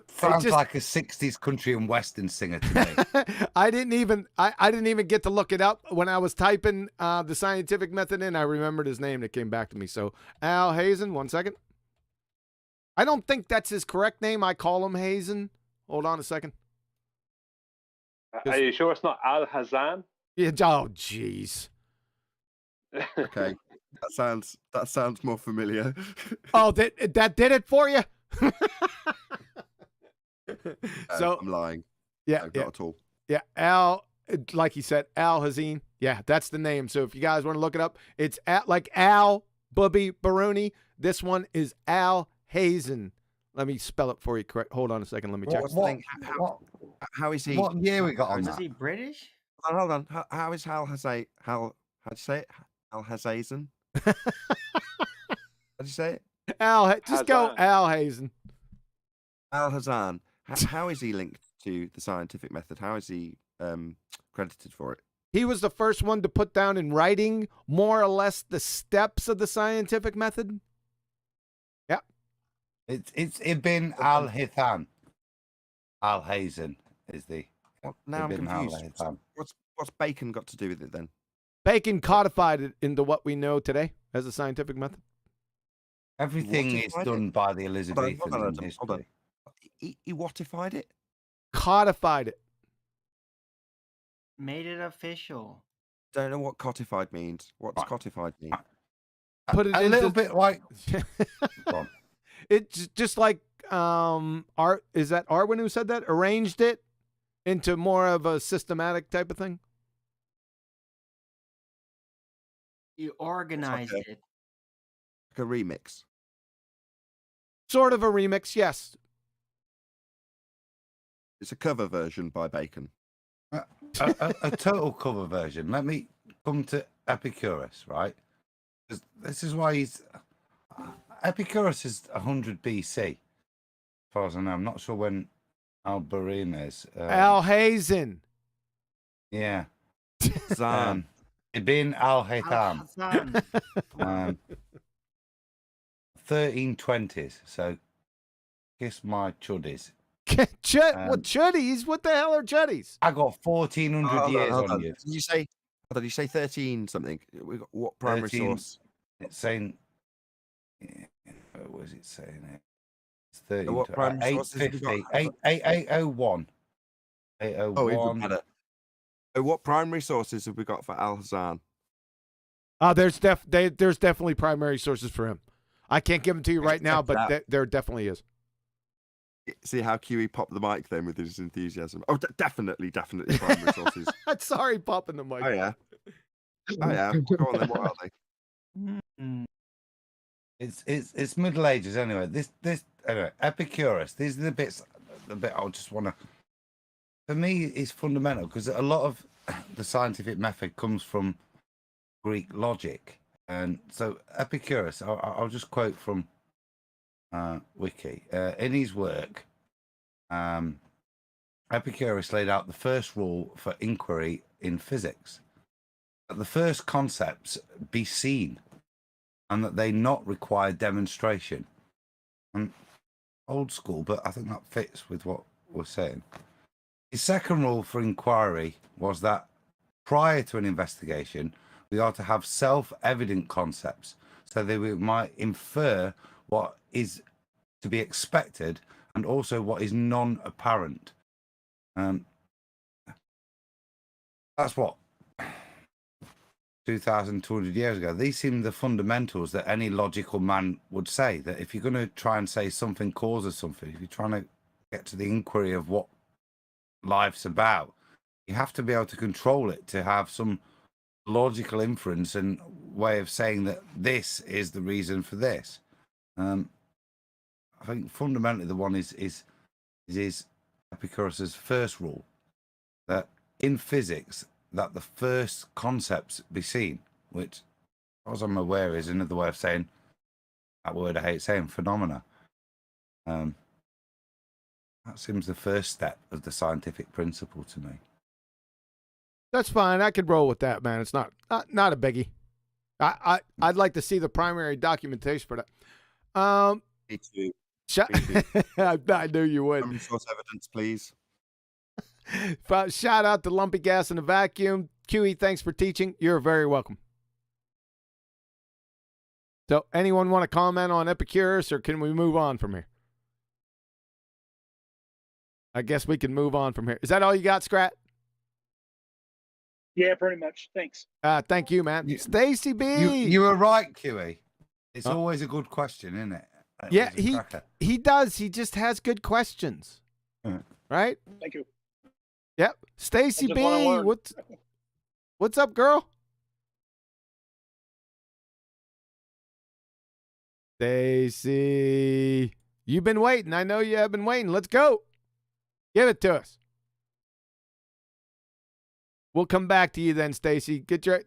Sounds like a 60s country and western singer to me. I didn't even get to look it up when I was typing the scientific method in. I remembered his name that came back to me. So Al Hazen, 1 second. I don't think that's his correct name. I call him Hazen. Hold on a second. Are you sure it's not Al Hazan? Yeah. Oh, jeez. Okay, that sounds more familiar. Oh, that did it for you. So I'm lying. Yeah, not at all. Yeah, Al, like he said, Al Hazin. Yeah, that's the name. So if you guys want to look it up, it's like Al Bubby Biruni. This one is Al Hazen. Let me spell it for you. Correct. Hold on a second. Let me check. How is he? What year we got on Is that? he British? Hold on. How is How'd you say it? Al Hazen? How'd you say it? Just go Al Hazen. Al Hazan. How is he linked to the scientific method? How is he credited for it? He was the first one to put down in writing more or less the steps of the scientific method. Yeah. It's Ibn al-Hithan. Al Hazen is the. Now I'm Ibn confused. al-Hithan. What's Bacon got to do with it then? Bacon codified it into what we know today as a scientific method. Everything is done by the Elizabethans in Hold history. on. He whatified it? Codified it. Made it official. Don't know what codified means. What's codified mean? Put it a into... little bit like. It's just like is that Arwin who said that? Arranged it into more of a systematic type of thing? You organized like it. a remix. Sort of a remix, yes. It's a cover version by Bacon. A total cover version. Let me come to Epicurus, right? This is why he's Epicurus is 100 BC. As far as I know, I'm not sure when Alberine is. Alhazen. Yeah. Zan. Ibn al-Haytham. Al-Hazan. 1320s. So kiss my chuddies. What chuddies? What the hell are chuddies? I got 1400 years on you. Did you say? Did you say 13 something? We got what primary 13, source? It's saying. What was it saying? It's 13. What primary sources have we 850. got? 8801. 801. Oh, even better. So what primary sources have we got for Al Hassan? There's definitely primary sources for him. I can't give them to you right now, but there definitely is. See how QE popped the mic then with his enthusiasm. Oh, definitely primary sources. Sorry, popping the mic. Oh yeah. Oh yeah. Go on then. What are they? It's Middle Ages anyway. This anyway, Epicurus. These are the bit I just want to. For me, it's fundamental because a lot of the scientific method comes from Greek logic, and so Epicurus. I'll just quote from Wiki. In his work, Epicurus laid out the first rule for inquiry in physics: that the first concepts be seen, and that they not require demonstration. And old school, but I think that fits with what we're saying. His second rule for inquiry was that prior to an investigation, we are to have self-evident concepts, so that we might infer what is to be expected and also what is non-apparent. That's what 2,200 years ago. These seem the fundamentals that any logical man would say, that if you're going to try and say something causes something, if you're trying to get to the inquiry of what life's about, you have to be able to control it, to have some logical inference and way of saying that this is the reason for this. I think fundamentally the one is Epicurus's first rule, that in physics that the first concepts be seen, which, as I'm aware, is another way of saying that word I hate saying, phenomena. That seems the first step of the scientific principle to me. That's fine. I could roll with that, man. It's not a biggie. I'd like to see the primary documentation for that. Me too. I knew you would. Primary source evidence, please. Shout out to Lumpy Gas in the Vacuum. QE, thanks for teaching. You're very welcome. So, anyone want to comment on Epicurus, or can we move on from here? I guess we can move on from here. Is that all you got, Scrat? Yeah, pretty much. Thanks. Thank you, man. Stacy B. You were right, QE. It's always a good question, isn't it? Yeah, he does. He just has good questions. Right? Thank you. Yep. Stacy I just B. wanna learn. What's up, girl? Stacy. You've been waiting. I know you have been waiting. Let's go. Give it to us. We'll come back to you then, Stacy. Get your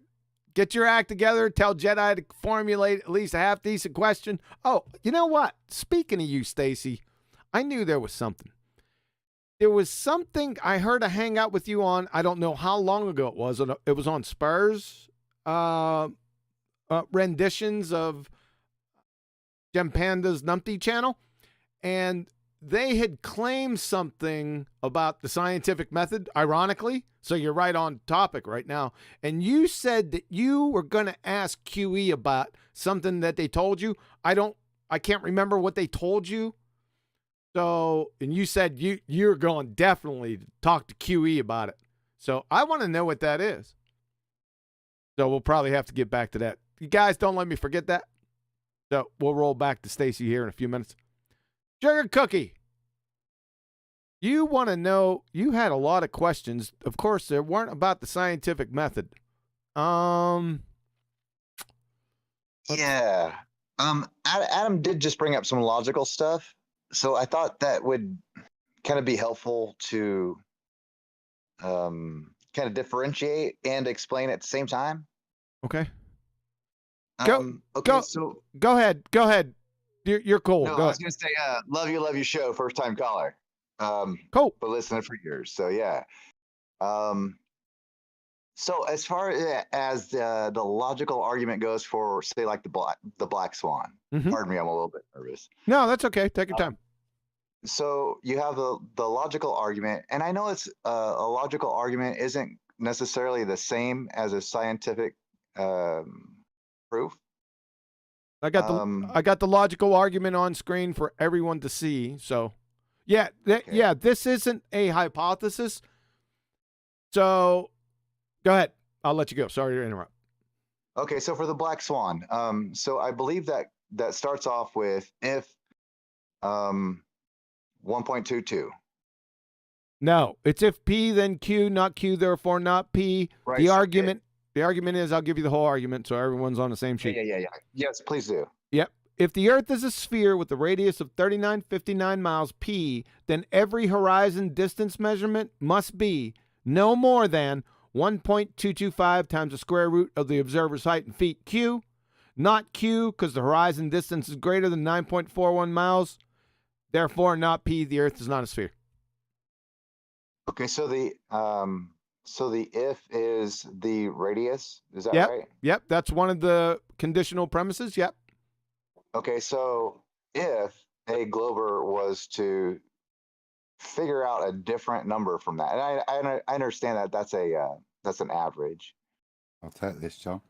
act together. Tell Jedi to formulate at least a half-decent question. Oh, you know what? Speaking of you, Stacy, I knew there was something. There was something I heard a hangout with you on. I don't know how long ago it was. It was on Spurs renditions of Gem Panda's Numpty channel. And they had claimed something about the scientific method, ironically. So you're right on topic right now. And you said that you were going to ask QE about something that they told you. I can't remember what they told you. So, and you said you're going definitely to talk to QE about it. So I want to know what that is. So we'll probably have to get back to that. You guys don't let me forget that. So we'll roll back to Stacy here in a few minutes. Sugar Cookie, you want to know, you had a lot of questions. Of course, there weren't about the scientific method. Yeah. Adam did just bring up some logical stuff. So I thought that would kind of be helpful to kind of differentiate and explain at the same time. Okay. Okay, so Go ahead. Go ahead. You're cool. no, Go I ahead. was gonna say, love you show, first time caller. Cool. But listening for years. So yeah. So as far as the logical argument goes for, say, like the black swan. Pardon me, I'm a little bit nervous. No, that's okay. Take your time. So you have the logical argument, and I know it's a logical argument isn't necessarily the same as a scientific proof. I got the logical argument on screen for everyone to see. So, yeah, yeah, this isn't a hypothesis. So, go ahead. I'll let you go. Sorry to interrupt. Okay, so for the black swan, so I believe that starts off with if 1.22. No, it's if P then Q, not Q, therefore not P. Right, The so argument is, I'll give you the whole argument so everyone's on the same sheet. Yeah. Yes, please do. Yep. If the Earth is a sphere with a radius of 3959 miles P, then every horizon distance measurement must be no more than 1.225 times the square root of the observer's height in feet Q, not Q because the horizon distance is greater than 9.41 miles. Therefore, not P. The Earth is not a sphere. Okay, so the if is the radius. Is that Yep. right? Yep. That's one of the conditional premises. Yep. Okay, so if a glober was to figure out a different number from that, and I understand that that's an average. I'll take this, John.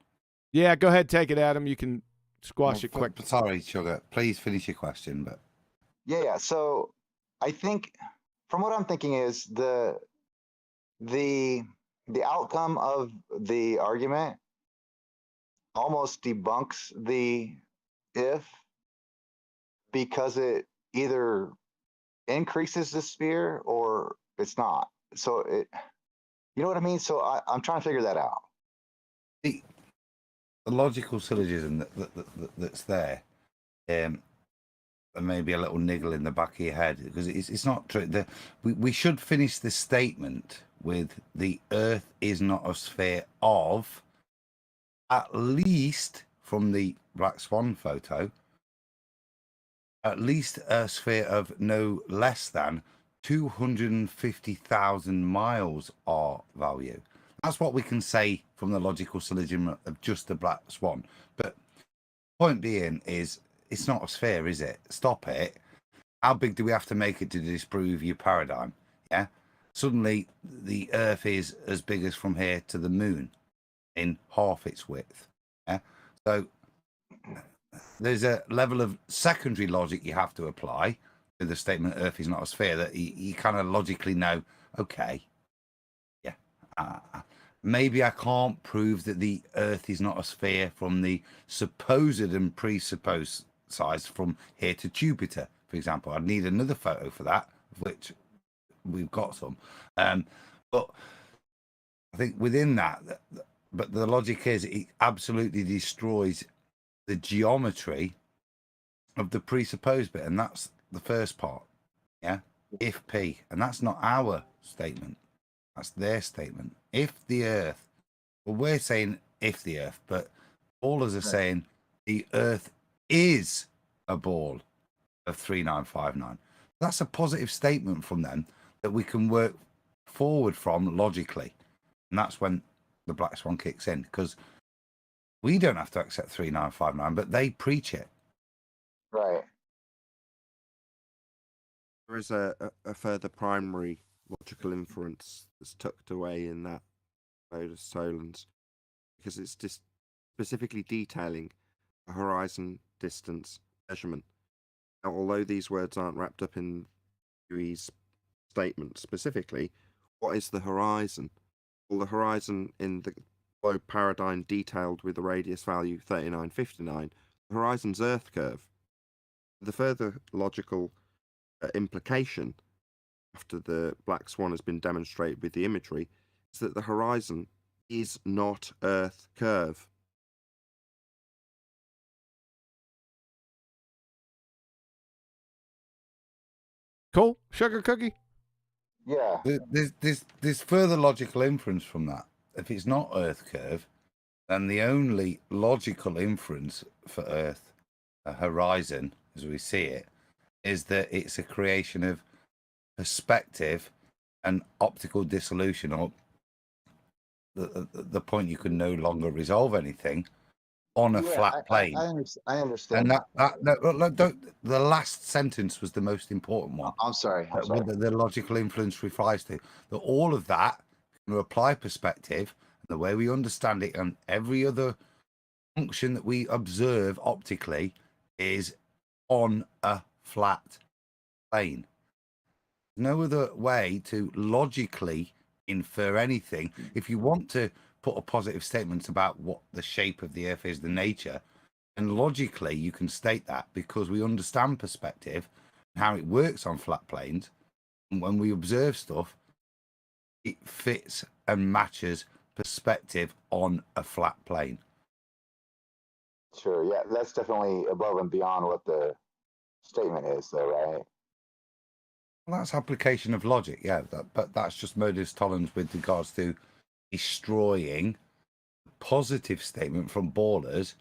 Yeah, go ahead, take it, Adam. You can squash it quick. Sorry, Sugar. Please finish your question. But Yeah. So I think, from what I'm thinking, is the outcome of the argument almost debunks the if, because it either increases the sphere or it's not. So it, you know what I mean? So I'm trying to figure that out. the logical syllogism that's there, and maybe a little niggle in the back of your head, because it's not true. We should finish the statement with the Earth is not a sphere of, at least from the Black Swan photo, at least a sphere of no less than 250,000 miles R value. That's what we can say from the logical syllogism of just the Black Swan. But point being is, it's not a sphere, is it? Stop it. How big do we have to make it to disprove your paradigm? Yeah. Suddenly, the Earth is as big as from here to the moon in half its width. Yeah. So there's a level of secondary logic you have to apply to the statement Earth is not a sphere, that you kind of logically know, okay, yeah, maybe I can't prove that the Earth is not a sphere from the supposed and presupposed size from here to Jupiter, for example. I'd need another photo for that, which we've got some. But I think within that, but the logic is it absolutely destroys the geometry of the presupposed bit, and that's the first part. Yeah, if P, and that's not our statement, that's their statement. If the Earth, well, we're saying if the Earth, but all of us are saying the Earth is a ball of 3959. That's a positive statement from them that we can work forward from logically, and that's when the Black Swan kicks in, because we don't have to accept 3959, but they preach it. Right. There is a further primary logical inference that's tucked away in that load of Solon's, because it's just specifically detailing a horizon distance measurement. Now, although these words aren't wrapped up in Dewey's statement specifically, what is the horizon? Well, the horizon in the globe paradigm detailed with the radius value 3959, horizon's Earth curve. The further logical implication after the black swan has been demonstrated with the imagery is that the horizon is not Earth curve. Cool. Sugar cookie? Yeah. There's further logical inference from that. If it's not Earth curve, then the only logical inference for Earth, a horizon, as we see it, is that it's a creation of perspective and optical dissolution, or the point you can no longer resolve anything on a flat plane. I understand. And the last sentence was the most important one. I'm sorry. The logical influence refers to that all of that can apply perspective, and the way we understand it, and every other function that we observe optically is on a flat plane. No other way to logically infer anything. If you want to put a positive statement about what the shape of the Earth is, the nature, and logically you can state that because we understand perspective and how it works on flat planes, and when we observe stuff, it fits and matches perspective on a flat plane. Sure. Yeah, that's definitely above and beyond what the statement is, though, right? Well, that's application of logic, yeah. But that's just modus tollens with regards to destroying the positive statement from ballers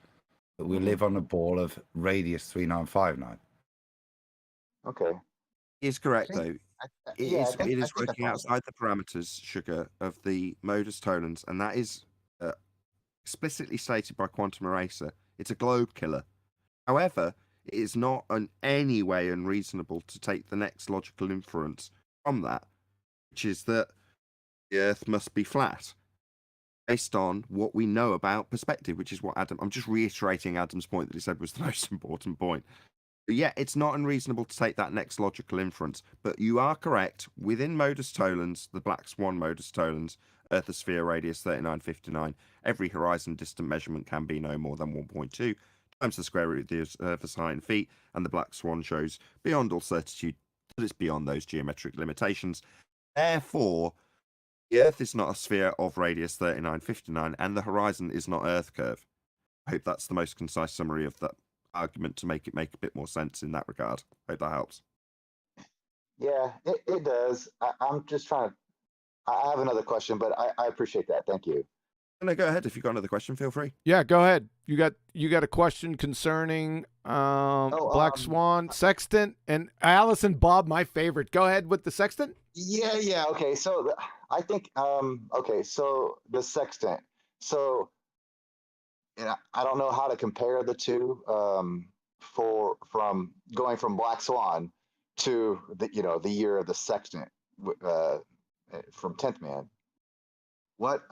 that we live on a ball of radius 3959. Okay. Is correct, though. It is I working outside the parameters, Sugar, of the modus tollens, and that is explicitly stated by Quantum Eraser. It's a globe killer. However, it is not in any way unreasonable to take the next logical inference from that, which is that the Earth must be flat, based on what we know about perspective, which is what I'm just reiterating Adam's point that he said was the most important point. But yeah, it's not unreasonable to take that next logical inference. But you are correct. Within modus tollens, the black swan modus tollens, Earthosphere radius 3959, every horizon distant measurement can be no more than 1.2 times the square root of the Earth's height in feet, and the black swan shows beyond all certitude that it's beyond those geometric limitations. Therefore, the Earth is not a sphere of radius 3959, and the horizon is not Earth curve. I hope that's the most concise summary of that argument to make it make a bit more sense in that regard. Hope that helps. Yeah, it does. I'm just trying to. I have another question, but I appreciate that. Thank you. No, go ahead. If you've got another question, feel free. Yeah, go ahead. You got a question concerning Black Swan, Sextant, and Alice and Bob, my favorite. Go ahead with the Sextant. Yeah. Okay, so I think okay, so the sextant. So I don't know how to compare the two from going from Black Swan to the year of the sextant from 10th Man. What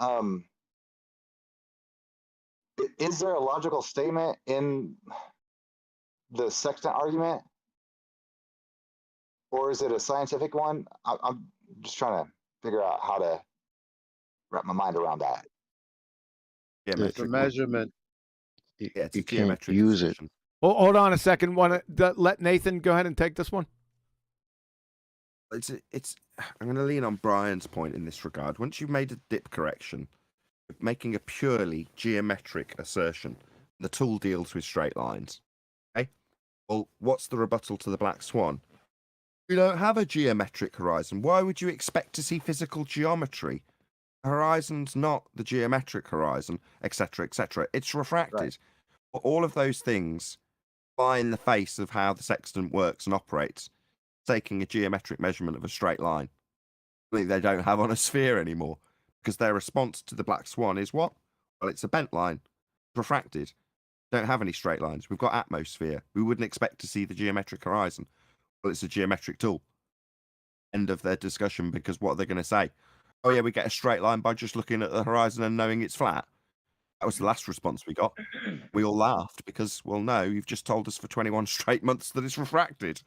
is there a logical statement in the sextant argument, or is it a scientific one? I'm just trying to figure out how to wrap my mind around that. It's a measurement. Yeah, it's you a can't geometric use it. assertion. Oh, hold on a second. Want to let Nathan go ahead and take this one? It's. I'm going to lean on Brian's point in this regard. Once you've made a dip correction, making a purely geometric assertion, the tool deals with straight lines. Okay. Well, what's the rebuttal to the black swan? We don't have a geometric horizon. Why would you expect to see physical geometry? The horizon's not the geometric horizon, etc., etc. It's refracted. Right. All of those things fly in the face of how the sextant works and operates, taking a geometric measurement of a straight line. They don't have on a sphere anymore, because their response to the black swan is what? Well, it's a bent line, refracted. Don't have any straight lines. We've got atmosphere. We wouldn't expect to see the geometric horizon. Well, it's a geometric tool. End of their discussion, because what are they going to say? Oh yeah, we get a straight line by just looking at the horizon and knowing it's flat. That was the last response we got. We all laughed because, well, no, you've just told us for 21 straight months that it's refracted.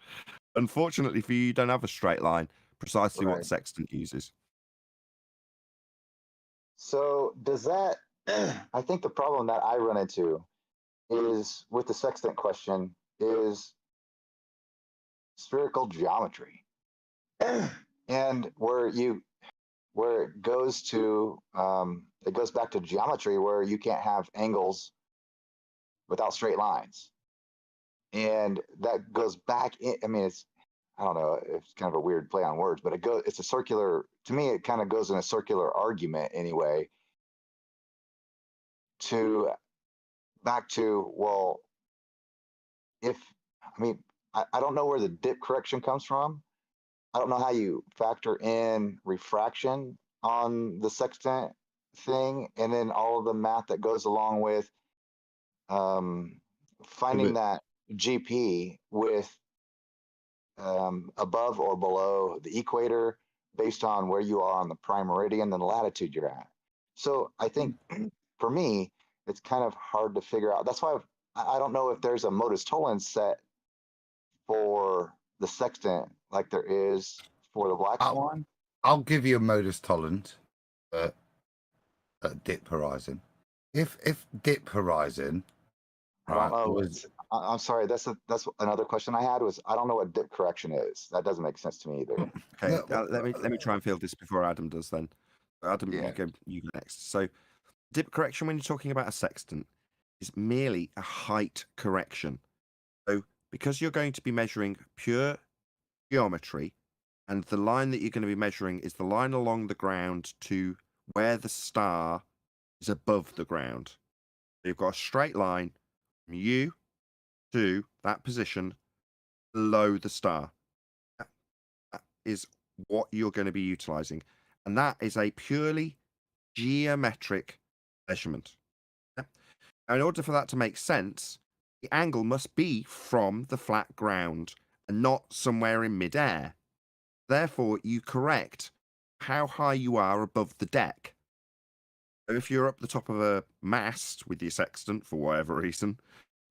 Unfortunately for you, you don't have a straight line. Precisely what the sextant uses. So does that? I think the problem that I run into is with the sextant question is spherical geometry, and where it goes back to geometry where you can't have angles without straight lines, and that goes back in. I mean, I don't know, it's kind of a weird play on words, but it's a circular, to me, it kind of goes in a circular argument anyway, back to, well, I don't know where the dip correction comes from. I don't know how you factor in refraction on the sextant thing, and then all of the math that goes along with finding that GP with above or below the equator based on where you are on the prime meridian and the latitude you're at. So I think for me, it's kind of hard to figure out. That's why I don't know if there's a modus tollens set for the sextant like there is for the black swan. I'll give you a modus tollens at dip horizon. If dip horizon, I don't know. I'm sorry. That's another question I had was I don't know what dip correction is. That doesn't make sense to me either. Okay, let me try and field this before Adam does. Then, Adam, you go next. So, dip correction when you're talking about a sextant is merely a height correction. So, because you're going to be measuring pure geometry, and the line that you're going to be measuring is the line along the ground to where the star is above the ground. So you've got a straight line from you to that position below the star. That is what you're going to be utilizing. And that is a purely geometric measurement. Now, in order for that to make sense, the angle must be from the flat ground and not somewhere in midair. Therefore, you correct how high you are above the deck. So if you're up the top of a mast with your sextant for whatever reason,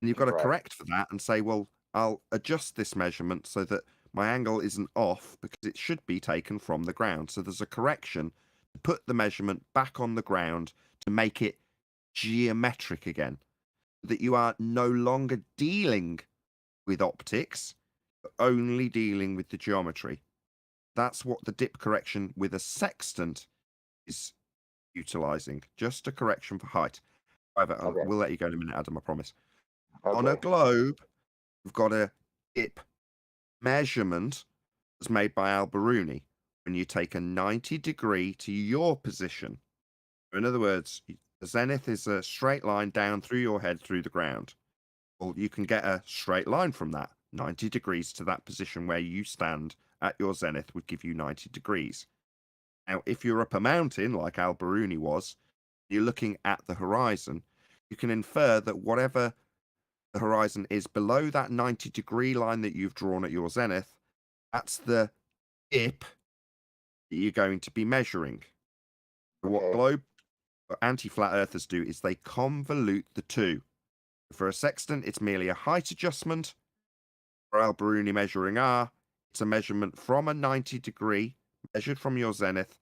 and you've got to correct for that and say, well, I'll adjust this measurement so that my angle isn't off because it should be taken from the ground. So there's a correction to put the measurement back on the ground to make it geometric again, that you are no longer dealing with optics, but only dealing with the geometry. That's what the dip correction with a sextant is utilizing, just a correction for height. However, we'll let you go in a minute, Adam, I promise. On a globe, we've got a dip measurement that's made by Al-Biruni when you take a 90 degree to your position. In other words, the zenith is a straight line down through your head through the ground. Well, you can get a straight line from that. 90 degrees to that position where you stand at your zenith would give you 90 degrees. Now, if you're up a mountain, like Al-Biruni was, you're looking at the horizon, you can infer that whatever the horizon is below that 90 degree line that you've drawn at your zenith, that's the dip that you're going to be measuring. What globe anti-flat earthers do is they convolute the two. For a sextant, it's merely a height adjustment. For Al-Biruni measuring R, it's a measurement from a 90 degree measured from your zenith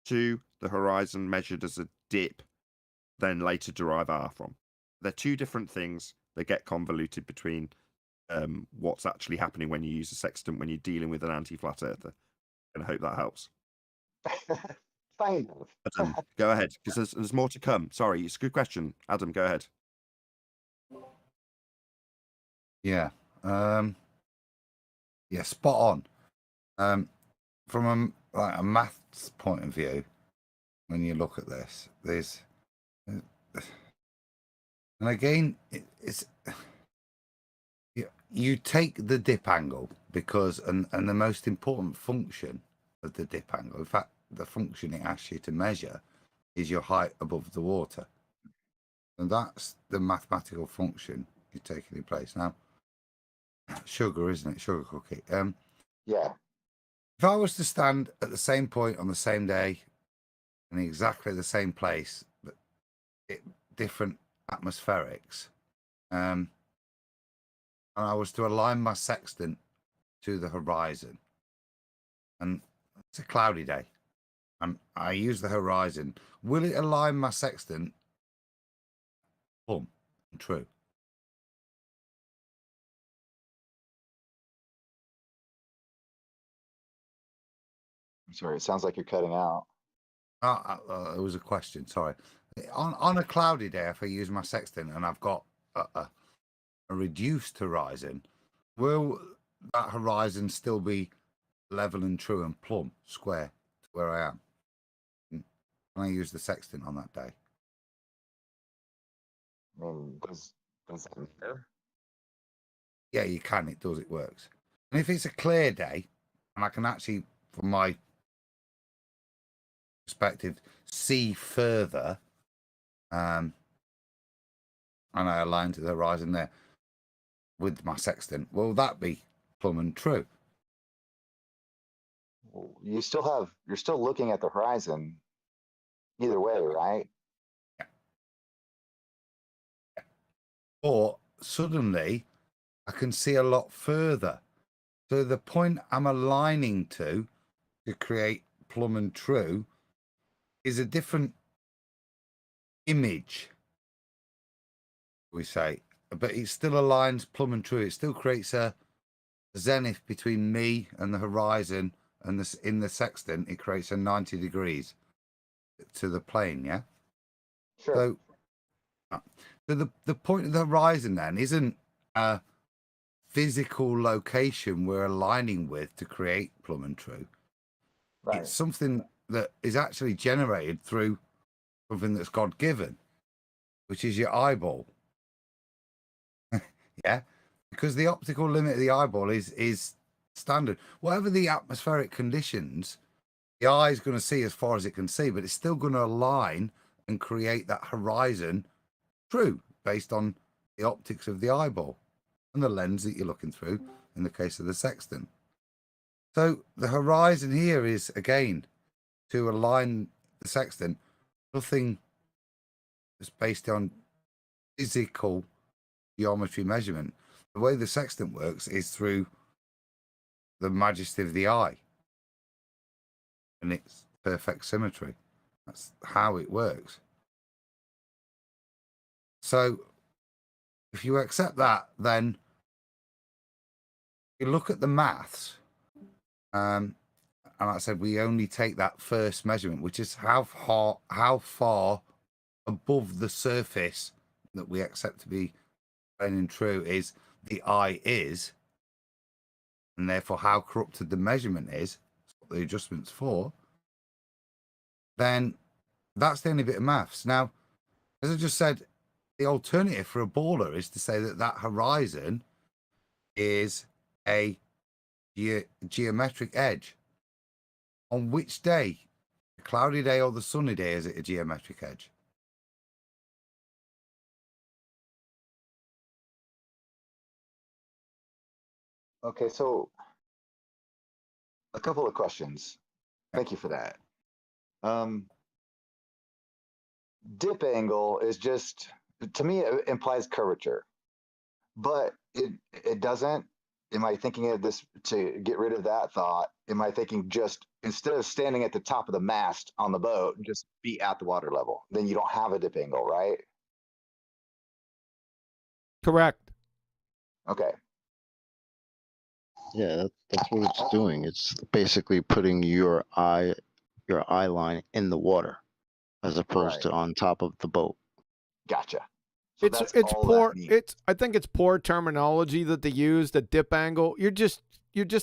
to the horizon measured as a dip, then later derive R from. They're two different things that get convoluted between what's actually happening when you use a sextant when you're dealing with an anti-flat earther. And I hope that helps. Kind of. Adam, go ahead, because there's more to come. Sorry, it's a good question. Adam, go ahead. Yeah. Yeah, spot on. From a maths point of view, when you look at this, there's and again, it's you take the dip angle because and the most important function of the dip angle, in fact, the function it asks you to measure is your height above the water, and that's the mathematical function you're taking in place now. Sugar, isn't it? Sugar cookie. Yeah. If I was to stand at the same point on the same day in exactly the same place, but different atmospherics, and I was to align my sextant to the horizon, and it's a cloudy day, and I use the horizon, will it align my sextant? True. Sorry, it sounds like you're cutting out. It was a question. Sorry. On a cloudy day, if I use my sextant and I've got a reduced horizon, will that horizon still be level and true and plumb square to where I am? Can I use the sextant on that day? Does that matter? Yeah, you can. It does. It works. And if it's a clear day, and I can actually, from my perspective, see further, and I align to the horizon there with my sextant, will that be plumb and true? You're still looking at the horizon either way, right? Or suddenly I can see a lot further. So the point I'm aligning to create plumb and true is a different image, we say, but it still aligns plumb and true. It still creates a zenith between me and the horizon, and this in the sextant it creates a 90 degrees to the plane. Yeah. Sure. So the point of the horizon then isn't a physical location we're aligning with to create plumb and true. Right. It's something that is actually generated through something that's God given, which is your eyeball. Yeah, because the optical limit of the eyeball is standard. Whatever the atmospheric conditions, the eye is going to see as far as it can see, but it's still going to align and create that horizon true based on the optics of the eyeball and the lens that you're looking through in the case of the sextant. So the horizon here is, again, to align the sextant, nothing that's based on physical geometry measurement. The way the sextant works is through the majesty of the eye and its perfect symmetry. That's how it works. So if you accept that, then you look at the maths, and like I said, we only take that first measurement, which is how far above the surface that we accept to be plain and true is the eye is, and therefore how corrupted the measurement is, what the adjustment's for, then that's the only bit of maths. Now, as I just said, the alternative for a baller is to say that that horizon is a geometric edge. On which day? The cloudy day or the sunny day, is it a geometric edge? Okay, so a couple of questions. Thank you for that. Dip angle is just, to me, it implies curvature, but it doesn't. Am I thinking of this to get rid of that thought? Am I thinking just instead of standing at the top of the mast on the boat, just be at the water level? Then you don't have a dip angle, right? Correct. Okay. Yeah, that's what it's doing. It's basically putting your eye line in the water as opposed to on top of the boat. Gotcha. So it's poor. I think it's poor terminology that they use. The dip angle. You're just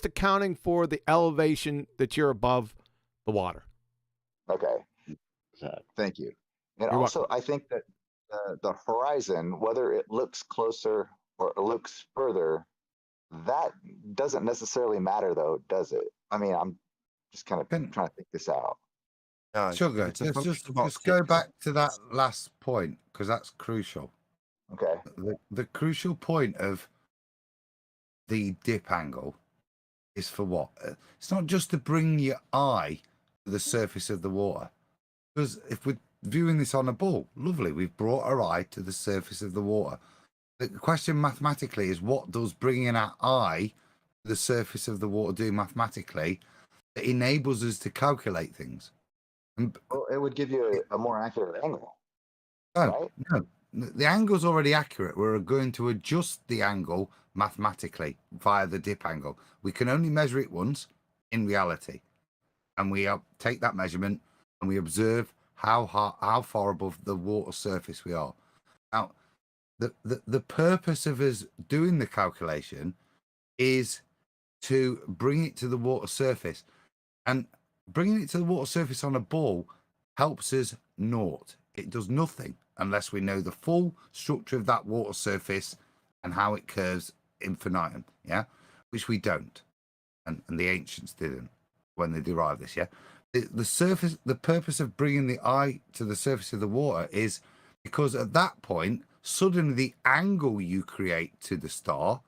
accounting for the elevation that you're above the water. Okay. Thank you. And You're also, I think that the horizon, whether it looks closer or it looks further, that doesn't necessarily matter, though, does it? I mean, I'm just kind of trying to think this out. Sugar, just go back to that last point, because that's crucial. Okay. The crucial point of the dip angle is for what? It's not just to bring your eye to the surface of the water. Because if we're viewing this on a ball, lovely, we've brought our eye to the surface of the water. The question mathematically is, what does bringing our eye to the surface of the water do mathematically that enables us to calculate things? Well, it would give you a more accurate angle. No, the angle's already accurate. We're going to adjust the angle mathematically via the dip angle. We can only measure it once in reality. and we take that measurement and we observe how far above the water surface we are. Now, the purpose of us doing the calculation is to bring it to the water surface, and bringing it to the water surface on a ball helps us naught. It does nothing unless we know the full structure of that water surface and how it curves infinitum, yeah, which we don't, and the ancients didn't when they derived this, yeah. The purpose of bringing the eye to the surface of the water is because at that point, suddenly the angle you create to the star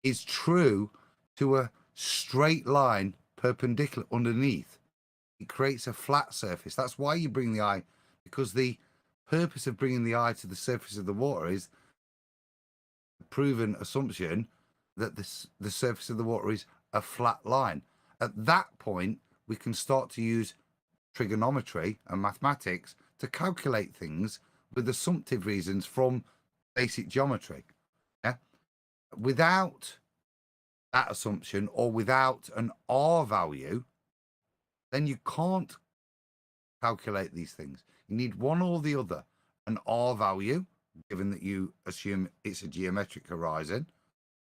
is true to a straight line perpendicular underneath. It creates a flat surface. That's why you bring the eye, because the purpose of bringing the eye to the surface of the water is the proven assumption that the surface of the water is a flat line. At that point, we can start to use trigonometry and mathematics to calculate things with assumptive reasons from basic geometry. Yeah. Without that assumption, or without an R value, then you can't calculate these things. You need one or the other. An R value, given that you assume it's a geometric horizon,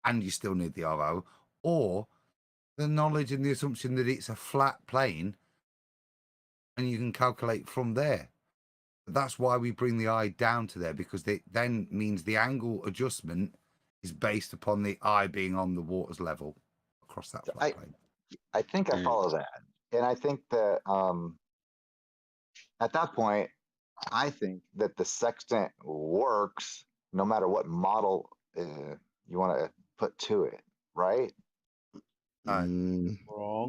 and you still need the R value, or the knowledge and the assumption that it's a flat plane, and you can calculate from there. That's why we bring the eye down to there, because it then means the angle adjustment is based upon the eye being on the water's level across that flat plane. I think I follow that. And I think that at that point, I think that the sextant works no matter what model you want to put to it, right? Wrong.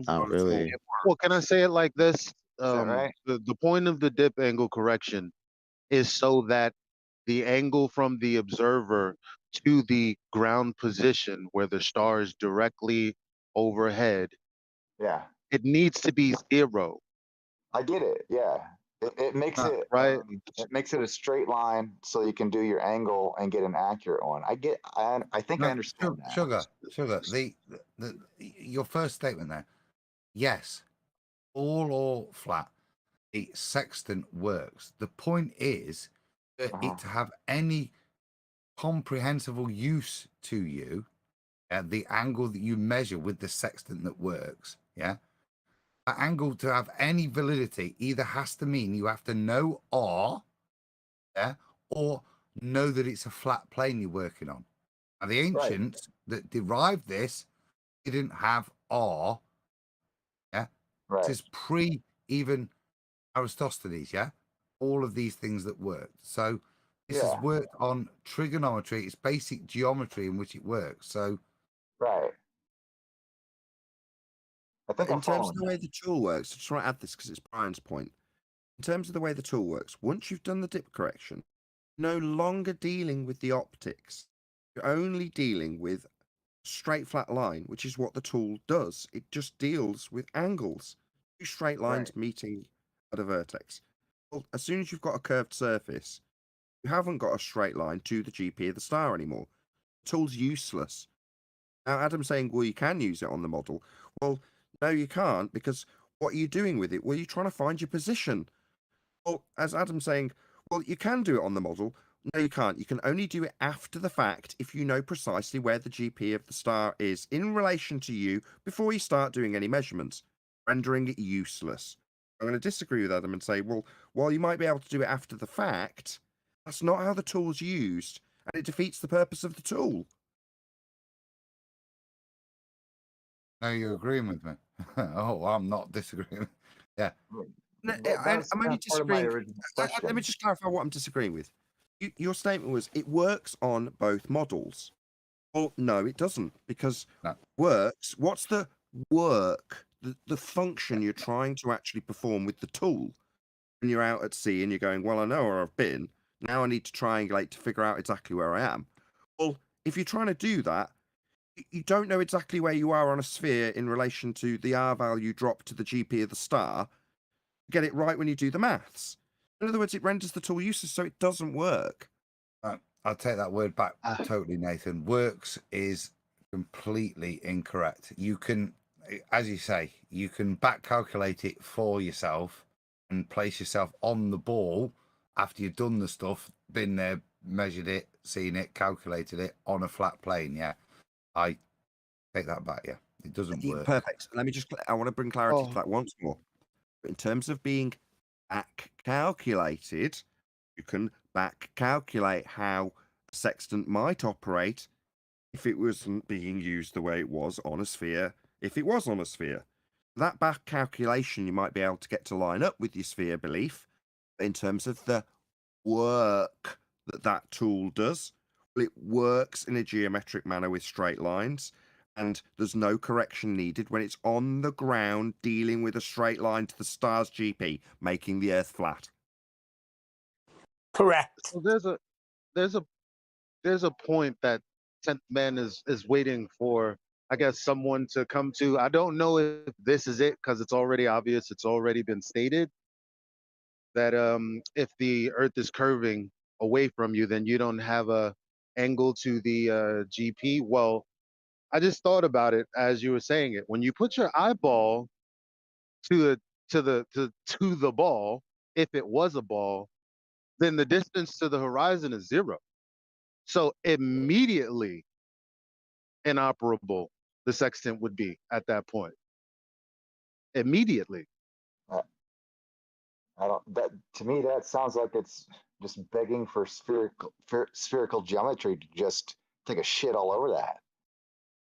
Not really. Well, can I say it like this? that right? The point of the dip angle correction is so that the angle from the observer to the ground position where the star is directly overhead, Yeah, it needs to be 0. I get it. Yeah, it makes it right. It makes it a straight line, so you can do your angle and get an accurate one. I think I understand that. Sugar. Your first statement there, yes, all or flat, the sextant works. The point is that it to have any comprehensible use to you, the angle that you measure with the sextant that works, yeah, that angle to have any validity either has to mean you have to know R, yeah, or know that it's a flat plane you're working on. Now, the ancients that derived this didn't have R, yeah, Right. This is pre even Aristophanes, yeah, all of these things that worked. So this is worked on trigonometry. It's basic geometry in which it works. So right. I think in terms of the way the tool works, I just want to add this because it's Brian's point. In terms of the way the tool works, once you've done the dip correction, no longer dealing with the optics. You're only dealing with straight flat line, which is what the tool does. It just deals with angles, two straight lines meeting at a vertex. Well, as soon as you've got a curved surface, you haven't got a straight line to the GP of the star anymore. The tool's useless. Now, Adam's saying, well, you can use it on the model. Well, no, you can't, because what are you doing with it? Well, you're trying to find your position. Well, as Adam's saying, well, you can do it on the model. No, you can't. You can only do it after the fact if you know precisely where the GP of the star is in relation to you before you start doing any measurements, rendering it useless. I'm going to disagree with Adam and say, well, while you might be able to do it after the fact, that's not how the tool's used, and it defeats the purpose of the tool. now you're agreeing with me. Oh, I'm not disagreeing. Yeah. No, I'm only disagreeing. Let me just clarify what I'm disagreeing with. Your statement was it works on both models. Well, no, it doesn't, because works. What's the work, the function you're trying to actually perform with the tool when you're out at sea and you're going, well, I know where I've been. Now I need to triangulate to figure out exactly where I am. Well, if you're trying to do that, you don't know exactly where you are on a sphere in relation to the R value dropped to the GP of the star. Get it right when you do the maths. In other words, it renders the tool useless, so it doesn't work. I'll take that word back totally, Nathan. Works is completely incorrect. You can, as you say, you can back calculate it for yourself and place yourself on the ball after you've done the stuff, been there, measured it, seen it, calculated it on a flat plane. Yeah, I take that back. Yeah, it doesn't work. Perfect. Let me I want to bring clarity Oh. to that once more. In terms of being back calculated, you can back calculate how a sextant might operate if it wasn't being used the way it was on a sphere, if it was on a sphere. That back calculation you might be able to get to line up with your sphere belief. In terms of the work that tool does, well, it works in a geometric manner with straight lines, and there's no correction needed when it's on the ground dealing with a straight line to the star's GP, making the Earth flat. Correct. Well, there's a point that 10th Man is waiting for, I guess, someone to come to. I don't know if this is it, because it's already obvious, it's already been stated that if the Earth is curving away from you, then you don't have a angle to the GP. Well, I just thought about it as you were saying it. When you put your eyeball to the ball, if it was a ball, then the distance to the horizon is 0. So immediately inoperable the sextant would be at that point. Immediately. I don't. That to me, that sounds like it's just begging for spherical geometry to just take a shit all over that.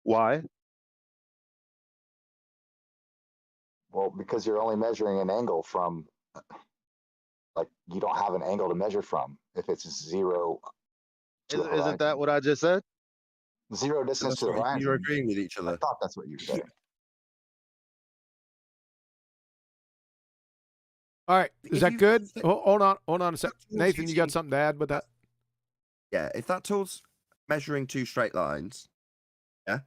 Why? Well, because you're only measuring an angle from, like, you don't have an angle to measure from if it's 0. Isn't that what I just said? 0 distance to the horizon. You're agreeing with each other. I thought that's what you were saying. All right, is If that you- good? Hold on a sec. Nathan, you got something to add with that? Yeah, if that tool's measuring 2 straight lines, yeah,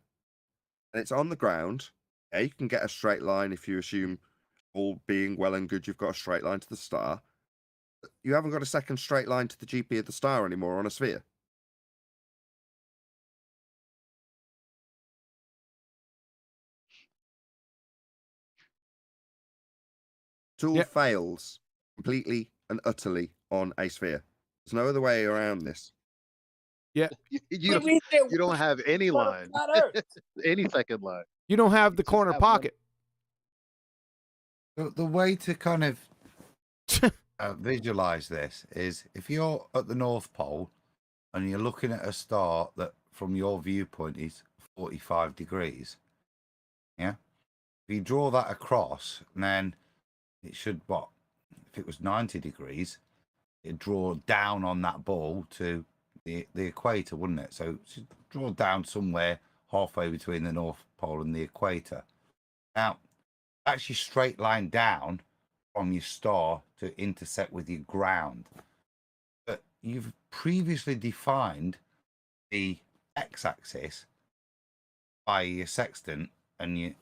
and it's on the ground, yeah, you can get a straight line if you assume all being well and good, you've got a straight line to the star. You haven't got a second straight line to the GP of the star anymore on a sphere. Tool fails completely and utterly on a sphere. There's no other way around this. Yeah. You don't have any line, any second line. You don't have the corner have one. pocket. The way to kind of visualize this is if you're at the North Pole and you're looking at a star that from your viewpoint is 45 degrees, yeah, if you draw that across, then it should, what, if it was 90 degrees, it'd draw down on that ball to the equator, wouldn't it? So it should draw down somewhere halfway between the North Pole and the equator. Now, actually straight line down from your star to intersect with your ground. But you've previously defined the x-axis by your sextant and your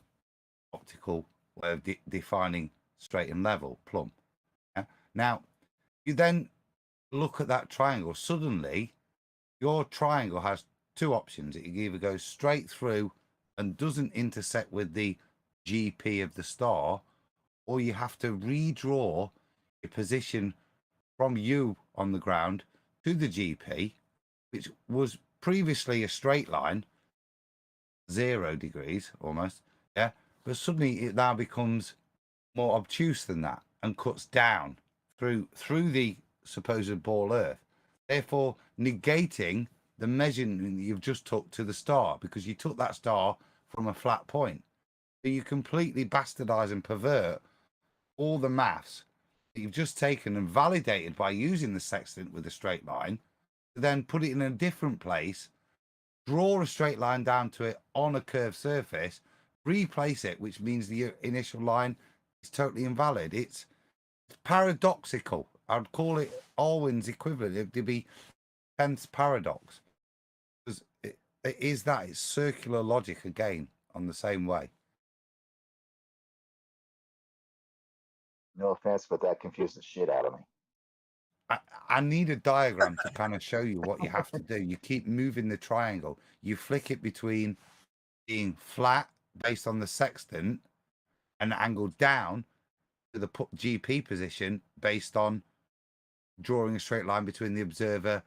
optical way of defining straight and level, plumb. Yeah? Now, you then look at that triangle. Suddenly, your triangle has 2 options. It either goes straight through and doesn't intersect with the GP of the star, or you have to redraw your position from you on the ground to the GP, which was previously a straight line, 0 degrees almost, yeah, but suddenly it now becomes more obtuse than that and cuts down through the supposed ball Earth, therefore negating the measurement that you've just took to the star, because you took that star from a flat point. So you completely bastardize and pervert all the maths that you've just taken and validated by using the sextant with a straight line, then put it in a different place, draw a straight line down to it on a curved surface, replace it, which means the initial line is totally invalid. It's paradoxical. I'd call it Alwyn's equivalent. It'd be 10th paradox. Because it is that. It's circular logic again on the same way. No offense, but that confused the shit out of me. I need a diagram to kind of show you what you have to do. You keep moving the triangle. You flick it between being flat, based on the sextant and the angle down to the GP position based on drawing a straight line between the observer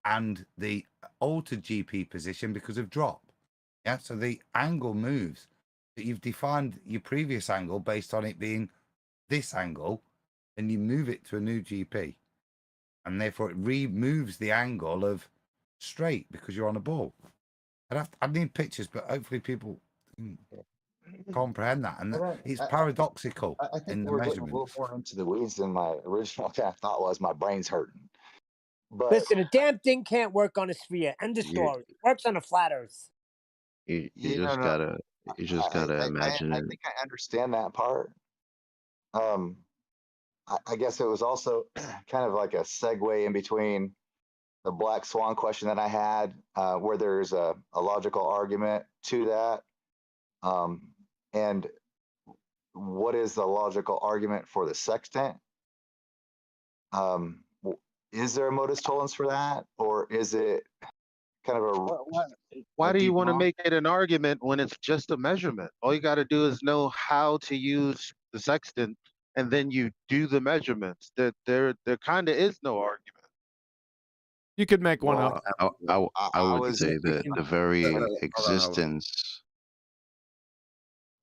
and the altered GP position because of drop. Yeah, so the angle moves. But you've defined your previous angle based on it being this angle, and you move it to a new GP. And therefore it removes the angle of straight because you're on a ball. I need pictures, but hopefully people can comprehend that. And it's paradoxical I think in the we're getting a measurement. little more into the weeds than my original thought was. My brain's hurting. But Listen, a damn thing can't work on a sphere. End of story. Works on a flat Earth. You Yeah, just no, gotta imagine I it. think I understand that part. I guess it was also kind of like a segue in between the black swan question that I had, where there's a logical argument to that. And what is the logical argument for the sextant? Is there a modus tollens for that, or is it kind of Why a do you want to debunk? make it an argument when it's just a measurement? All you got to do is know how to use the sextant, and then you do the measurements. There kind of is no argument. You could make one Well, up. I would was say that the very Hold on. existence.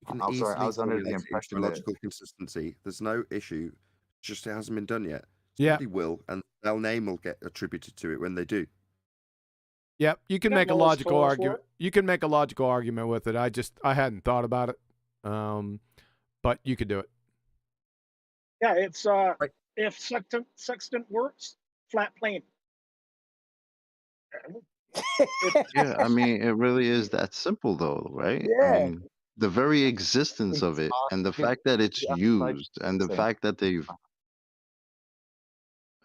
You can I'm sorry, I easily was under the correlate it impression for that logical consistency. There's no issue. Just it hasn't been done yet. Yeah. Somebody will, and their name will get attributed to it when they do. Yep, you can Yeah, make a well, it's logical for- argument. You can make a logical argument with it. I hadn't thought about it, but you could do it. Yeah, it's if sextant works, flat plane. Yeah, I mean, it really is that simple, though, right? I Yeah. mean, the very existence of it, and the fact that it's used, and the fact that they've.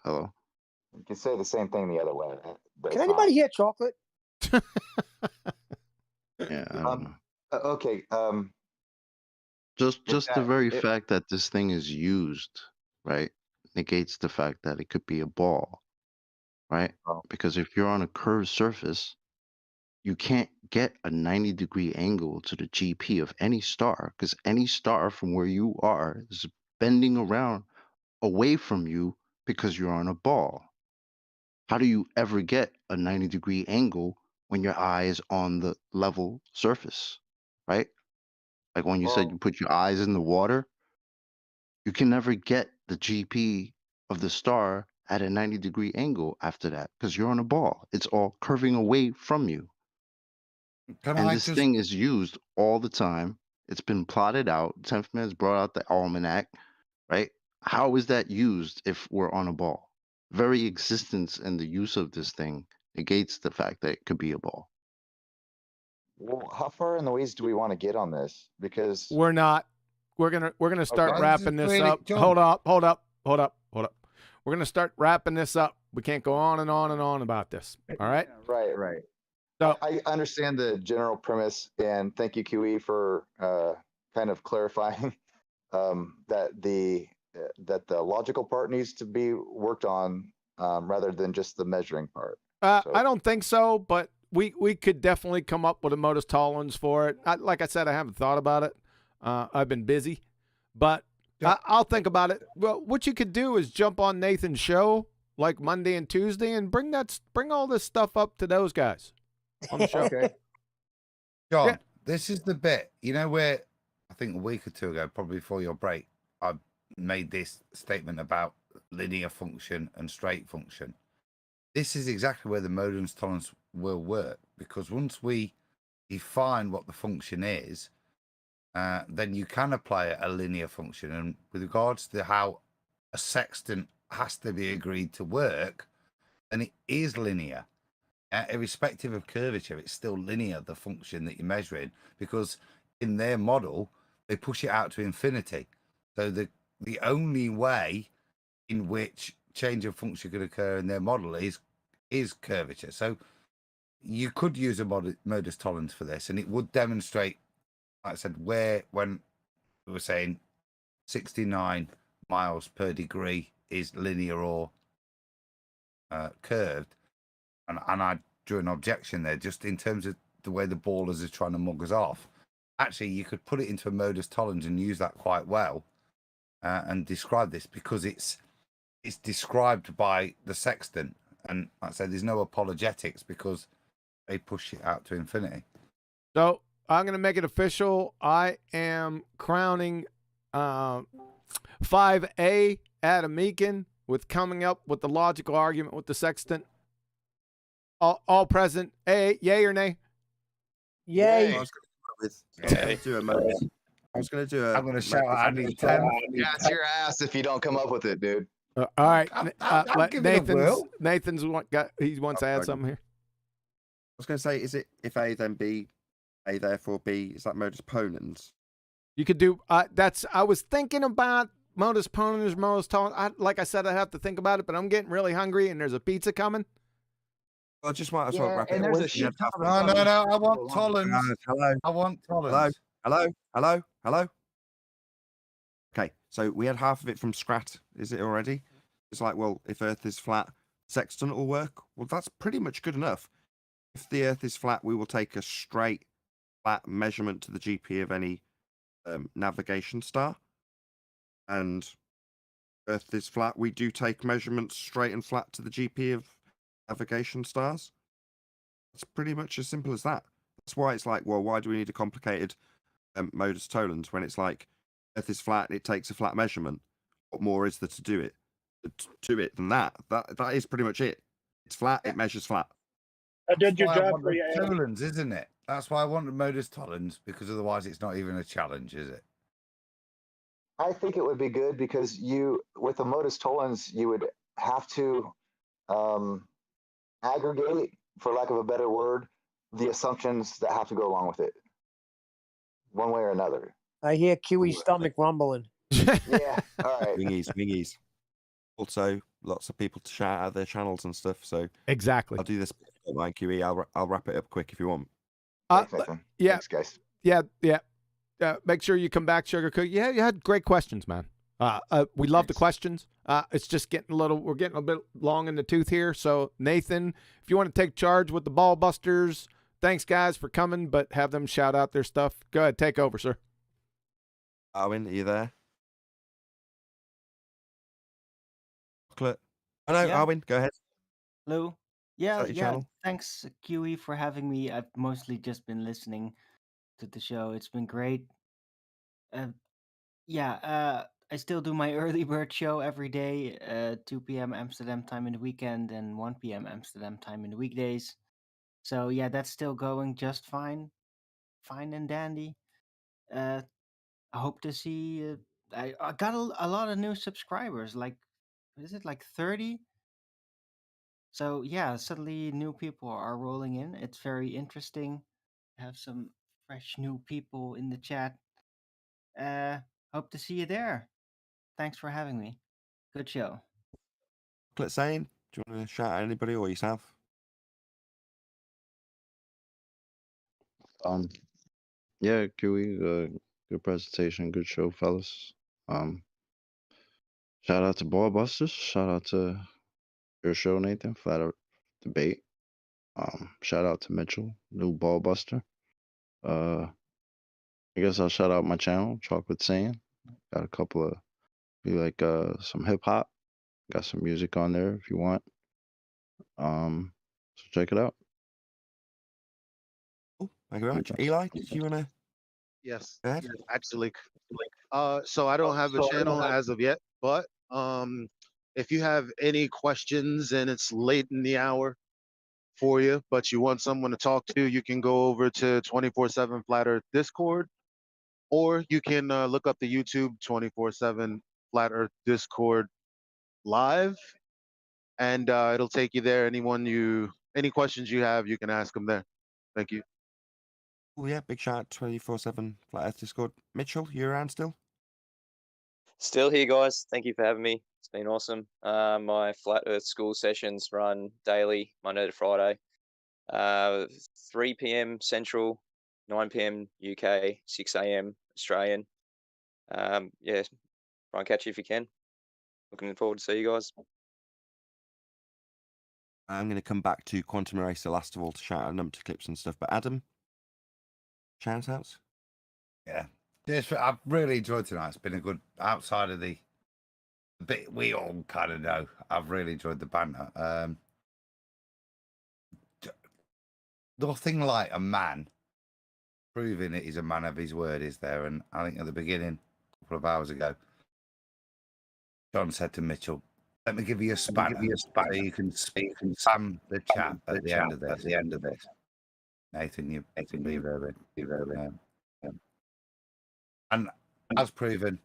Hello. you can say the same thing the other way. But Can it's not. anybody hear chocolate? Yeah, I don't know. Okay. Just the that- very it- fact that this thing is used, right, negates the fact that it could be a ball, right? Oh. Because if you're on a curved surface, you can't get a 90-degree angle to the GP of any star, because any star from where you are is bending around away from you because you're on a ball. How do you ever get a 90-degree angle when your eye is on the level surface, right? Like when you said you put your eyes in the water, you can never get the GP of the star at a 90-degree angle after that because you're on a ball. It's all curving away from you. Can And I this just thing is used all the time. It's been plotted out. 10th Man's brought out the almanac, right? How is that used if we're on a ball? Very existence and the use of this thing negates the fact that it could be a ball. Well, how far in the weeds do we want to get on this? Because We're not. We're gonna start Okay. wrapping this Really, up. John? Hold up. We're gonna start wrapping this up. We can't go on and on and on about this. All right. right. So I understand the general premise, and thank you, QE, for kind of clarifying that the logical part needs to be worked on rather than just the measuring part. I don't think so, but we could definitely come up with a modus tollens for it. Like I said, I haven't thought about it. I've been busy, but I'll think about it. Well, what you could do is jump on Nathan's show like Monday and Tuesday and bring all this stuff up to those guys on the show. Okay. John, Yeah. this is the bit, where I think a week or two ago, probably before your break, I made this statement about linear function and straight function. This is exactly where the modus tollens will work, because once we define what the function is, then you can apply a linear function. And with regards to how a sextant has to be agreed to work, then it is linear. Irrespective of curvature, it's still linear, the function that you're measuring, because in their model, they push it out to infinity. So the only way in which change of function could occur in their model is curvature. So you could use a modus tollens for this, and it would demonstrate, like I said, when we were saying 69 miles per degree is linear or curved. And I drew an objection there just in terms of the way the ballers are trying to mug us off. actually you could put it into a modus tollens and use that quite well, and describe this because it's described by the sextant, and like I said, there's no apologetics because they push it out to infinity. So I'm going to make it official. I am crowning 5A Adam Meakin with coming up with the logical argument with the sextant. All present. A, yay or nay? Yay. I was going to do a Modus. I was going to do a. I'm going to shout out Andy Gas your ass if you don't come up with it, dude. All right. I'm giving a will. Nathan's he wants to add something here. I was going to say, is it if A then B, A therefore B? Is that modus ponens? You could do I was thinking about modus ponens, modus tollens. Like I said, I have to think about it, but I'm getting really hungry and there's a pizza coming. Well, just might as well wrap and it. there's a shit ton of No, stuff. I want tolerance. Hello. I want tolerance. Hello. Okay, so we had half of it from Scrat. Is it already? It's like, well, if Earth is flat, sextant will work. Well, that's pretty much good enough. If the Earth is flat, we will take a straight, flat measurement to the GP of any navigation star. And Earth is flat, we do take measurements straight and flat to the GP of navigation stars. It's pretty much as simple as that. That's why it's like, well, why do we need a complicated modus tollens when it's like Earth is flat, it takes a flat measurement. What more is there to do it than that? That is pretty much it. It's flat, it measures flat. I did your That's why I job want for the you, Andy. tolerance, isn't it? That's why I want the modus tollens, because otherwise it's not even a challenge, is it? I think it would be good because with the modus tollens, you would have to aggregate, for lack of a better word, the assumptions that have to go along with it, one way or another. I hear Kiwi's stomach rumbling. Yeah, all right. Wingies. Also, lots of people to shout out their channels and stuff. So Exactly. I'll do this. Don't mind QE. I'll wrap it up quick if you want. Thanks, Nathan. Yeah. Thanks, guys. Yeah. Make sure you come back, Sugar Cook. Yeah, you had great questions, man. We love the questions. It's just we're getting a bit long in the tooth here. So Nathan, if you want to take charge with the Balllbusters, thanks guys for coming, but have them shout out their stuff. Go ahead, take over, sir. Arwin, are you there? Chocolate. Oh no, Yeah. Arwin, go ahead. Hello. Yeah, Start your yeah. channel. Thanks, QE, for having me. I've mostly just been listening to the show. It's been great. I still do my early bird show every day, 2 p.m. Amsterdam time in the weekend and 1 p.m. Amsterdam time in the weekdays. So yeah, that's still going just fine and dandy. I hope to see. I got a lot of new subscribers. Like, is it like 30? So yeah, suddenly new people are rolling in. It's very interesting. Have some fresh new people in the chat. Hope to see you there. Thanks for having me. Good show. Chocolate saying, do you want to shout out anybody or yourself? Yeah, QE, good presentation, good show, fellas. Shout out to Balllbusters. Shout out to your show, Nathan. Flat Earth Debate. Shout out to Mitchell, new Ballbuster. I guess I'll shout out my channel, Chocolate Saying. Got a couple of, some hip hop. Got some music on there if you want. So check it out. Thank you very much. Eli, do you want to? Yes, Go ahead. actually. So I don't have a channel as of yet, but if you have any questions and it's late in the hour for you, but you want someone to talk to, you can go over to 24/7 Flat Earth Discord, or you can look up the YouTube 24/7 Flat Earth Discord live, and it'll take you there. Any questions you have, you can ask them there. Thank you. Oh yeah, big shout out 24/7 Flat Earth Discord. Mitchell, you around still? Still here, guys. Thank you for having me. It's been awesome. My Flat Earth School sessions run daily, Monday to Friday, 3 p.m. Central, 9 p.m. UK, 6 a.m. Australian. Yeah, try and catch you if you can. Looking forward to see you guys. I'm going to come back to Quantum Eraser last of all to shout out numpty clips and stuff. But Adam, shout outs? Yeah. Yes, I've really enjoyed tonight. It's been a good outside of the bit we all kind of know. I've really enjoyed the banter. Nothing like a man proving it is a man of his word, is there? And I think at the beginning, a couple of hours ago, John said to Mitchell, "Let me give you a spanner, so you can spam the chat at the end of this." Nathan, you leave there, and as proven,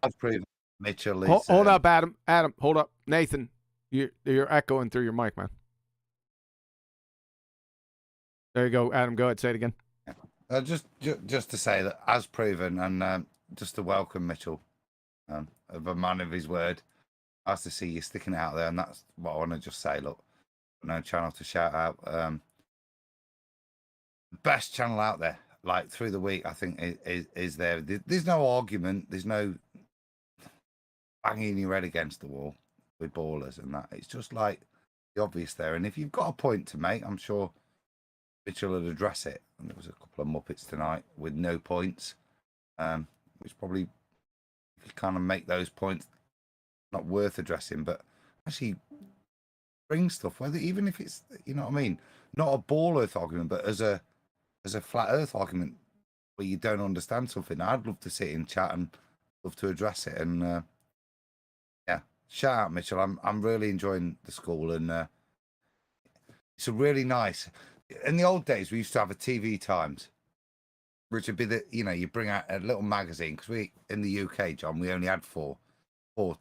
Mitchell is. Hold up, Adam. Adam, hold up. Nathan, you're echoing through your mic, man. There you go, Adam. Go ahead, say it again. Just to say that, as proven, and just to welcome Mitchell, of a man of his word. Nice to see you sticking it out there, and that's what I want to just say. Look, no channel to shout out. Best channel out there, like through the week, I think is there. There's no argument. There's no banging your head against the wall with ballers and that. It's just like the obvious there. And if you've got a point to make, I'm sure Mitchell would address it. And there was a couple of Muppets tonight with no points, which probably, if you kind of make those points, not worth addressing, but actually bring stuff, whether even if it's, you know what I mean, not a ball earth argument, but as a flat earth argument where you don't understand something. I'd love to sit in chat and love to address it. And yeah, shout out Mitchell. I'm really enjoying the school, and it's a really nice. In the old days, we used to have a TV Times, which would be you bring out a little magazine, because we in the UK, John, we only had four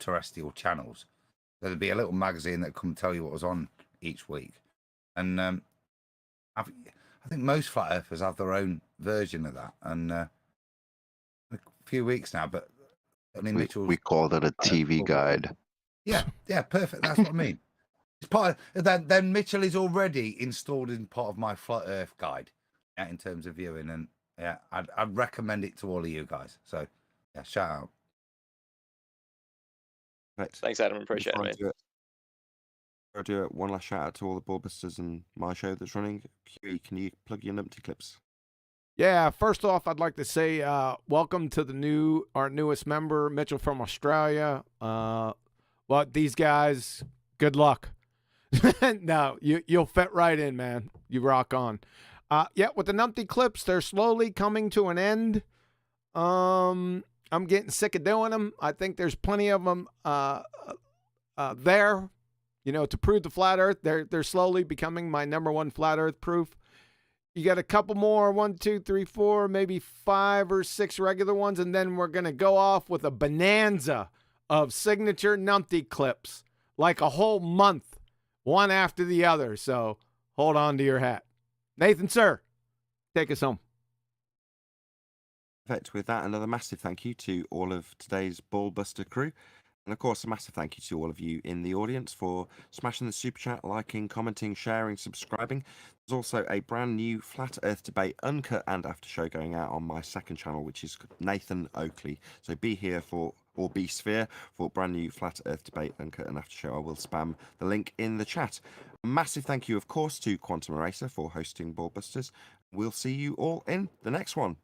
terrestrial channels. So there'd be a little magazine that come tell you what was on each week. And I think most flat earthers have their own version of that. And a few weeks now, but we call that a TV guide. Yeah, perfect. That's what I mean. It's part of that. Then Mitchell is already installed in part of my flat earth guide, in terms of viewing. And yeah, I'd recommend it to all of you guys. So yeah, shout out. Right. Thanks, Adam. Appreciate it, mate. I'll do one last shout out to all the Balllbusters and my show that's running. QE, can you plug your numpty clips? Yeah, first off, I'd like to say welcome to our newest member, Mitchell from Australia. Well, these guys, good luck. No, you'll fit right in, man. You rock on. Yeah, with the numpty clips, they're slowly coming to an end. I'm getting sick of doing them. I think there's plenty of them there, to prove the flat earth. They're slowly becoming my #1 flat earth proof. You got a couple more, 1, 2, 3, 4, maybe 5 or 6 regular ones, and then we're going to go off with a bonanza of signature numpty clips, like a whole month, one after the other. So hold on to your hat. Nathan, sir, take us home. Perfect. With that, another massive thank you to all of today's Ballbuster crew. And of course, a massive thank you to all of you in the audience for smashing the super chat, liking, commenting, sharing, subscribing. There's also a brand new Flat Earth Debate uncut and after show going out on my second channel, which is Nathan Oakley. So be here or be sphere for brand new Flat Earth Debate uncut and after show. I will spam the link in the chat. A massive thank you, of course, to Quantum Eraser for hosting Ballbusters. We'll see you all in the next one.